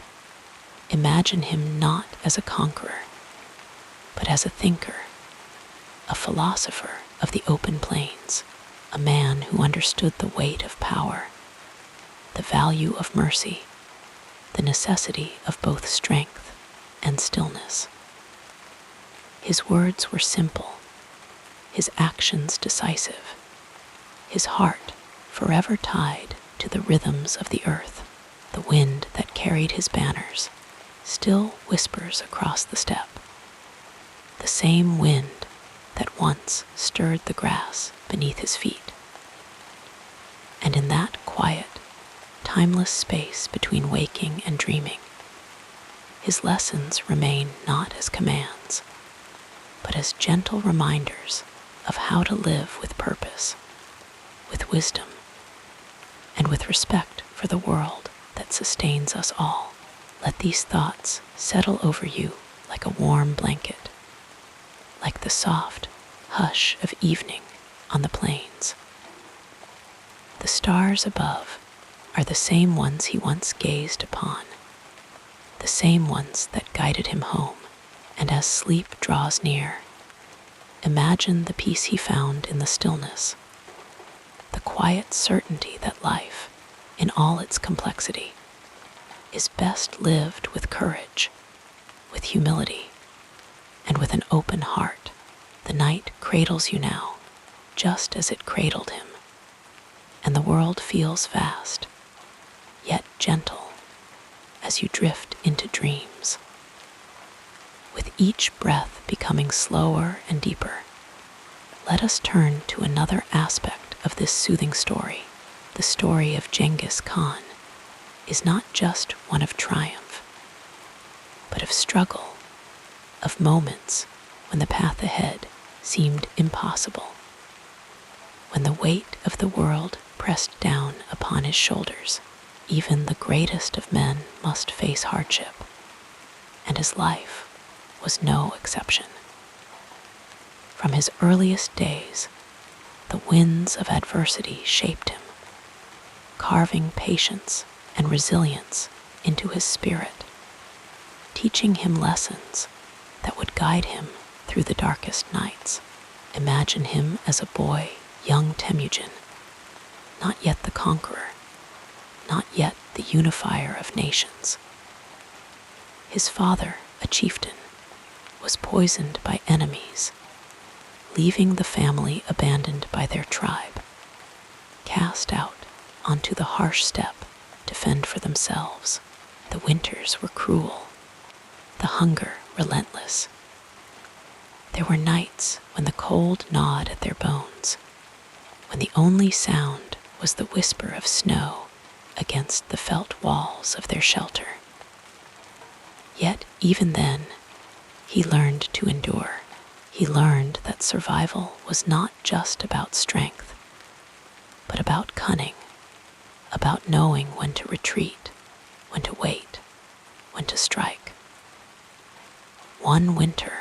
imagine him not as a conqueror, but as a thinker, a philosopher of the open plains, a man who understood the weight of power, the value of mercy, the necessity of both strength and stillness. His words were simple, his actions decisive, his heart forever tied to the rhythms of the earth. The wind that carried his banners still whispers across the steppe, the same wind that once stirred the grass beneath his feet. And in that quiet, timeless space between waking and dreaming, his lessons remain not as commands, but as gentle reminders of how to live with purpose, with wisdom, and with respect for the world that sustains us all. Let these thoughts settle over you like a warm blanket, like the soft hush of evening on the plains. The stars above are the same ones he once gazed upon, the same ones that guided him home. And as sleep draws near, imagine the peace he found in the stillness, the quiet certainty that life, in all its complexity, is best lived with courage, with humility, and with an open heart. The night cradles you now, just as it cradled him, and the world feels vast, yet gentle, as you drift into dreams. With each breath becoming slower and deeper, let us turn to another aspect of this soothing story. The story of Ghengis Kahn is not just one of triumph, but of struggle, of moments when the path ahead seemed impossible, when the weight of the world pressed down upon his shoulders. Even the greatest of men must face hardship, and his life was no exception. From his earliest days, the winds of adversity shaped him, carving patience and resilience into his spirit, teaching him lessons that would guide him through the darkest nights. Imagine him as a boy, young Temujin, not yet the conqueror, not yet the unifier of nations. His father, a chieftain, was poisoned by enemies, leaving the family abandoned by their tribe, cast out onto the harsh steppe to fend for themselves. The winters were cruel, the hunger relentless. There were nights when the cold gnawed at their bones, when the only sound was the whisper of snow against the felt walls of their shelter. Yet even then, he learned to endure. He learned that survival was not just about strength, but about cunning, about knowing when to retreat, when to wait, when to strike. One winter,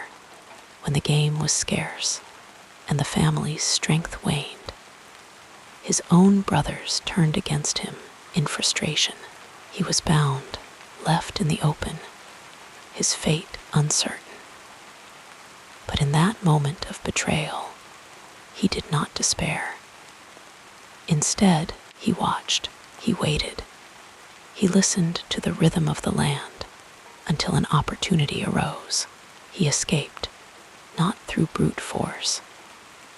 when the game was scarce and the family's strength waned, his own brothers turned against him in frustration. He was bound, left in the open, his fate uncertain. But in that moment of betrayal, he did not despair. Instead, he watched, he waited, he listened to the rhythm of the land until an opportunity arose. He escaped, not through brute force,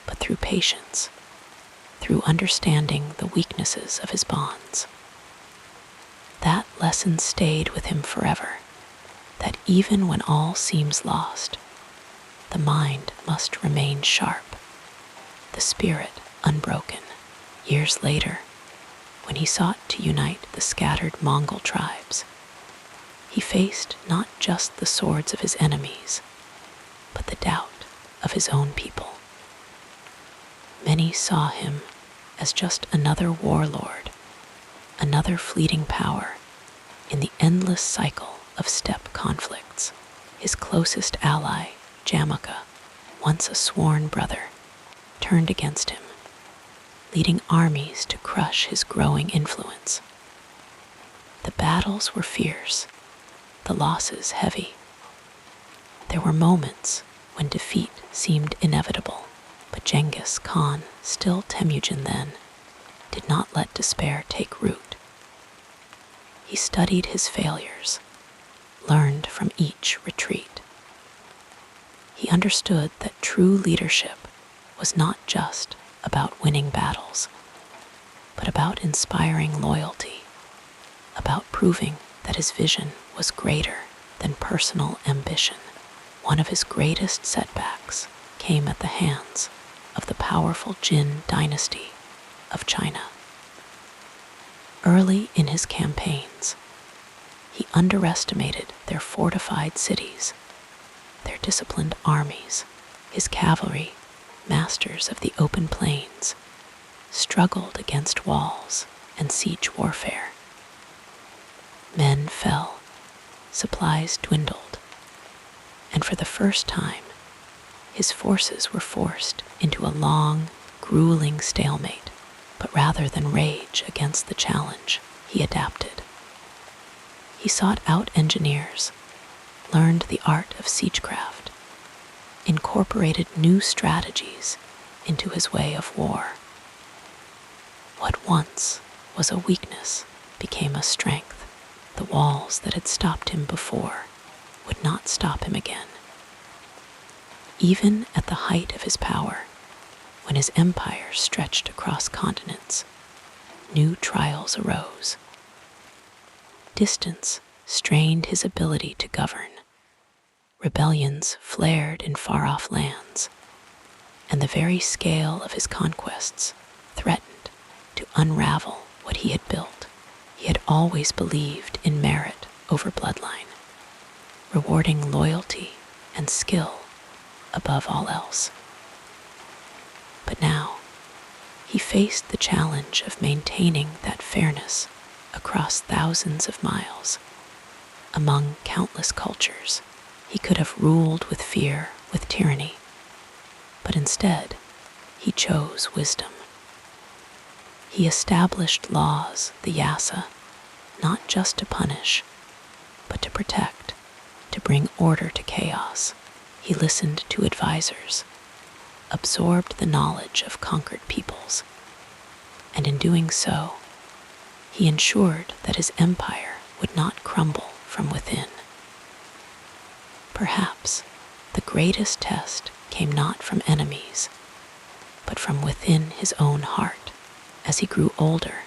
but through patience, through understanding the weaknesses of his bonds. That lesson stayed with him forever, that even when all seems lost, the mind must remain sharp, the spirit unbroken. Years later, when he sought to unite the scattered Mongol tribes, he faced not just the swords of his enemies, but the doubt of his own people. Many saw him as just another warlord, another fleeting power in the endless cycle of steppe conflicts. His closest ally, Jamaka, once a sworn brother, turned against him, leading armies to crush his growing influence. The battles were fierce, the losses heavy. There were moments when defeat seemed inevitable, but Ghengis Khan, still Temujin then, did not let despair take root. He studied his failures, learned from each retreat. He understood that true leadership was not just about winning battles, but about inspiring loyalty, about proving that his vision was greater than personal ambition. One of his greatest setbacks came at the hands of the powerful Jin dynasty of China. Early in his campaigns, he underestimated their fortified cities, their disciplined armies. His cavalry, masters of the open plains, struggled against walls and siege warfare. Men fell, supplies dwindled, and for the first time, his forces were forced into a long, grueling stalemate. But rather than rage against the challenge, he adapted. He sought out engineers, learned the art of siegecraft, incorporated new strategies into his way of war. What once was a weakness became a strength. The walls that had stopped him before would not stop him again. Even at the height of his power, when his empire stretched across continents, new trials arose. Distance strained his ability to govern. Rebellions flared in far-off lands, and the very scale of his conquests threatened to unravel what he had built. He had always believed in merit over bloodline, rewarding loyalty and skill above all else. But now, he faced the challenge of maintaining that fairness across thousands of miles. Among countless cultures, he could have ruled with fear, with tyranny, but instead, he chose wisdom. He established laws, the Yasa, not just to punish, but to protect, to bring order to chaos. He listened to advisors, absorbed the knowledge of conquered peoples, and in doing so, he ensured that his empire would not crumble from within. Perhaps the greatest test came not from enemies, but from within his own heart. As he grew older,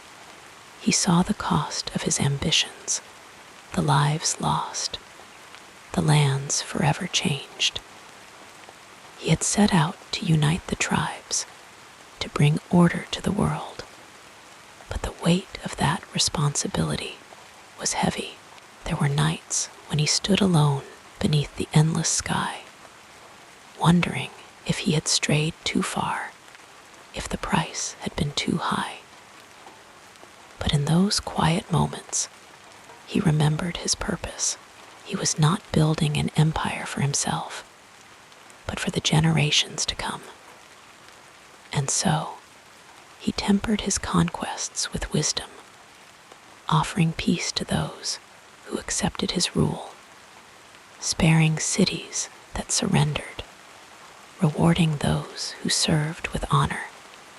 he saw the cost of his ambitions, the lives lost, the lands forever changed. He had set out to unite the tribes, to bring order to the world, but the weight of that responsibility was heavy. There were nights when he stood alone beneath the endless sky, wondering if he had strayed too far, if the price had been too high. But in those quiet moments, he remembered his purpose. He was not building an empire for himself, but for the generations to come. And so, he tempered his conquests with wisdom, offering peace to those who accepted his rule, sparing cities that surrendered, rewarding those who served with honor.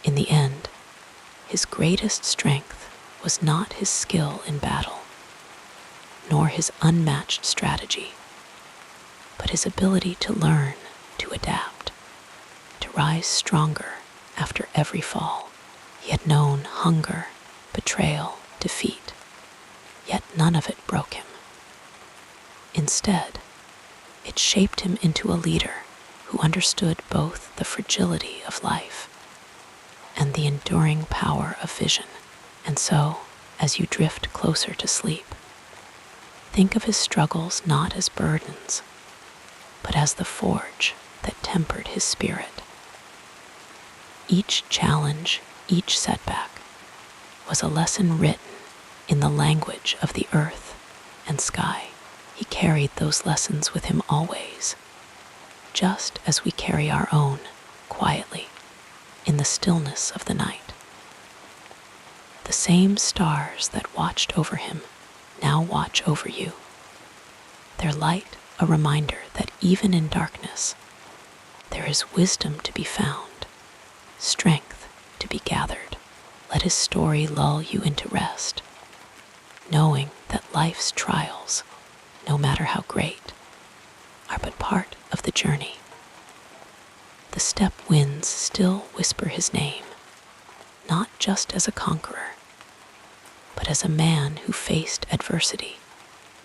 In the end, his greatest strength was not his skill in battle, nor his unmatched strategy, but his ability to learn, to adapt, to rise stronger after every fall. He had known hunger, betrayal, defeat, yet none of it broke him. Instead, it shaped him into a leader who understood both the fragility of life and the enduring power of vision. And so, as you drift closer to sleep, think of his struggles not as burdens, but as the forge that tempered his spirit. Each challenge, each setback, was a lesson written in the language of the earth and sky. He carried those lessons with him always, just as we carry our own quietly in the stillness of the night. The same stars that watched over him now watch over you, their light a reminder that even in darkness, there is wisdom to be found, strength to be gathered. Let his story lull you into rest, knowing that life's trials, no matter how great, are but part of the journey. The steppe winds still whisper his name, not just as a conqueror, but as a man who faced adversity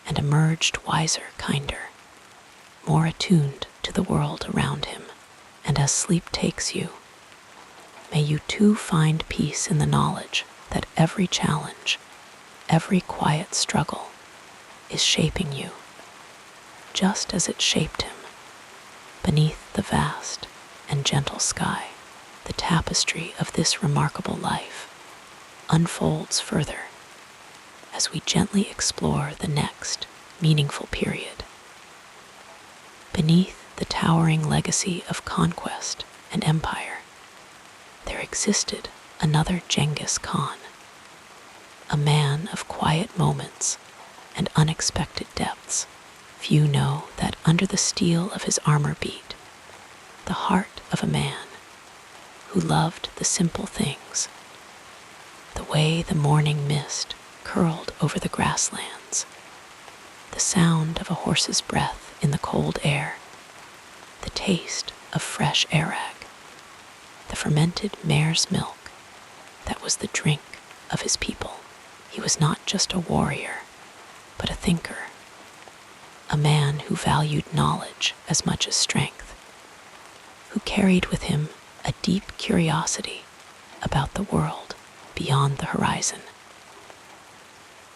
and emerged wiser, kinder, more attuned to the world around him. And as sleep takes you, may you too find peace in the knowledge that every challenge, every quiet struggle is shaping you, just as it shaped him. Beneath the vast and gentle sky, the tapestry of this remarkable life unfolds further as we gently explore the next meaningful period. Beneath the towering legacy of conquest and empire, there existed another Ghengis Kahn, a man of quiet moments and unexpected depths. Few know that under the steel of his armor beat the heart of a man who loved the simple things, the way the morning mist curled over the grasslands, the sound of a horse's breath in the cold air, the taste of fresh arag, the fermented mare's milk that was the drink of his people. He was not just a warrior, but a thinker, a man who valued knowledge as much as strength, who carried with him a deep curiosity about the world beyond the horizon.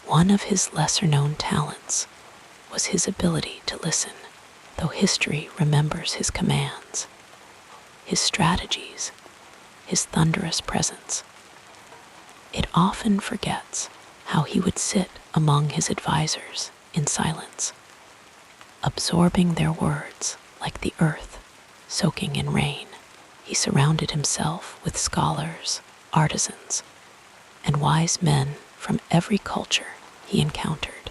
One of his lesser-known talents was his ability to listen, though history remembers his commands, his strategies, his thunderous presence. It often forgets how he would sit among his advisors in silence, absorbing their words like the earth soaking in rain. He surrounded himself with scholars, artisans, and wise men from every culture he encountered,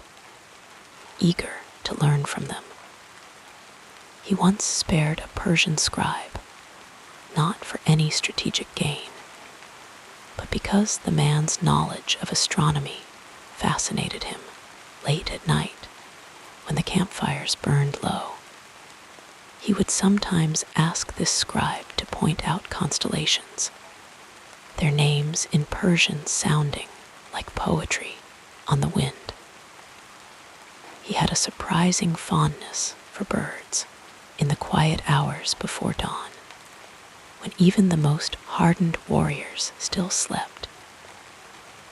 eager to learn from them. He once spared a Persian scribe, not for any strategic gain, but because the man's knowledge of astronomy fascinated him. Late at night, when the campfires burned low, he would sometimes ask this scribe to point out constellations, their names in Persian sounding like poetry on the wind. He had a surprising fondness for birds in the quiet hours before dawn, when even the most hardened warriors still slept.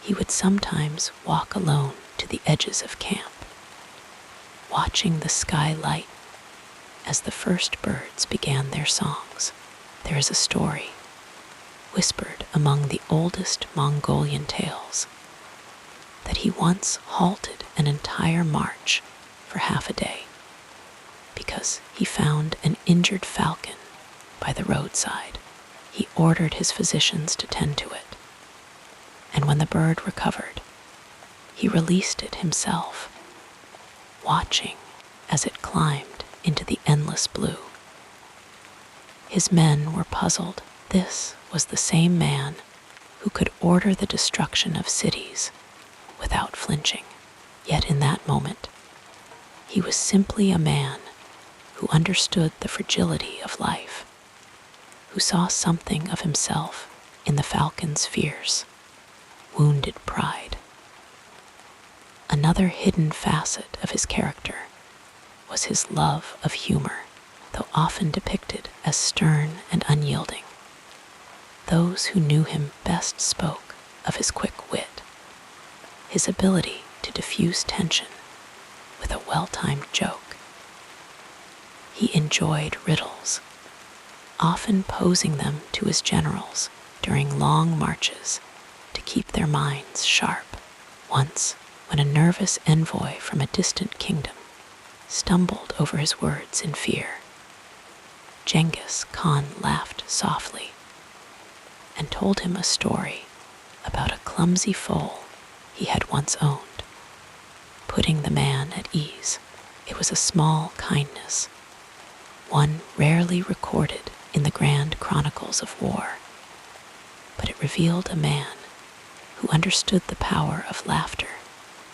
He would sometimes walk alone to the edges of camp, watching the sky light as the first birds began their songs. There is a story, whispered among the oldest Mongolian tales, that he once halted an entire march for half a day because he found an injured falcon by the roadside. He ordered his physicians to tend to it, and when the bird recovered, he released it himself, watching as it climbed into the endless blue. His men were puzzled. This was the same man who could order the destruction of cities without flinching. Yet in that moment, he was simply a man who understood the fragility of life, who saw something of himself in the falcon's fierce, wounded pride. Another hidden facet of his character was his love of humor, though often depicted as stern and unyielding. Those who knew him best spoke of his quick wit, his ability to diffuse tension with a well-timed joke. He enjoyed riddles, often posing them to his generals during long marches to keep their minds sharp. Once, when a nervous envoy from a distant kingdom stumbled over his words in fear, Ghengis Kahn laughed softly and told him a story about a clumsy foal he had once owned, putting the man at ease. It was a small kindness, one rarely recorded in the grand chronicles of war, but it revealed a man who understood the power of laughter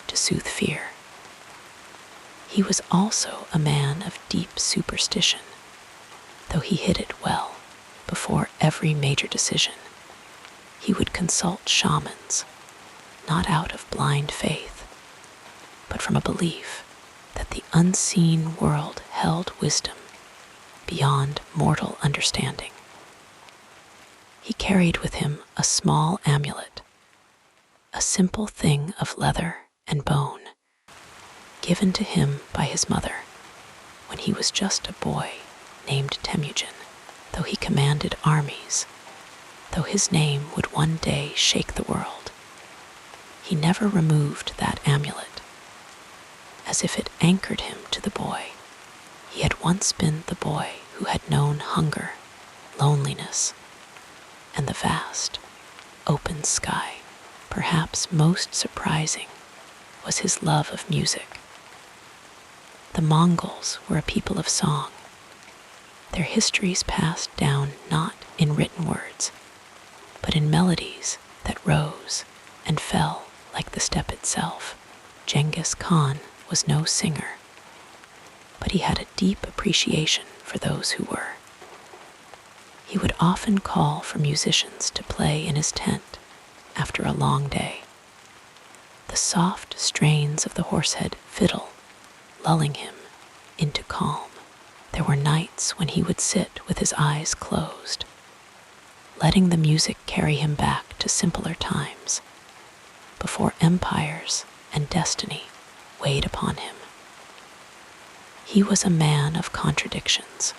to soothe fear. He was also a man of deep superstition, though he hid it well. Before every major decision, he would consult shamans, not out of blind faith, but from a belief that the unseen world held wisdom beyond mortal understanding. He carried with him a small amulet, a simple thing of leather and bone, given to him by his mother when he was just a boy named Temujin. Though he commanded armies, though his name would one day shake the world, he never removed that amulet, as if it anchored him to the boy. He had once been the boy who had known hunger, loneliness, and the vast, open sky. Perhaps most surprising was his love of music. The Mongols were a people of song, their histories passed down not in written words, but in melodies that rose and fell like the steppe itself. Ghengis Khan was no singer, but he had a deep appreciation for those who were. He would often call for musicians to play in his tent after a long day, the soft strains of the horsehead fiddle lulling him into calm. There were nights when he would sit with his eyes closed, letting the music carry him back to simpler times, before empires and destiny weighed upon him. He was a man of contradictions,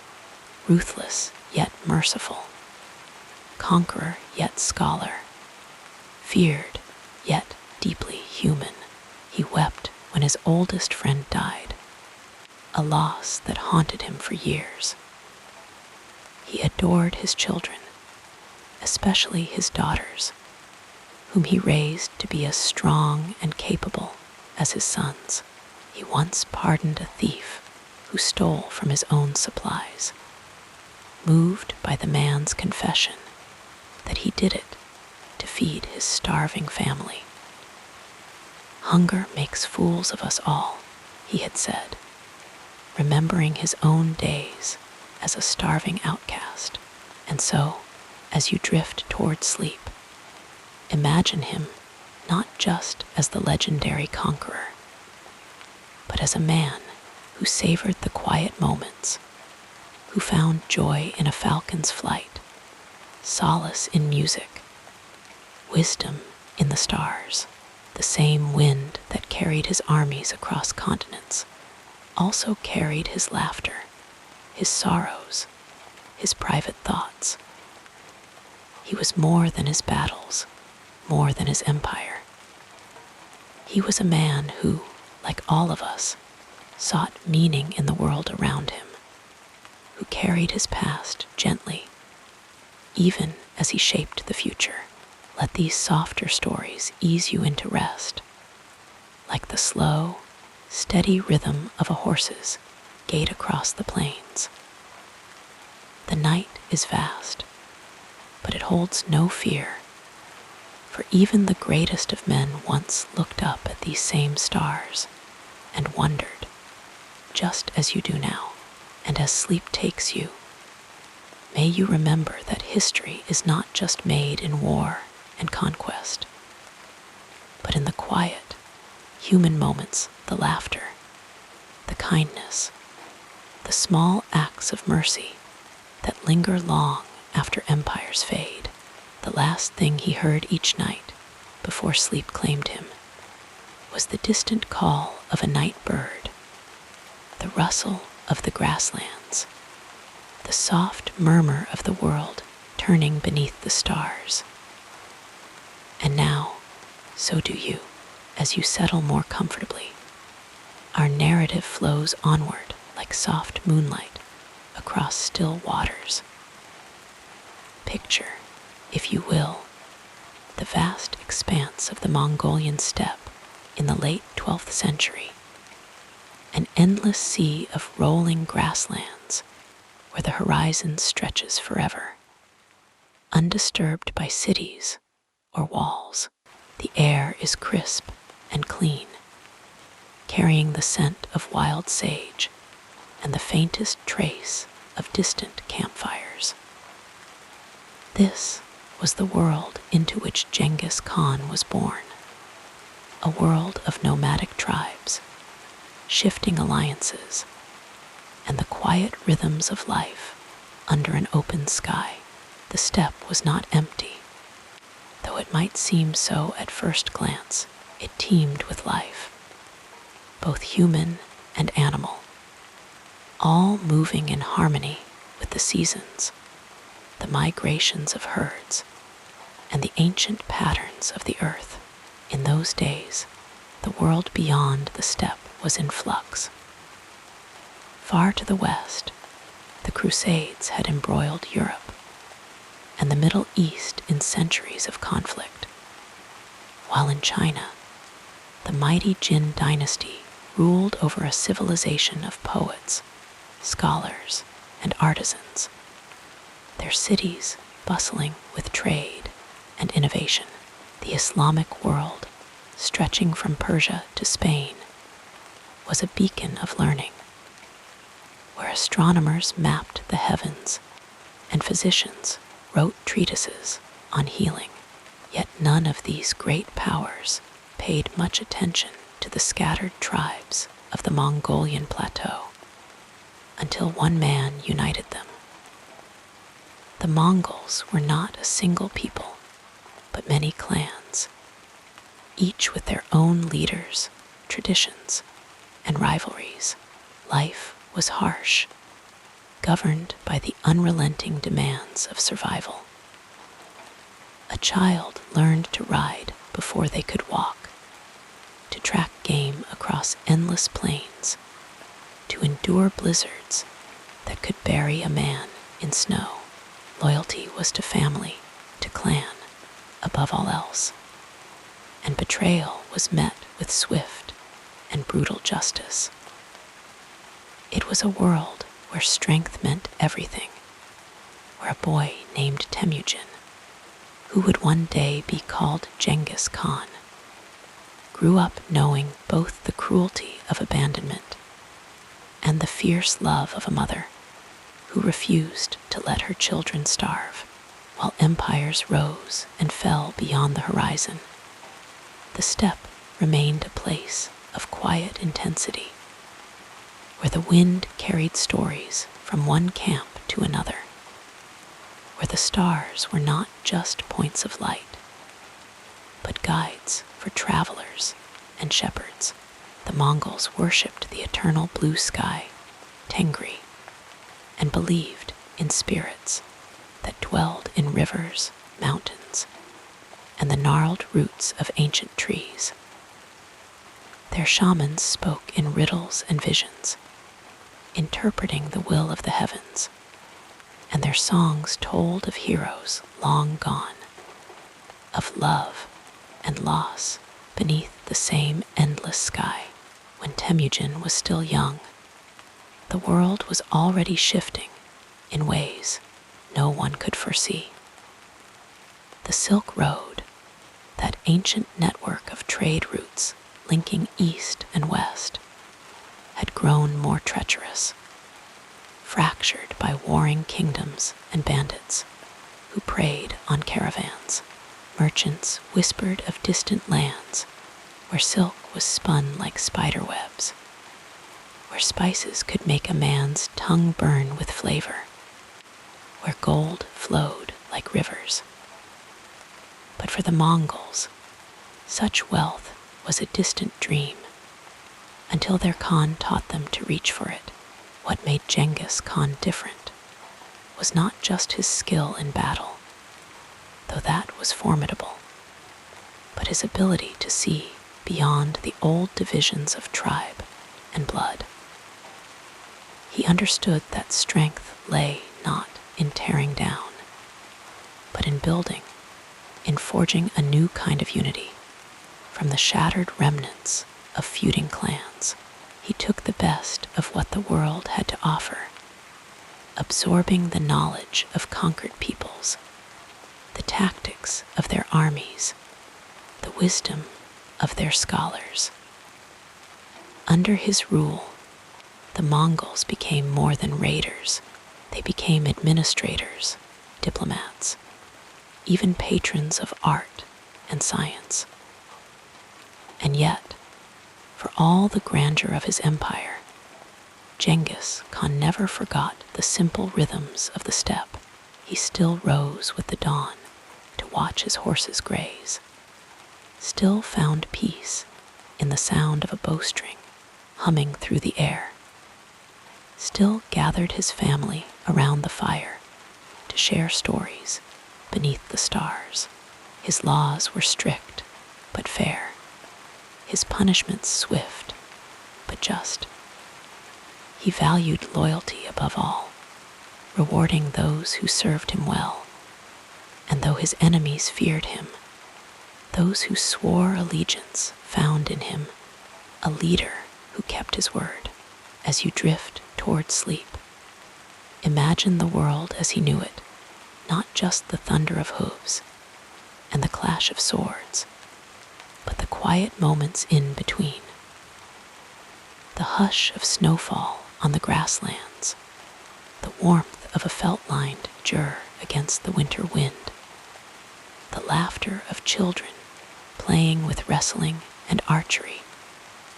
ruthless yet merciful, conqueror yet scholar, feared yet deeply human. He wept when his oldest friend died, a loss that haunted him for years. He adored his children, especially his daughters, whom he raised to be as strong and capable as his sons. He once pardoned a thief who stole from his own supplies, moved by the man's confession that he did it to feed his starving family. "Hunger makes fools of us all," he had said, remembering his own days as a starving outcast. And so, as you drift toward sleep, imagine him not just as the legendary conqueror, but as a man who savored the quiet moments, who found joy in a falcon's flight, solace in music, wisdom in the stars. The same wind that carried his armies across continents also carried his laughter, his sorrows, his private thoughts. He was more than his battles, more than his empire. He was a man who, like all of us, sought meaning in the world around him, who carried his past gently, even as he shaped the future. Let these softer stories ease you into rest, like the slow, steady rhythm of a horse's gait across the plains. The night is vast, but it holds no fear, for even the greatest of men once looked up at these same stars and wondered, just as you do now. And as sleep takes you, May you remember that history is not just made in war and conquest, but in the quiet, human moments, the laughter, the kindness, the small acts of mercy that linger long after empires fade. The last thing he heard each night before sleep claimed him was the distant call of a night bird, the rustle of the grasslands, the soft murmur of the world turning beneath the stars. And now, so do you, as you settle more comfortably. Our narrative flows onward like soft moonlight across still waters. Picture, if you will, the vast expanse of the Mongolian steppe in the late 12th century, an endless sea of rolling grasslands where the horizon stretches forever. Undisturbed by cities or walls, the air is crisp and clean, carrying the scent of wild sage and the faintest trace of distant campfires. This was the world into which Ghengis Kahn was born, a world of nomadic tribes, shifting alliances, and the quiet rhythms of life under an open sky. The steppe was not empty. Though it might seem so at first glance, it teemed with life, both human and animal, all moving in harmony with the seasons, the migrations of herds, and the ancient patterns of the earth. In those days, the world beyond the steppe was in flux. Far to the west, the Crusades had embroiled Europe and the Middle East in centuries of conflict, while in China, the mighty Jin dynasty ruled over a civilization of poets, scholars, and artisans, their cities bustling with trade and innovation. The Islamic world, stretching from Persia to Spain, was a beacon of learning, where astronomers mapped the heavens and physicians wrote treatises on healing. Yet none of these great powers paid much attention to the scattered tribes of the Mongolian plateau until one man united them. The Mongols were not a single people, but many clans, each with their own leaders, traditions, and rivalries. Life was harsh, governed by the unrelenting demands of survival. A child learned to ride before they could walk, to track game across endless plains, to endure blizzards that could bury a man in snow. Loyalty was to family, to clan, above all else, and betrayal was met with swift and brutal justice. It was a world where strength meant everything, where a boy named Temujin, who would one day be called Ghengis Khan, grew up knowing both the cruelty of abandonment and the fierce love of a mother who refused to let her children starve. While empires rose and fell beyond the horizon, the steppe remained a place of quiet intensity, where the wind carried stories from one camp to another, where the stars were not just points of light, but guides for travelers and shepherds. The Mongols worshipped the eternal blue sky, Tengri, and believed in spirits that dwelled in rivers, mountains, and the gnarled roots of ancient trees. Their shamans spoke in riddles and visions, interpreting the will of the heavens, and their songs told of heroes long gone, of love and loss beneath the same endless sky. When Temujin was still young, the world was already shifting in ways no one could foresee. The Silk Road, that ancient network of trade routes linking east and west, had grown more treacherous. fractured by warring kingdoms and bandits who preyed on caravans. Merchants whispered of distant lands where silk was spun like spider webs, where spices could make a man's tongue burn with flavor, where gold flowed like rivers. But for the Mongols, such wealth was a distant dream, until their Khan taught them to reach for it. What made Genghis Khan different was not just his skill in battle, though that was formidable, but his ability to see beyond the old divisions of tribe and blood. He understood that strength lay not in tearing down, but in building, in forging a new kind of unity from the shattered remnants of feuding clans. He took the best of what the world had to offer, absorbing the knowledge of conquered peoples, the tactics of their armies, the wisdom of their scholars. Under his rule, the Mongols became more than raiders. They became administrators, diplomats, even patrons of art and science. And yet, for all the grandeur of his empire, Genghis Khan never forgot the simple rhythms of the steppe. He still rose with the dawn to watch his horses graze, still found peace in the sound of a bowstring humming through the air, still gathered his family around the fire to share stories beneath the stars. His laws were strict but fair, his punishments swift but just. He valued loyalty above all, rewarding those who served him well. And though his enemies feared him, those who swore allegiance found in him a leader who kept his word. As you drift toward sleep, imagine the world as he knew it, not just the thunder of hooves and the clash of swords, but the quiet moments in between. The hush of snowfall on the grasslands, the warmth of a felt-lined jur against the winter wind, the laughter of children playing with wrestling and archery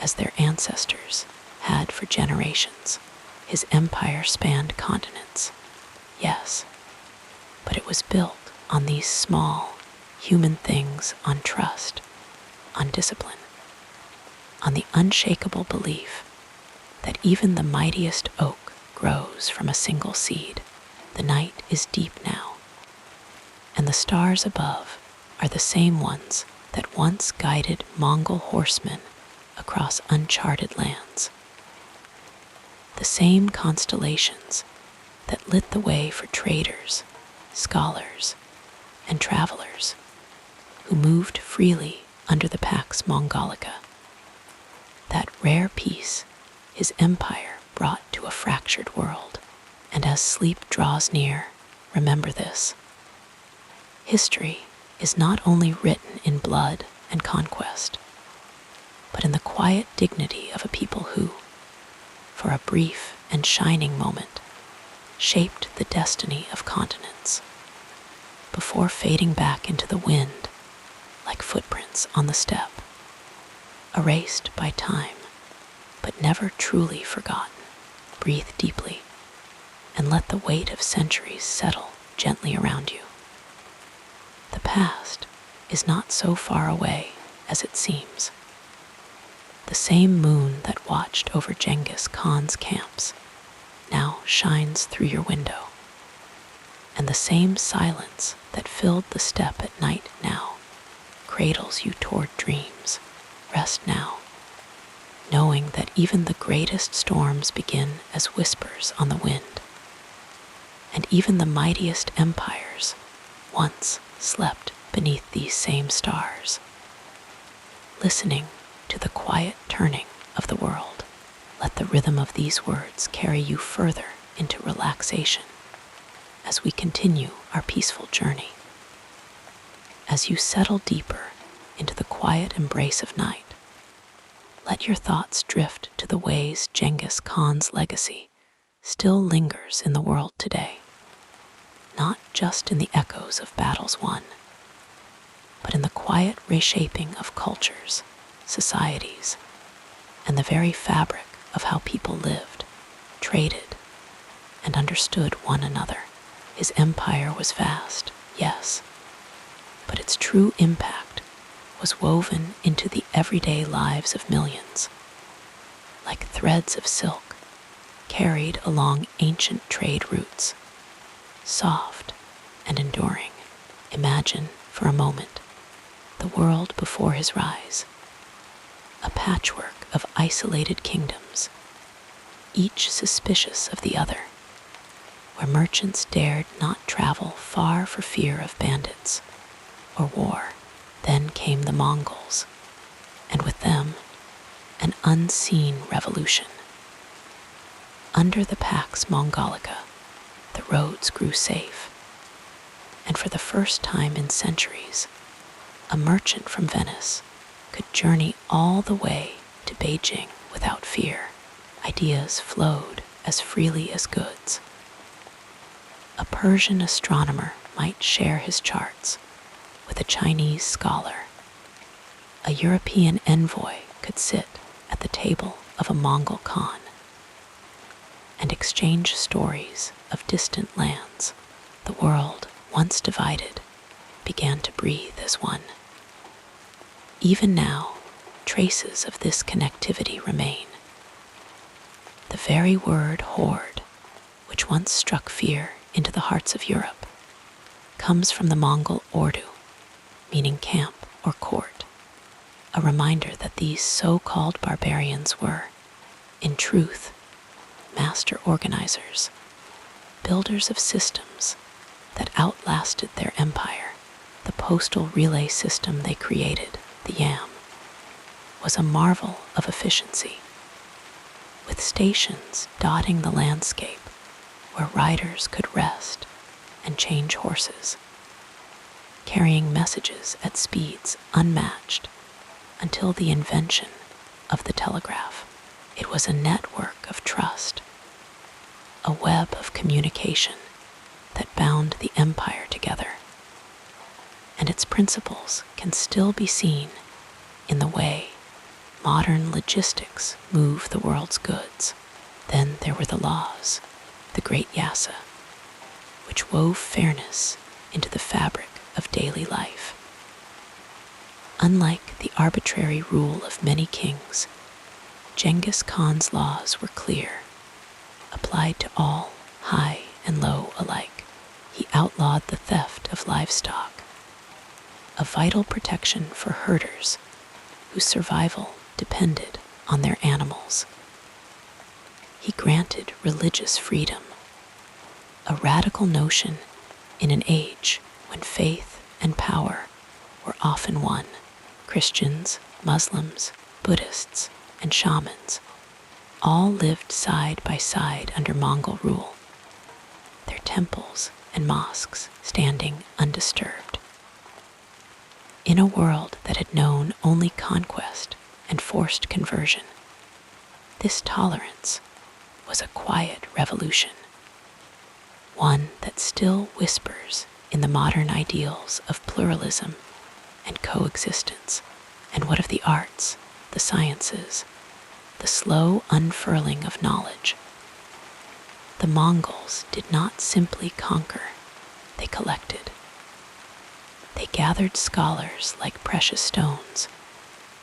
as their ancestors had for generations. His empire spanned continents, yes, but it was built on these small, human things, on trust, on discipline, on the unshakable belief that even the mightiest oak grows from a single seed. The night is deep now, and the stars above are the same ones that once guided Mongol horsemen across uncharted lands. The same constellations that lit the way for traders, scholars, and travelers who moved freely under the Pax Mongolica. That rare peace his empire brought to a fractured world. And as sleep draws near, remember this: history is not only written in blood and conquest, but in the quiet dignity of a people who, for a brief and shining moment, shaped the destiny of continents, before fading back into the wind like footprints on the steppe, erased by time, but never truly forgotten. Breathe deeply and let the weight of centuries settle gently around you. The past is not so far away as it seems. The same moon that watched over Genghis Khan's camps now shines through your window, and the same silence that filled the steppe at night now cradles you toward dreams. Rest now, knowing that even the greatest storms begin as whispers on the wind, and even the mightiest empires once slept beneath these same stars, listening to the quiet turning of the world. Let the rhythm of these words carry you further into relaxation as we continue our peaceful journey. As you settle deeper into the quiet embrace of night, let your thoughts drift to the ways Genghis Khan's legacy still lingers in the world today, not just in the echoes of battles won, but in the quiet reshaping of cultures, societies, and the very fabric of how people lived, traded, and understood one another. His empire was vast, yes, but its true impact was woven into the everyday lives of millions, like threads of silk carried along ancient trade routes, soft and enduring. Imagine, for a moment, the world before his rise, a patchwork of isolated kingdoms, each suspicious of the other, where merchants dared not travel far for fear of bandits or war. Then came the Mongols, and with them, an unseen revolution. Under the Pax Mongolica, the roads grew safe, and for the first time in centuries, a merchant from Venice could journey all the way to Beijing without fear. Ideas flowed as freely as goods. A Persian astronomer might share his charts with a Chinese scholar. A European envoy could sit at the table of a Mongol Khan and exchange stories of distant lands. The world, once divided, began to breathe as one. Even now, traces of this connectivity remain. The very word horde, which once struck fear into the hearts of Europe, comes from the Mongol ordu, meaning camp or court, a reminder that these so-called barbarians were, in truth, master organizers, builders of systems that outlasted their empire. The postal relay system they created, the YAM, was a marvel of efficiency, with stations dotting the landscape where riders could rest and change horses, carrying messages at speeds unmatched until the invention of the telegraph. It was a network of trust, a web of communication that bound the empire together, and its principles can still be seen in the way modern logistics move the world's goods. Then there were the laws, the great Yasa, which wove fairness into the fabric of daily life. Unlike the arbitrary rule of many kings, Ghengis Khan's laws were clear, applied to all, high and low alike. He outlawed the theft of livestock, a vital protection for herders whose survival depended on their animals. He granted religious freedom, a radical notion in an age when faith and power were often one. Christians, Muslims, Buddhists, and shamans all lived side by side under Mongol rule, their temples and mosques standing undisturbed. In a world that had known only conquest and forced conversion, this tolerance was a quiet revolution, one that still whispers in the modern ideals of pluralism and coexistence. And what of the arts, the sciences, the slow unfurling of knowledge? The Mongols did not simply conquer, they collected. They gathered scholars like precious stones,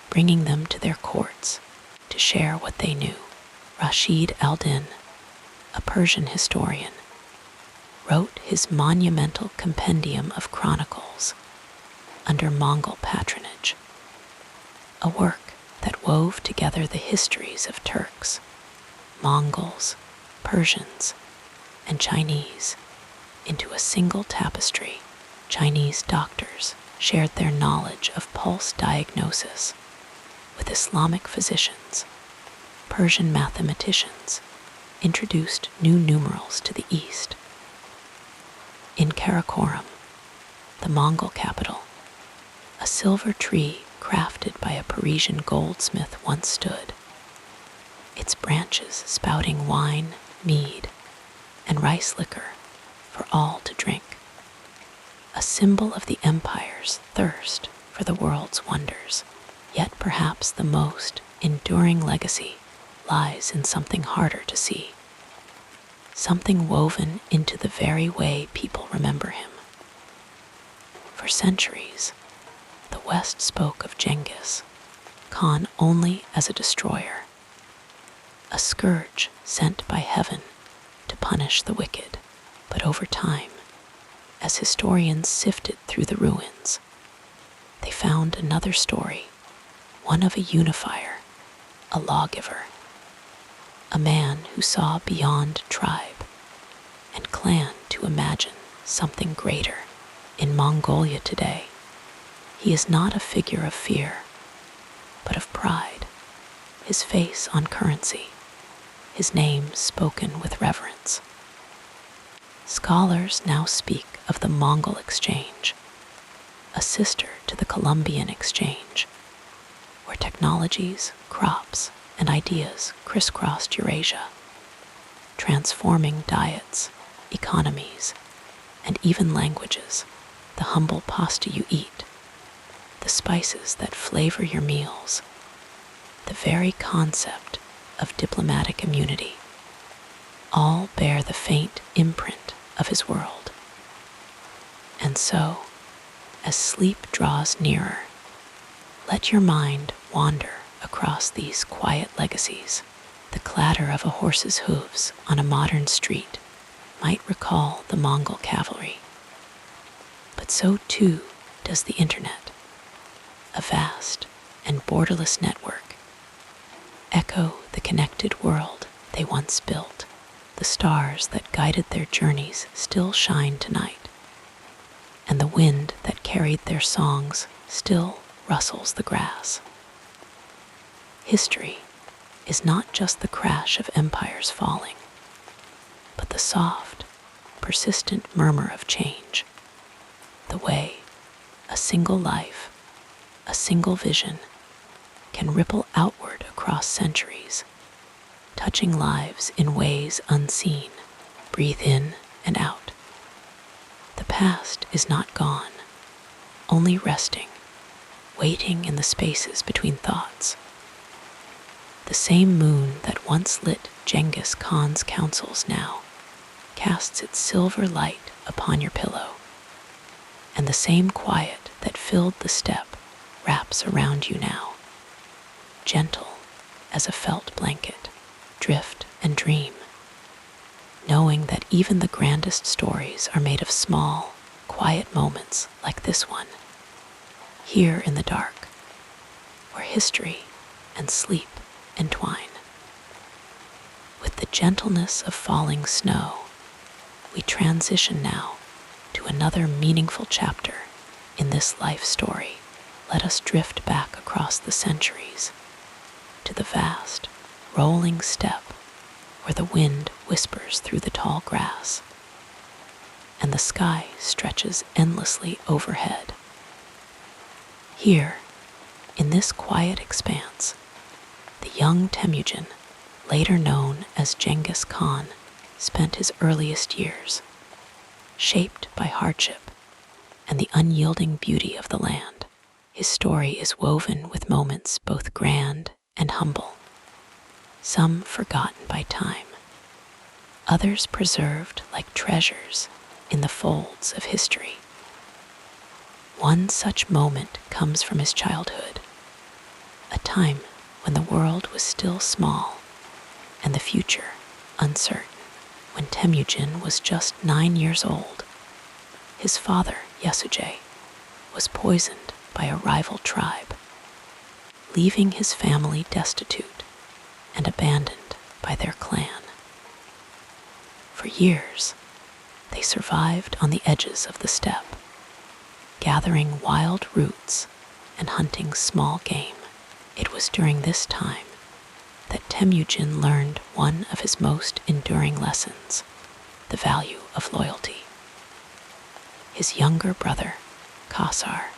bringing them to their courts to share what they knew. Rashid al-Din, a Persian historian, wrote his monumental compendium of chronicles under Mongol patronage, a work that wove together the histories of Turks, Mongols, Persians, and Chinese into a single tapestry. Chinese doctors shared their knowledge of pulse diagnosis with Islamic physicians. Persian mathematicians introduced new numerals to the East. In Karakoram, the Mongol capital, a silver tree crafted by a Parisian goldsmith once stood, its branches spouting wine mead, and rice liquor for all to drink, a symbol of the empire's thirst for the world's wonders. Yet perhaps the most enduring legacy lies in something harder to see, something woven into the very way people remember him. For centuries, the West spoke of Ghengis Kahn only as a destroyer, a scourge sent by heaven to punish the wicked. But over time, as historians sifted through the ruins, they found another story, one of a unifier, a lawgiver, a man who saw beyond tribe and clan to imagine something greater. In Mongolia today, he is not a figure of fear, but of pride, his face on currency, his name spoken with reverence. Scholars now speak of the Mongol exchange, a sister to the Columbian exchange, where technologies, crops, and ideas crisscrossed Eurasia, transforming diets, economies, and even languages. The humble pasta you eat, the spices that flavor your meals, the very concept of diplomatic immunity, all bear the faint imprint of his world. And so, as sleep draws nearer, let your mind wander across these quiet legacies. The clatter of a horse's hooves on a modern street might recall the Mongol cavalry. But so too does the internet, a vast and borderless network. Echo the connected world they once built. The stars that guided their journeys still shine tonight, and the wind that carried their songs still rustles the grass. History is not just the crash of empires falling, but the soft, persistent murmur of change, the way a single life, a single vision, can ripple outward across centuries, touching lives in ways unseen. Breathe in and out. The past is not gone, only resting, waiting in the spaces between thoughts. The same moon that once lit Ghengis Khan's councils now casts its silver light upon your pillow, and the same quiet that filled the steppe wraps around you now, gentle as a felt blanket. Drift and dream, knowing that even the grandest stories are made of small, quiet moments like this one, here in the dark, where history and sleep entwine. With the gentleness of falling snow, we transition now to another meaningful chapter in this life story. Let us drift back across the centuries to the vast, rolling steppe where the wind whispers through the tall grass and the sky stretches endlessly overhead. Here, in this quiet expanse, the young Temujin, later known as Ghengis Khan, spent his earliest years, shaped by hardship and the unyielding beauty of the land. His story is woven with moments both grand and humble, some forgotten by time, others preserved like treasures in the folds of history. One such moment comes from his childhood, a time when the world was still small and the future uncertain. When Temujin was just 9 years old, his father, Yesuje, was poisoned by a rival tribe, leaving his family destitute and abandoned by their clan. For years, they survived on the edges of the steppe, gathering wild roots and hunting small game. It was during this time that Temujin learned one of his most enduring lessons, the value of loyalty. His younger brother, Kasar,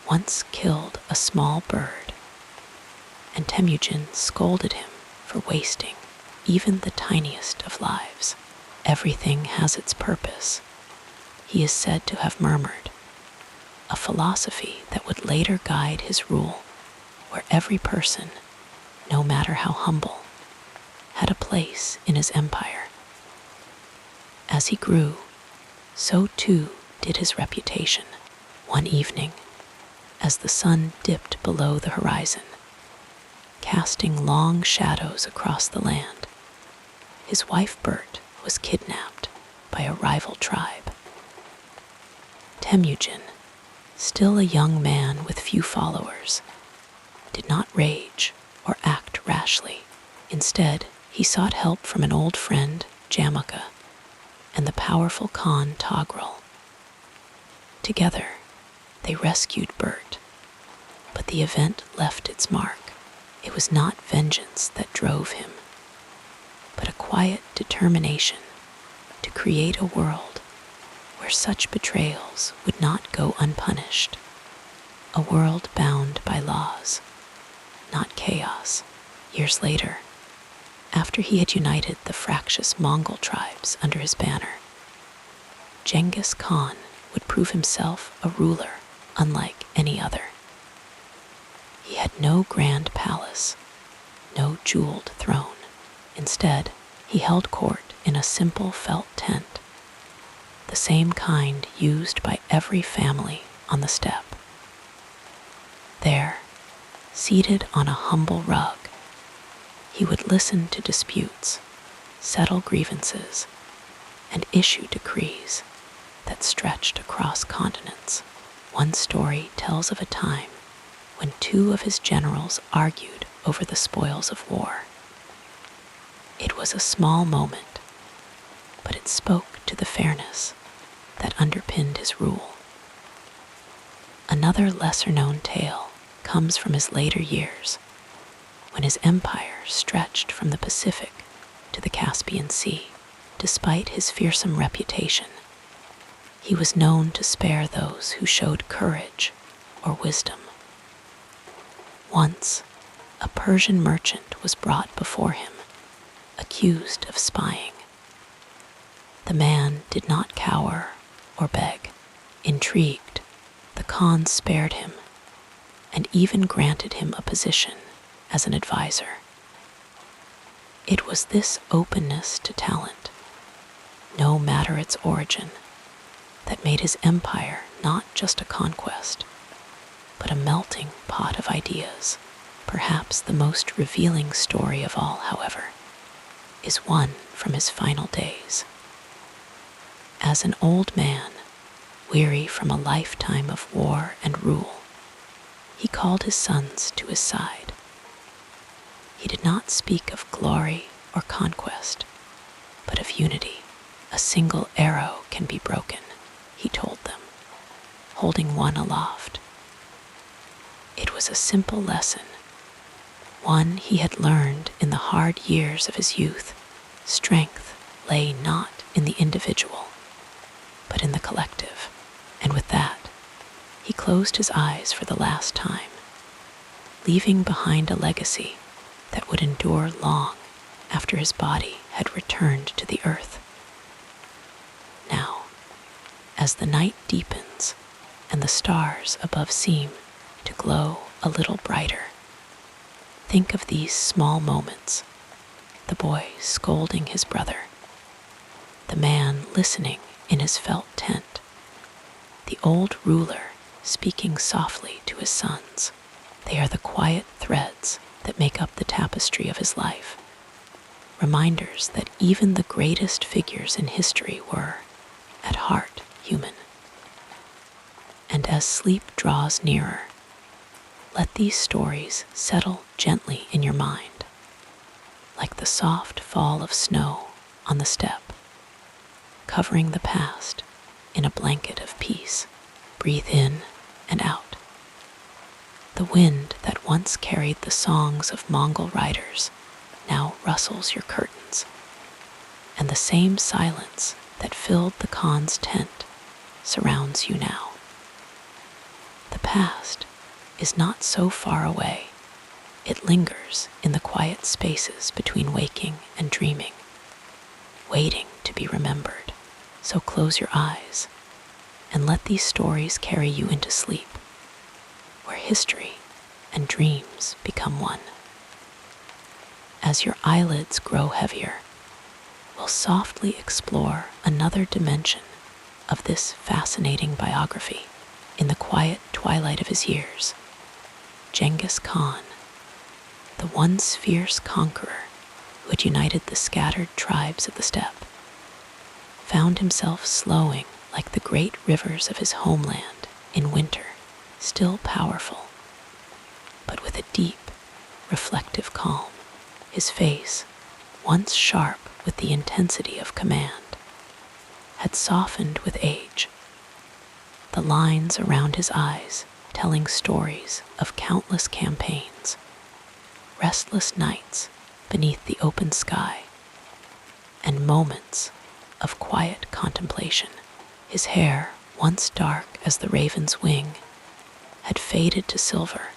once killed a small bird, and Temujin scolded him for wasting even the tiniest of lives. Everything has its purpose, he is said to have murmured, a philosophy that would later guide his rule, where every person, no matter how humble, had a place in his empire. As he grew, so too did his reputation. One evening, as the sun dipped below the horizon, casting long shadows across the land, his wife Bert was kidnapped by a rival tribe. Temujin, still a young man with few followers, did not rage or act rashly. Instead, he sought help from an old friend, Jamaka, and the powerful Khan Togrul. Together, they rescued Bert, but the event left its mark. It was not vengeance that drove him, but a quiet determination to create a world where such betrayals would not go unpunished, a world bound by laws, not chaos. Years later, after he had united the fractious Mongol tribes under his banner, Genghis Khan would prove himself a ruler unlike any other. He had no grand palace, no jeweled throne. Instead, he held court in a simple felt tent, the same kind used by every family on the steppe. There, seated on a humble rug, he would listen to disputes, settle grievances, and issue decrees that stretched across continents. One story tells of a time when two of his generals argued over the spoils of war. It was a small moment, but it spoke to the fairness that underpinned his rule. Another lesser-known tale comes from his later years, when his empire stretched from the Pacific to the Caspian Sea. Despite his fearsome reputation, he was known to spare those who showed courage or wisdom. Once, a Persian merchant was brought before him, accused of spying. The man did not cower or beg. Intrigued, the Khan spared him and even granted him a position as an advisor. It was this openness to talent, no matter its origin, that made his empire not just a conquest, but a melting pot of ideas. Perhaps the most revealing story of all, however, is one from his final days. As an old man, weary from a lifetime of war and rule, he called his sons to his side. He did not speak of glory or conquest, but of unity. A single arrow can be broken, he told them, holding one aloft. It was a simple lesson, one he had learned in the hard years of his youth. Strength lay not in the individual, but in the collective. And with that, he closed his eyes for the last time, leaving behind a legacy that would endure long after his body had returned to the earth. Now, as the night deepens and the stars above seem to glow a little brighter, think of these small moments: the boy scolding his brother, the man listening in his felt tent, the old ruler speaking softly to his sons. They are the quiet threads that make up the tapestry of his life, reminders that even the greatest figures in history were, at heart, human. And as sleep draws nearer, let these stories settle gently in your mind, like the soft fall of snow on the steppe, covering the past in a blanket of peace. Breathe in and out. The wind that once carried the songs of Mongol riders now rustles your curtains, and the same silence that filled the Khan's tent surrounds you now. The past is not so far away, It lingers in the quiet spaces between waking and dreaming, waiting to be remembered. So close your eyes and let these stories carry you into sleep, where history and dreams become one. As your eyelids grow heavier, we'll softly explore another dimension of this fascinating biography. In the quiet twilight of his years, Genghis Khan, the once fierce conqueror who had united the scattered tribes of the steppe, found himself slowing like the great rivers of his homeland in winter, still powerful, but with a deep, reflective calm. His face, once sharp with the intensity of command, had softened with age, the lines around his eyes telling stories of countless campaigns, restless nights beneath the open sky, and moments of quiet contemplation. His hair, once dark as the raven's wing, had faded to silver,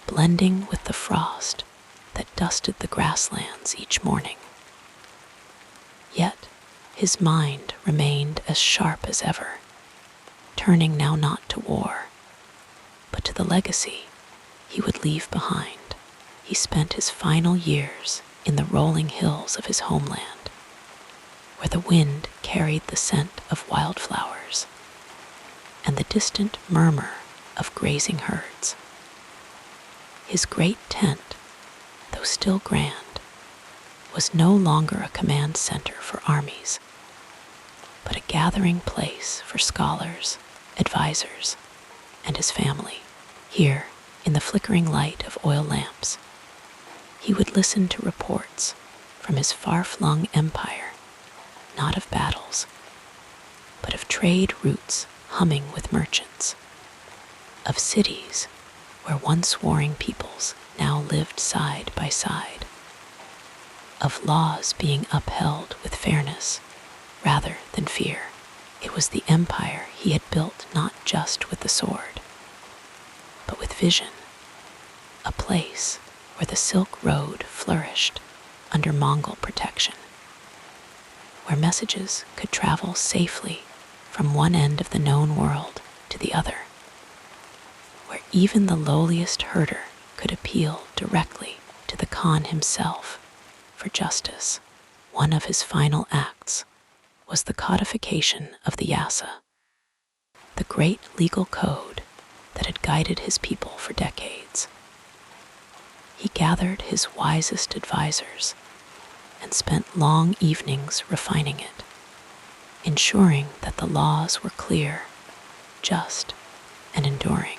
blending with the frost that dusted the grasslands each morning. Yet his mind remained as sharp as ever, turning now not to war, but to the legacy he would leave behind. He spent his final years in the rolling hills of his homeland, where the wind carried the scent of wildflowers and the distant murmur of grazing herds. His great tent, though still grand, was no longer a command center for armies, but a gathering place for scholars, advisors, and his family. Here, in the flickering light of oil lamps, he would listen to reports from his far-flung empire, not of battles, but of trade routes humming with merchants, of cities where once warring peoples now lived side by side, of laws being upheld with fairness rather than fear. It was the empire he had built not just with the sword, but with vision, a place where the Silk Road flourished under Mongol protection, where messages could travel safely from one end of the known world to the other, where even the lowliest herder could appeal directly to the Khan himself for justice. One of his final acts was the codification of the Yasa, the great legal code that had guided his people for decades. He gathered his wisest advisors and spent long evenings refining it, ensuring that the laws were clear, just, and enduring.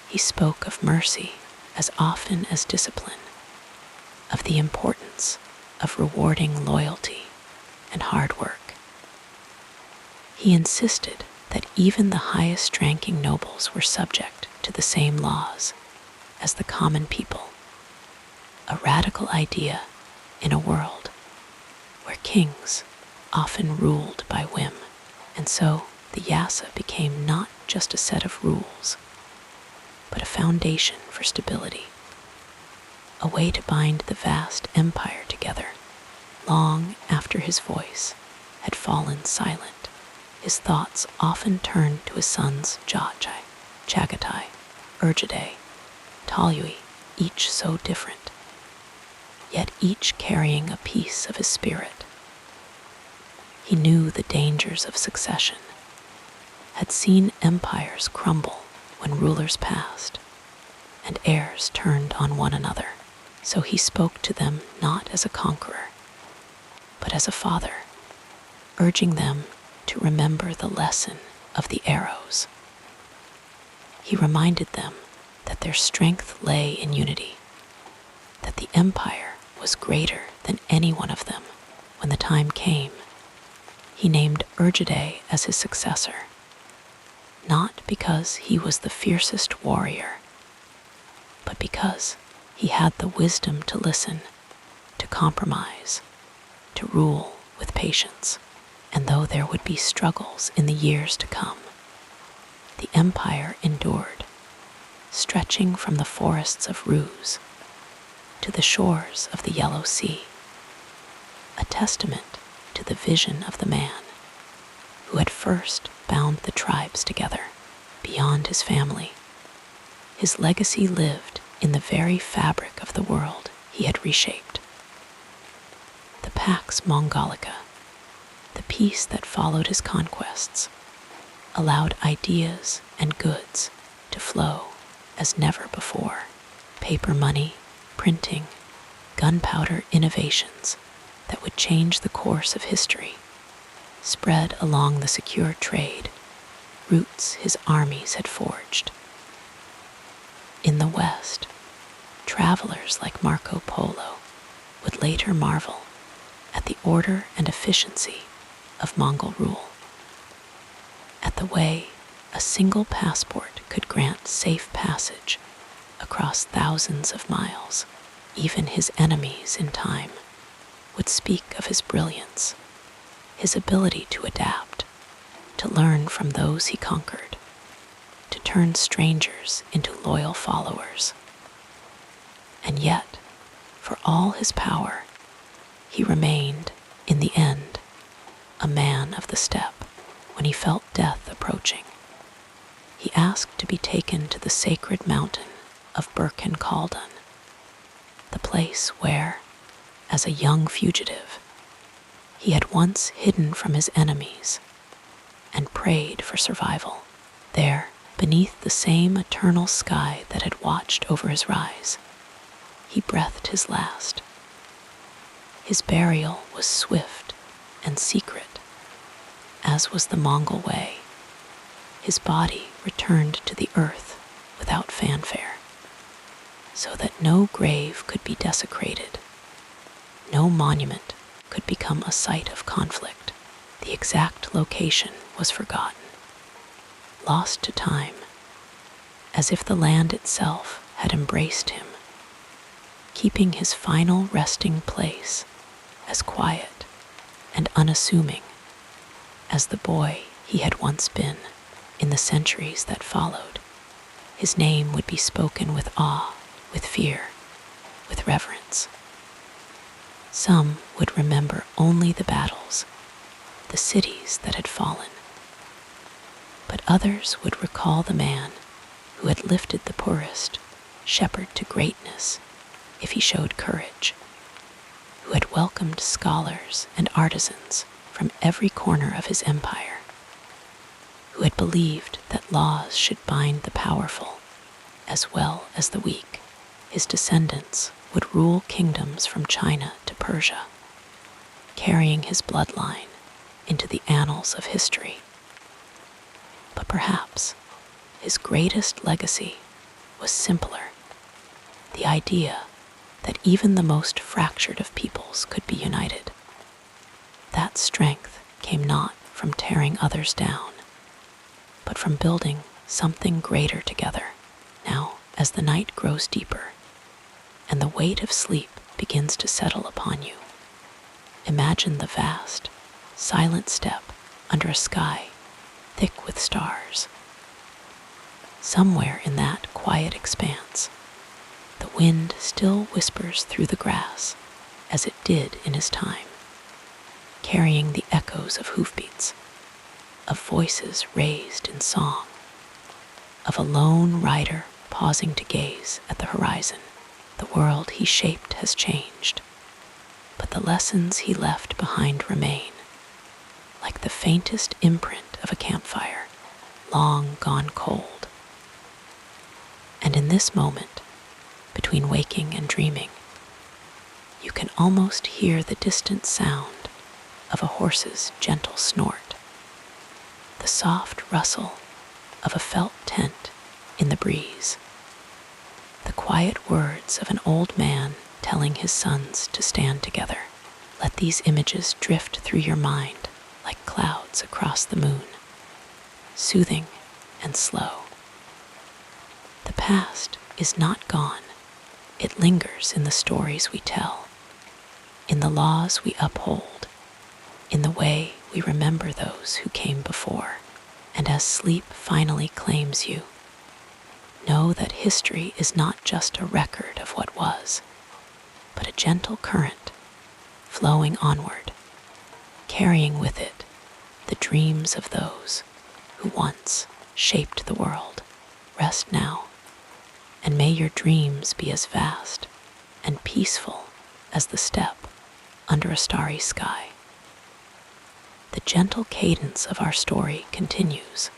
He spoke of mercy as often as discipline, of the importance of rewarding loyalty and hard work. He insisted that even the highest-ranking nobles were subject to the same laws as the common people, a radical idea in a world where kings often ruled by whim. And so the Yasa became not just a set of rules, but a foundation for stability, a way to bind the vast empire together long after his voice had fallen silent. His thoughts often turned to his sons Jachai, Chagatai, Urjadai, Talyui, each so different, yet each carrying a piece of his spirit. He knew the dangers of succession, had seen empires crumble when rulers passed and heirs turned on one another. So he spoke to them not as a conqueror, but as a father, urging them to remember the lesson of the arrows. He reminded them that their strength lay in unity, that the empire was greater than any one of them. When the time came, he named Urjadai as his successor, not because he was the fiercest warrior, but because he had the wisdom to listen, to compromise, to rule with patience. And though there would be struggles in the years to come, the empire endured, stretching from the forests of Ruse to the shores of the Yellow Sea, a testament to the vision of the man who had first bound the tribes together beyond his family. His legacy lived in the very fabric of the world he had reshaped. The Pax Mongolica, the peace that followed his conquests, allowed ideas and goods to flow as never before. Paper money, printing, gunpowder innovations that would change the course of history spread along the secure trade routes his armies had forged. In the West, travelers like Marco Polo would later marvel at the order and efficiency of Mongol rule, at the way a single passport could grant safe passage across thousands of miles. Even his enemies in time would speak of his brilliance, his ability to adapt, to learn from those he conquered, to turn strangers into loyal followers. And yet, for all his power, he remained, in the end, a man of the steppe. When he felt death approaching, he asked to be taken to the sacred mountain of Birken Kaldun, the place where, as a young fugitive, he had once hidden from his enemies and prayed for survival. There, beneath the same eternal sky that had watched over his rise, he breathed his last. His burial was swift and secret, as was the Mongol way. His body returned to the earth without fanfare, so that no grave could be desecrated, no monument could become a site of conflict. The exact location was forgotten, lost to time, as if the land itself had embraced him, keeping his final resting place as quiet and unassuming as the boy he had once been. In the centuries that followed, his name would be spoken with awe, with fear, with reverence. Some would remember only the battles, the cities that had fallen, but others would recall the man who had lifted the poorest shepherd to greatness if he showed courage, who had welcomed scholars and artisans from every corner of his empire, who had believed that laws should bind the powerful as well as the weak. His descendants would rule kingdoms from China to Persia, carrying his bloodline into the annals of history. But perhaps his greatest legacy was simpler, the idea that even the most fractured of peoples could be united. That strength came not from tearing others down, but from building something greater together. Now, as the night grows deeper and the weight of sleep begins to settle upon you, imagine the vast, silent steppe under a sky thick with stars. Somewhere in that quiet expanse, the wind still whispers through the grass as it did in his time, carrying the echoes of hoofbeats, of voices raised in song, of a lone rider pausing to gaze at the horizon. The world he shaped has changed, but the lessons he left behind remain, like the faintest imprint of a campfire, long gone cold. And in this moment, between waking and dreaming, you can almost hear the distant sound of a horse's gentle snort, the soft rustle of a felt tent in the breeze, the quiet words of an old man telling his sons to stand together. Let these images drift through your mind like clouds across the moon, soothing and slow. The past is not gone. It lingers in the stories we tell, in the laws we uphold, in the way we remember those who came before. And as sleep finally claims you, know that history is not just a record of what was. but a gentle current flowing onward, carrying with it the dreams of those who once shaped the world. Rest now, and may your dreams be as vast and peaceful as the steppe under a starry sky. The gentle cadence of our story continues,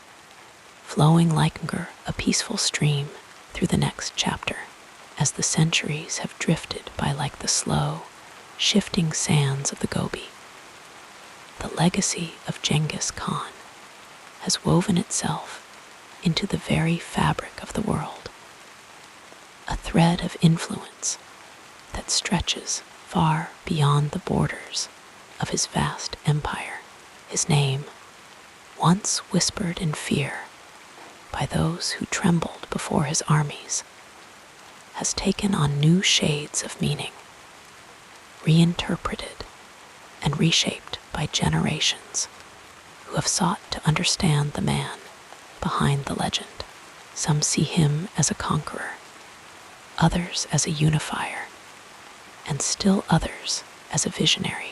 flowing like a peaceful stream through the next chapter, as the centuries have drifted by like the slow, shifting sands of the Gobi. The legacy of Ghengis Khan has woven itself into the very fabric of the world, a thread of influence that stretches far beyond the borders of his vast empire. His name, once whispered in fear by those who trembled before his armies, has taken on new shades of meaning, reinterpreted and reshaped by generations who have sought to understand the man behind the legend. Some see him as a conqueror, others as a unifier, and still others as a visionary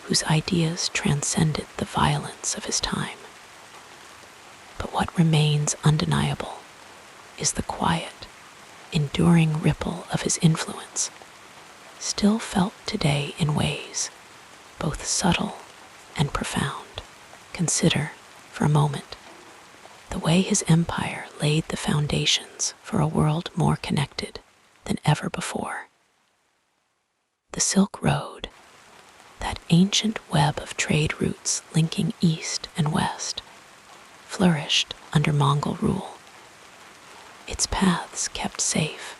whose ideas transcended the violence of his time. But what remains undeniable is the quiet, enduring ripple of his influence, still felt today in ways both subtle and profound. Consider, for a moment, the way his empire laid the foundations for a world more connected than ever before. The Silk Road, that ancient web of trade routes linking east and west, flourished under Mongol rule, its paths kept safe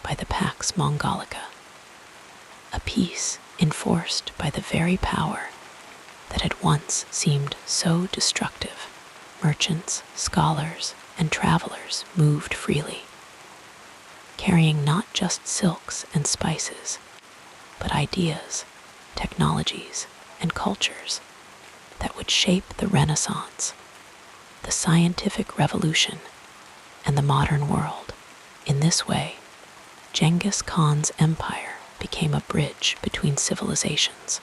by the Pax Mongolica, a peace enforced by the very power that had once seemed so destructive. Merchants, scholars, and travelers moved freely, carrying not just silks and spices, but ideas, technologies, and cultures that would shape the Renaissance, the scientific revolution, and the modern world. In this way, Genghis Khan's empire became a bridge between civilizations,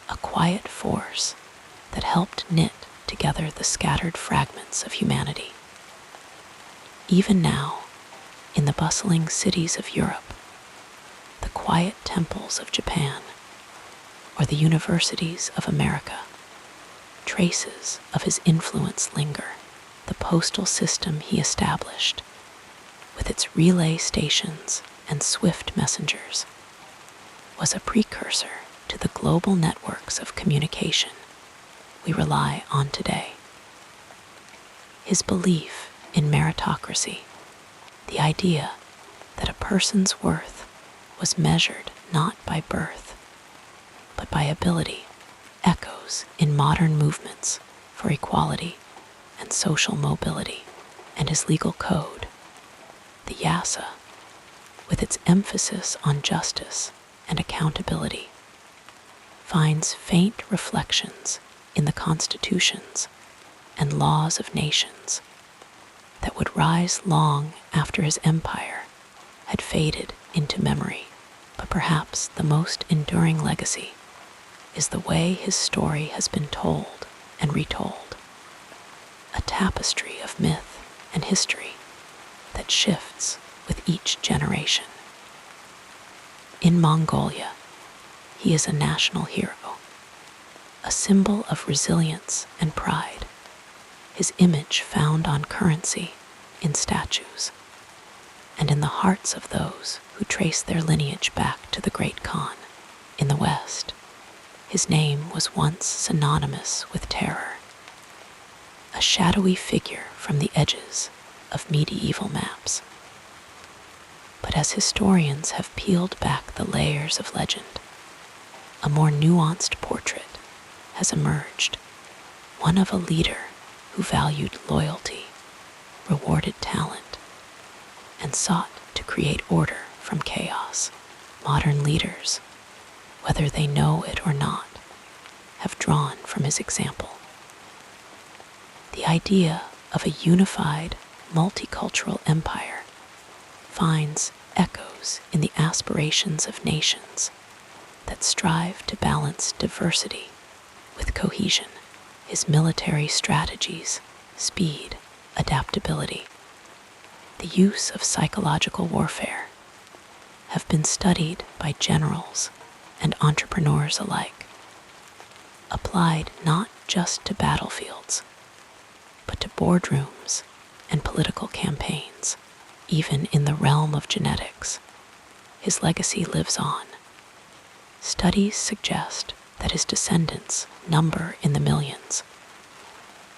a quiet force that helped knit together the scattered fragments of humanity. Even now, in the bustling cities of Europe, the quiet temples of Japan, or the universities of America, traces of his influence linger. The postal system he established, with its relay stations and swift messengers, was a precursor to the global networks of communication we rely on today. His belief in meritocracy, the idea that a person's worth was measured not by birth, but by ability, echoes in modern movements for equality and social mobility. And his legal code, the Yasa, with its emphasis on justice and accountability, finds faint reflections in the constitutions and laws of nations that would rise long after his empire had faded into memory. But perhaps the most enduring legacy is the way his story has been told and retold, a tapestry of myth and history that shifts with each generation. In Mongolia, he is a national hero, a symbol of resilience and pride, his image found on currency, in statues, and in the hearts of those who trace their lineage back to the Great Khan. In the West, his name was once synonymous with terror, a shadowy figure from the edges of medieval maps. But as historians have peeled back the layers of legend, a more nuanced portrait has emerged, one of a leader who valued loyalty, rewarded talent, and sought to create order from chaos. Modern leaders, whether they know it or not, have drawn from his example. The idea of a unified, multicultural empire finds echoes in the aspirations of nations that strive to balance diversity with cohesion. His military strategies, speed, adaptability, the use of psychological warfare have been studied by generals and entrepreneurs alike, applied not just to battlefields, but to boardrooms and political campaigns. Even in the realm of genetics, his legacy lives on. Studies suggest that his descendants number in the millions,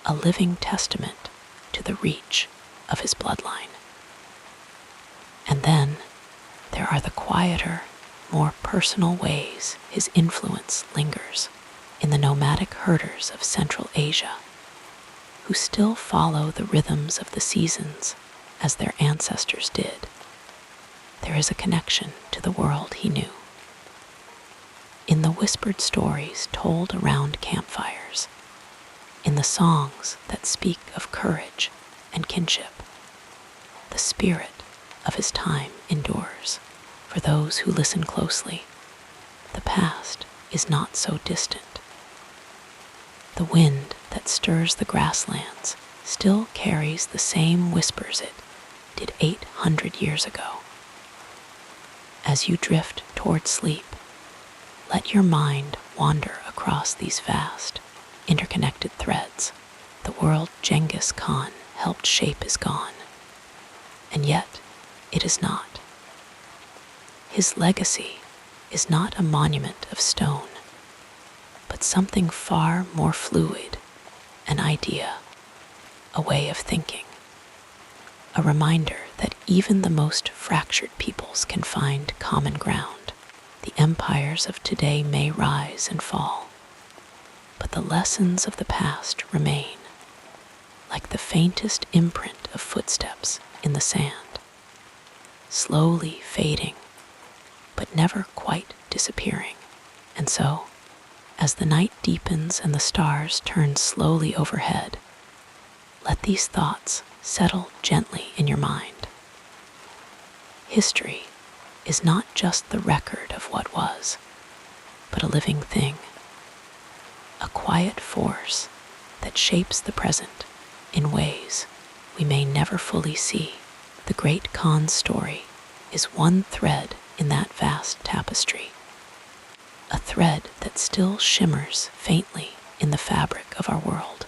a living testament to the reach of his bloodline. And then there are the quieter, more personal ways his influence lingers in the nomadic herders of Central Asia, who still follow the rhythms of the seasons as their ancestors did. There is a connection to the world he knew. In the whispered stories told around campfires, in the songs that speak of courage and kinship, the spirit of his time endures. For those who listen closely, the past is not so distant. The wind that stirs the grasslands still carries the same whispers it did 800 years ago. As you drift toward sleep, let your mind wander across these vast, interconnected threads. The world Ghengis Kahn helped shape is gone, and yet it is not. His legacy is not a monument of stone, but something far more fluid, an idea, a way of thinking, a reminder that even the most fractured peoples can find common ground. The empires of today may rise and fall, but the lessons of the past remain, like the faintest imprint of footsteps in the sand, slowly fading, but never quite disappearing. And so, as the night deepens and the stars turn slowly overhead, let these thoughts settle gently in your mind. History is not just the record of what was, but a living thing, a quiet force that shapes the present in ways we may never fully see. The great Khan's story is one thread in that vast tapestry, a thread that still shimmers faintly in the fabric of our world.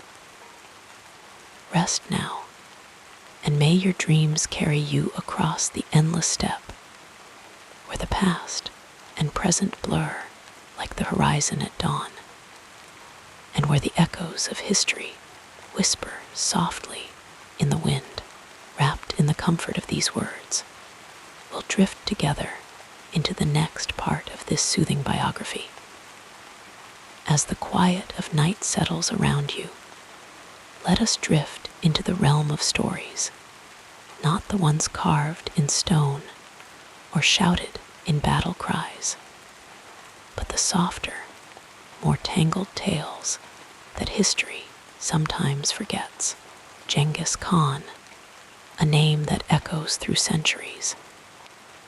Rest now, and may your dreams carry you across the endless steppe, where the past and present blur like the horizon at dawn, and where the echoes of history whisper softly in the wind. Wrapped in the comfort of these words, we'll drift together into the next part of this soothing biography. As the quiet of night settles around you, let us drift into the realm of stories, not the ones carved in stone or shouted in battle cries, but the softer, more tangled tales that history sometimes forgets. Ghengis Khan, a name that echoes through centuries,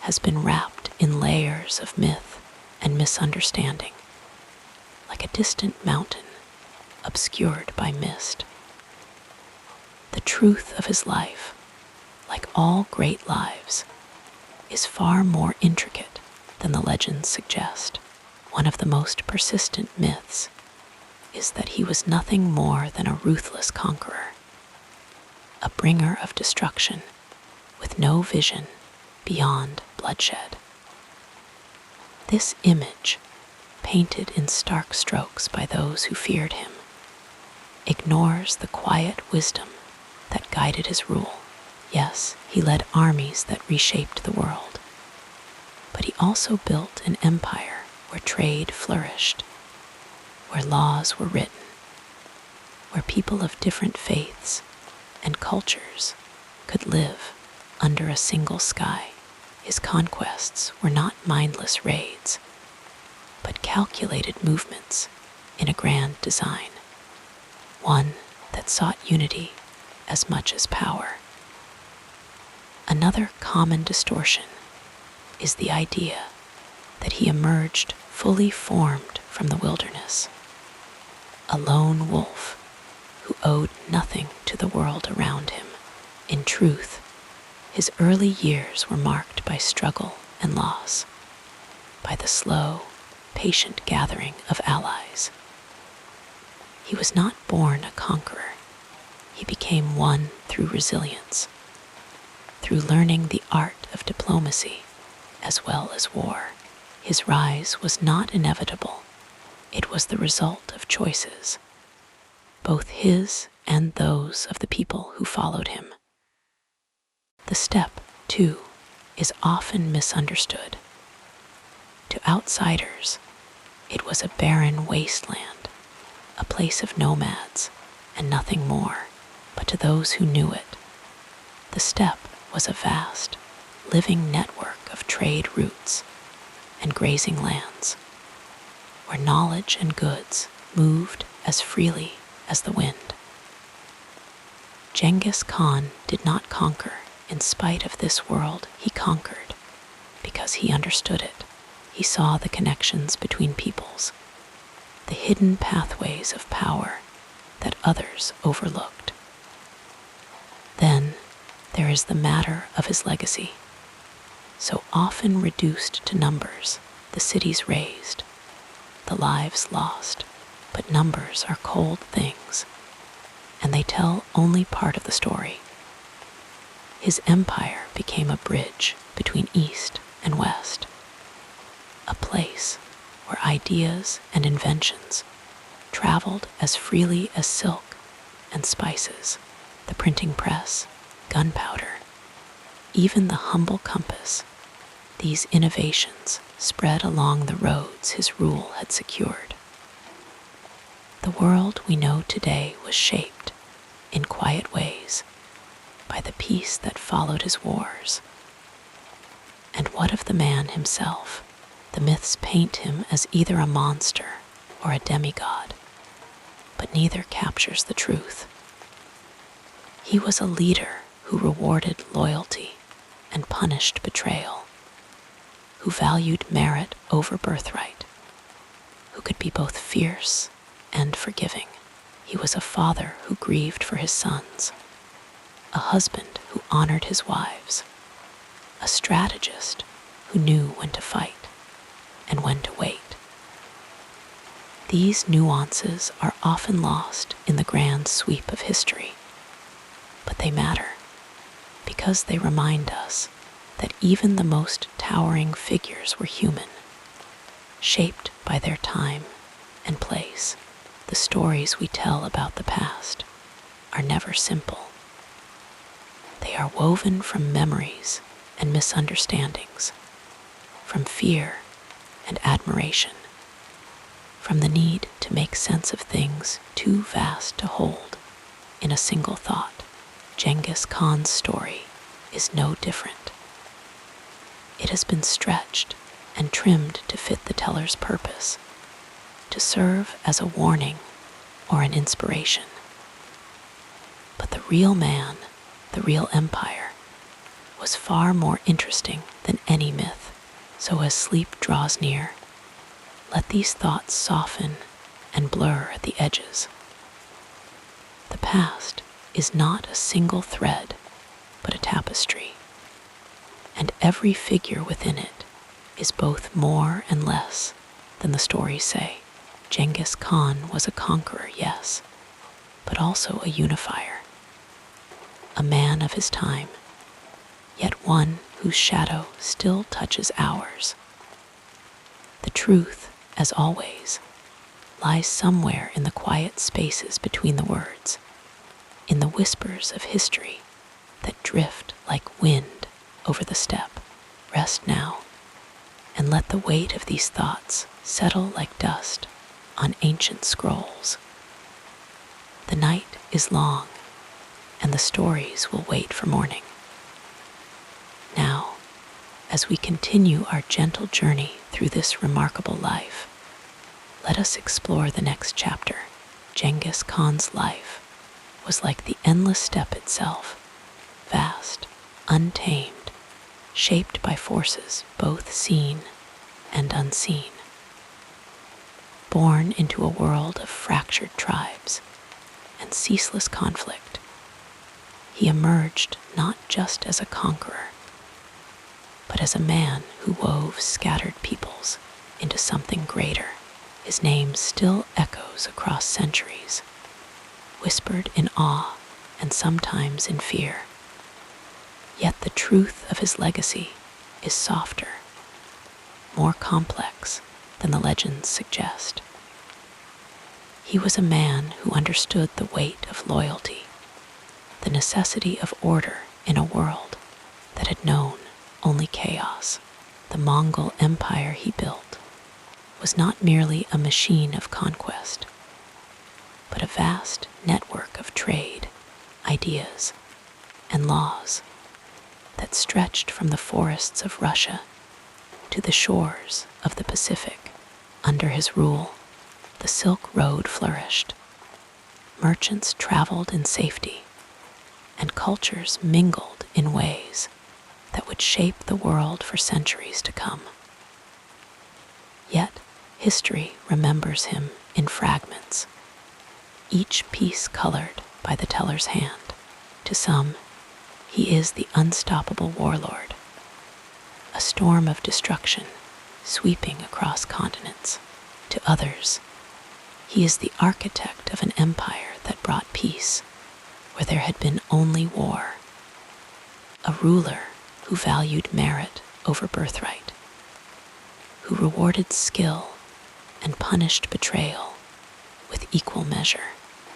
has been wrapped in layers of myth and misunderstanding, like a distant mountain obscured by mist. The truth of his life, like all great lives, is far more intricate than the legends suggest. One of the most persistent myths is that he was nothing more than a ruthless conqueror, a bringer of destruction with no vision beyond bloodshed. This image, painted in stark strokes by those who feared him, ignores the quiet wisdom that guided his rule. Yes, he led armies that reshaped the world, but he also built an empire where trade flourished, where laws were written, where people of different faiths and cultures could live under a single sky. His conquests were not mindless raids, but calculated movements in a grand design, one that sought unity as much as power. Another common distortion is the idea that he emerged fully formed from the wilderness, a lone wolf who owed nothing to the world around him. In truth, his early years were marked by struggle and loss, by the slow, patient gathering of allies. He was not born a conqueror. He became one through resilience, through learning the art of diplomacy as well as war. His rise was not inevitable. It was the result of choices, both his and those of the people who followed him. The steppe, too, is often misunderstood. To outsiders, it was a barren wasteland, a place of nomads and nothing more. But to those who knew it, the steppe was a vast, living network of trade routes and grazing lands, where knowledge and goods moved as freely as the wind. Genghis Khan did not conquer in spite of this world. He conquered because he understood it. He saw the connections between peoples, the hidden pathways of power that others overlooked. Then there is the matter of his legacy. So often reduced to numbers, the cities razed, the lives lost. But numbers are cold things, and they tell only part of the story. His empire became a bridge between East and West, a place where ideas and inventions traveled as freely as silk and spices, the printing press, gunpowder, even the humble compass. These innovations spread along the roads his rule had secured. The world we know today was shaped, in quiet ways, by the peace that followed his wars. And what of the man himself? The myths paint him as either a monster or a demigod, but neither captures the truth. He was a leader who rewarded loyalty and punished betrayal, who valued merit over birthright, who could be both fierce and forgiving. He was a father who grieved for his sons, a husband who honored his wives, a strategist who knew when to fight and when to wait. These nuances are often lost in the grand sweep of history, but they matter because they remind us that even the most towering figures were human, shaped by their time and place. The stories we tell about the past are never simple. They are woven from memories and misunderstandings, from fear and admiration, from the need to make sense of things too vast to hold in a single thought. Genghis Khan's story is no different. It has been stretched and trimmed to fit the teller's purpose, to serve as a warning or an inspiration. But the real man, the real empire, was far more interesting than any myth. So as sleep draws near, let these thoughts soften and blur at the edges. The past is not a single thread, but a tapestry, and every figure within it is both more and less than the stories say. Genghis Khan was a conqueror, yes, but also a unifier, a man of his time, yet one whose shadow still touches ours. The truth, as always, lies somewhere in the quiet spaces between the words, in the whispers of history that drift like wind over the steppe. Rest now, and let the weight of these thoughts settle like dust on ancient scrolls. The night is long, and the stories will wait for morning. Now, as we continue our gentle journey through this remarkable life, let us explore the next chapter. Genghis Khan's life was like the endless steppe itself, vast, untamed, shaped by forces both seen and unseen. Born into a world of fractured tribes and ceaseless conflict, he emerged not just as a conqueror, but as a man who wove scattered peoples into something greater. His name still echoes across centuries, whispered in awe and sometimes in fear. Yet the truth of his legacy is softer, more complex than the legends suggest. He was a man who understood the weight of loyalty, the necessity of order in a world that had known only chaos. The Mongol Empire he built was not merely a machine of conquest, but a vast network of trade, ideas, and laws that stretched from the forests of Russia to the shores of the Pacific. Under his rule, the Silk Road flourished. Merchants traveled in safety, and cultures mingled in ways that would shape the world for centuries to come. Yet, history remembers him in fragments, each piece colored by the teller's hand. To some, he is the unstoppable warlord, a storm of destruction sweeping across continents. To others, he is the architect of an empire that brought peace where there had been only war, a ruler who valued merit over birthright, who rewarded skill and punished betrayal with equal measure.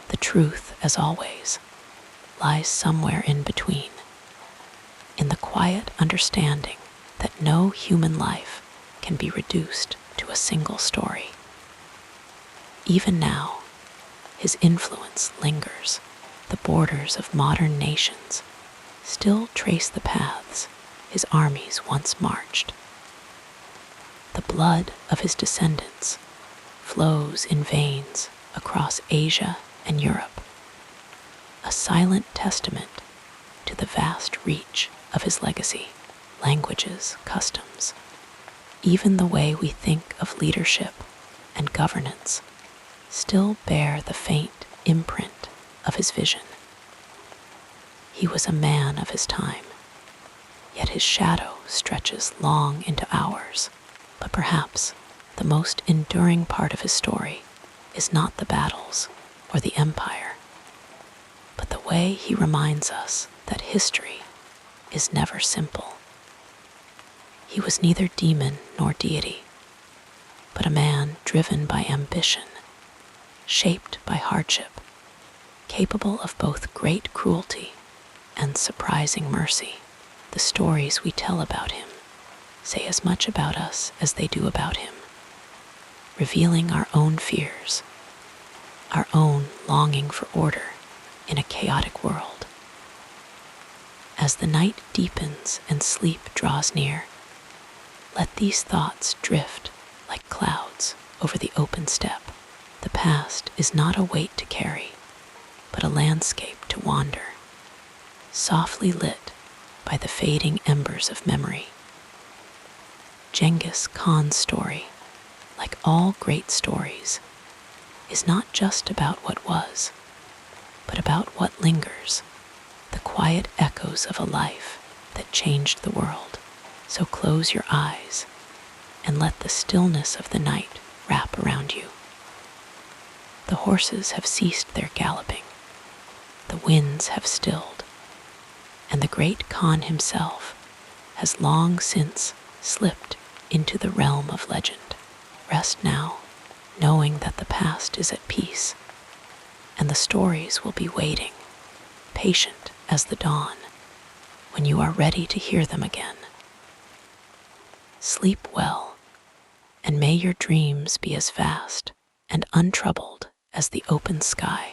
The truth, as always, lies somewhere in between, in the quiet understanding that no human life can be reduced to a single story. Even now, his influence lingers. The borders of modern nations still trace the paths his armies once marched. The blood of his descendants flows in veins across Asia and Europe, a silent testament to the vast reach of his legacy. Languages, customs, even the way we think of leadership and governance still bear the faint imprint of his vision. He was a man of his time, yet his shadow stretches long into ours. But perhaps the most enduring part of his story is not the battles or the empire, but the way he reminds us that history is never simple. He was neither demon nor deity, but a man driven by ambition, shaped by hardship, capable of both great cruelty and surprising mercy. The stories we tell about him say as much about us as they do about him, revealing our own fears, our own longing for order in a chaotic world. As the night deepens and sleep draws near, let these thoughts drift like clouds over the open steppe. The past is not a weight to carry, but a landscape to wander, softly lit by the fading embers of memory. Ghengis Khan's story, like all great stories, is not just about what was, but about what lingers, the quiet echoes of a life that changed the world. So close your eyes and let the stillness of the night wrap around you. The horses have ceased their galloping, the winds have stilled, and the great Khan himself has long since slipped into the realm of legend. Rest now, knowing that the past is at peace, and the stories will be waiting, patient as the dawn, when you are ready to hear them again. Sleep well, and may your dreams be as vast and untroubled as the open sky.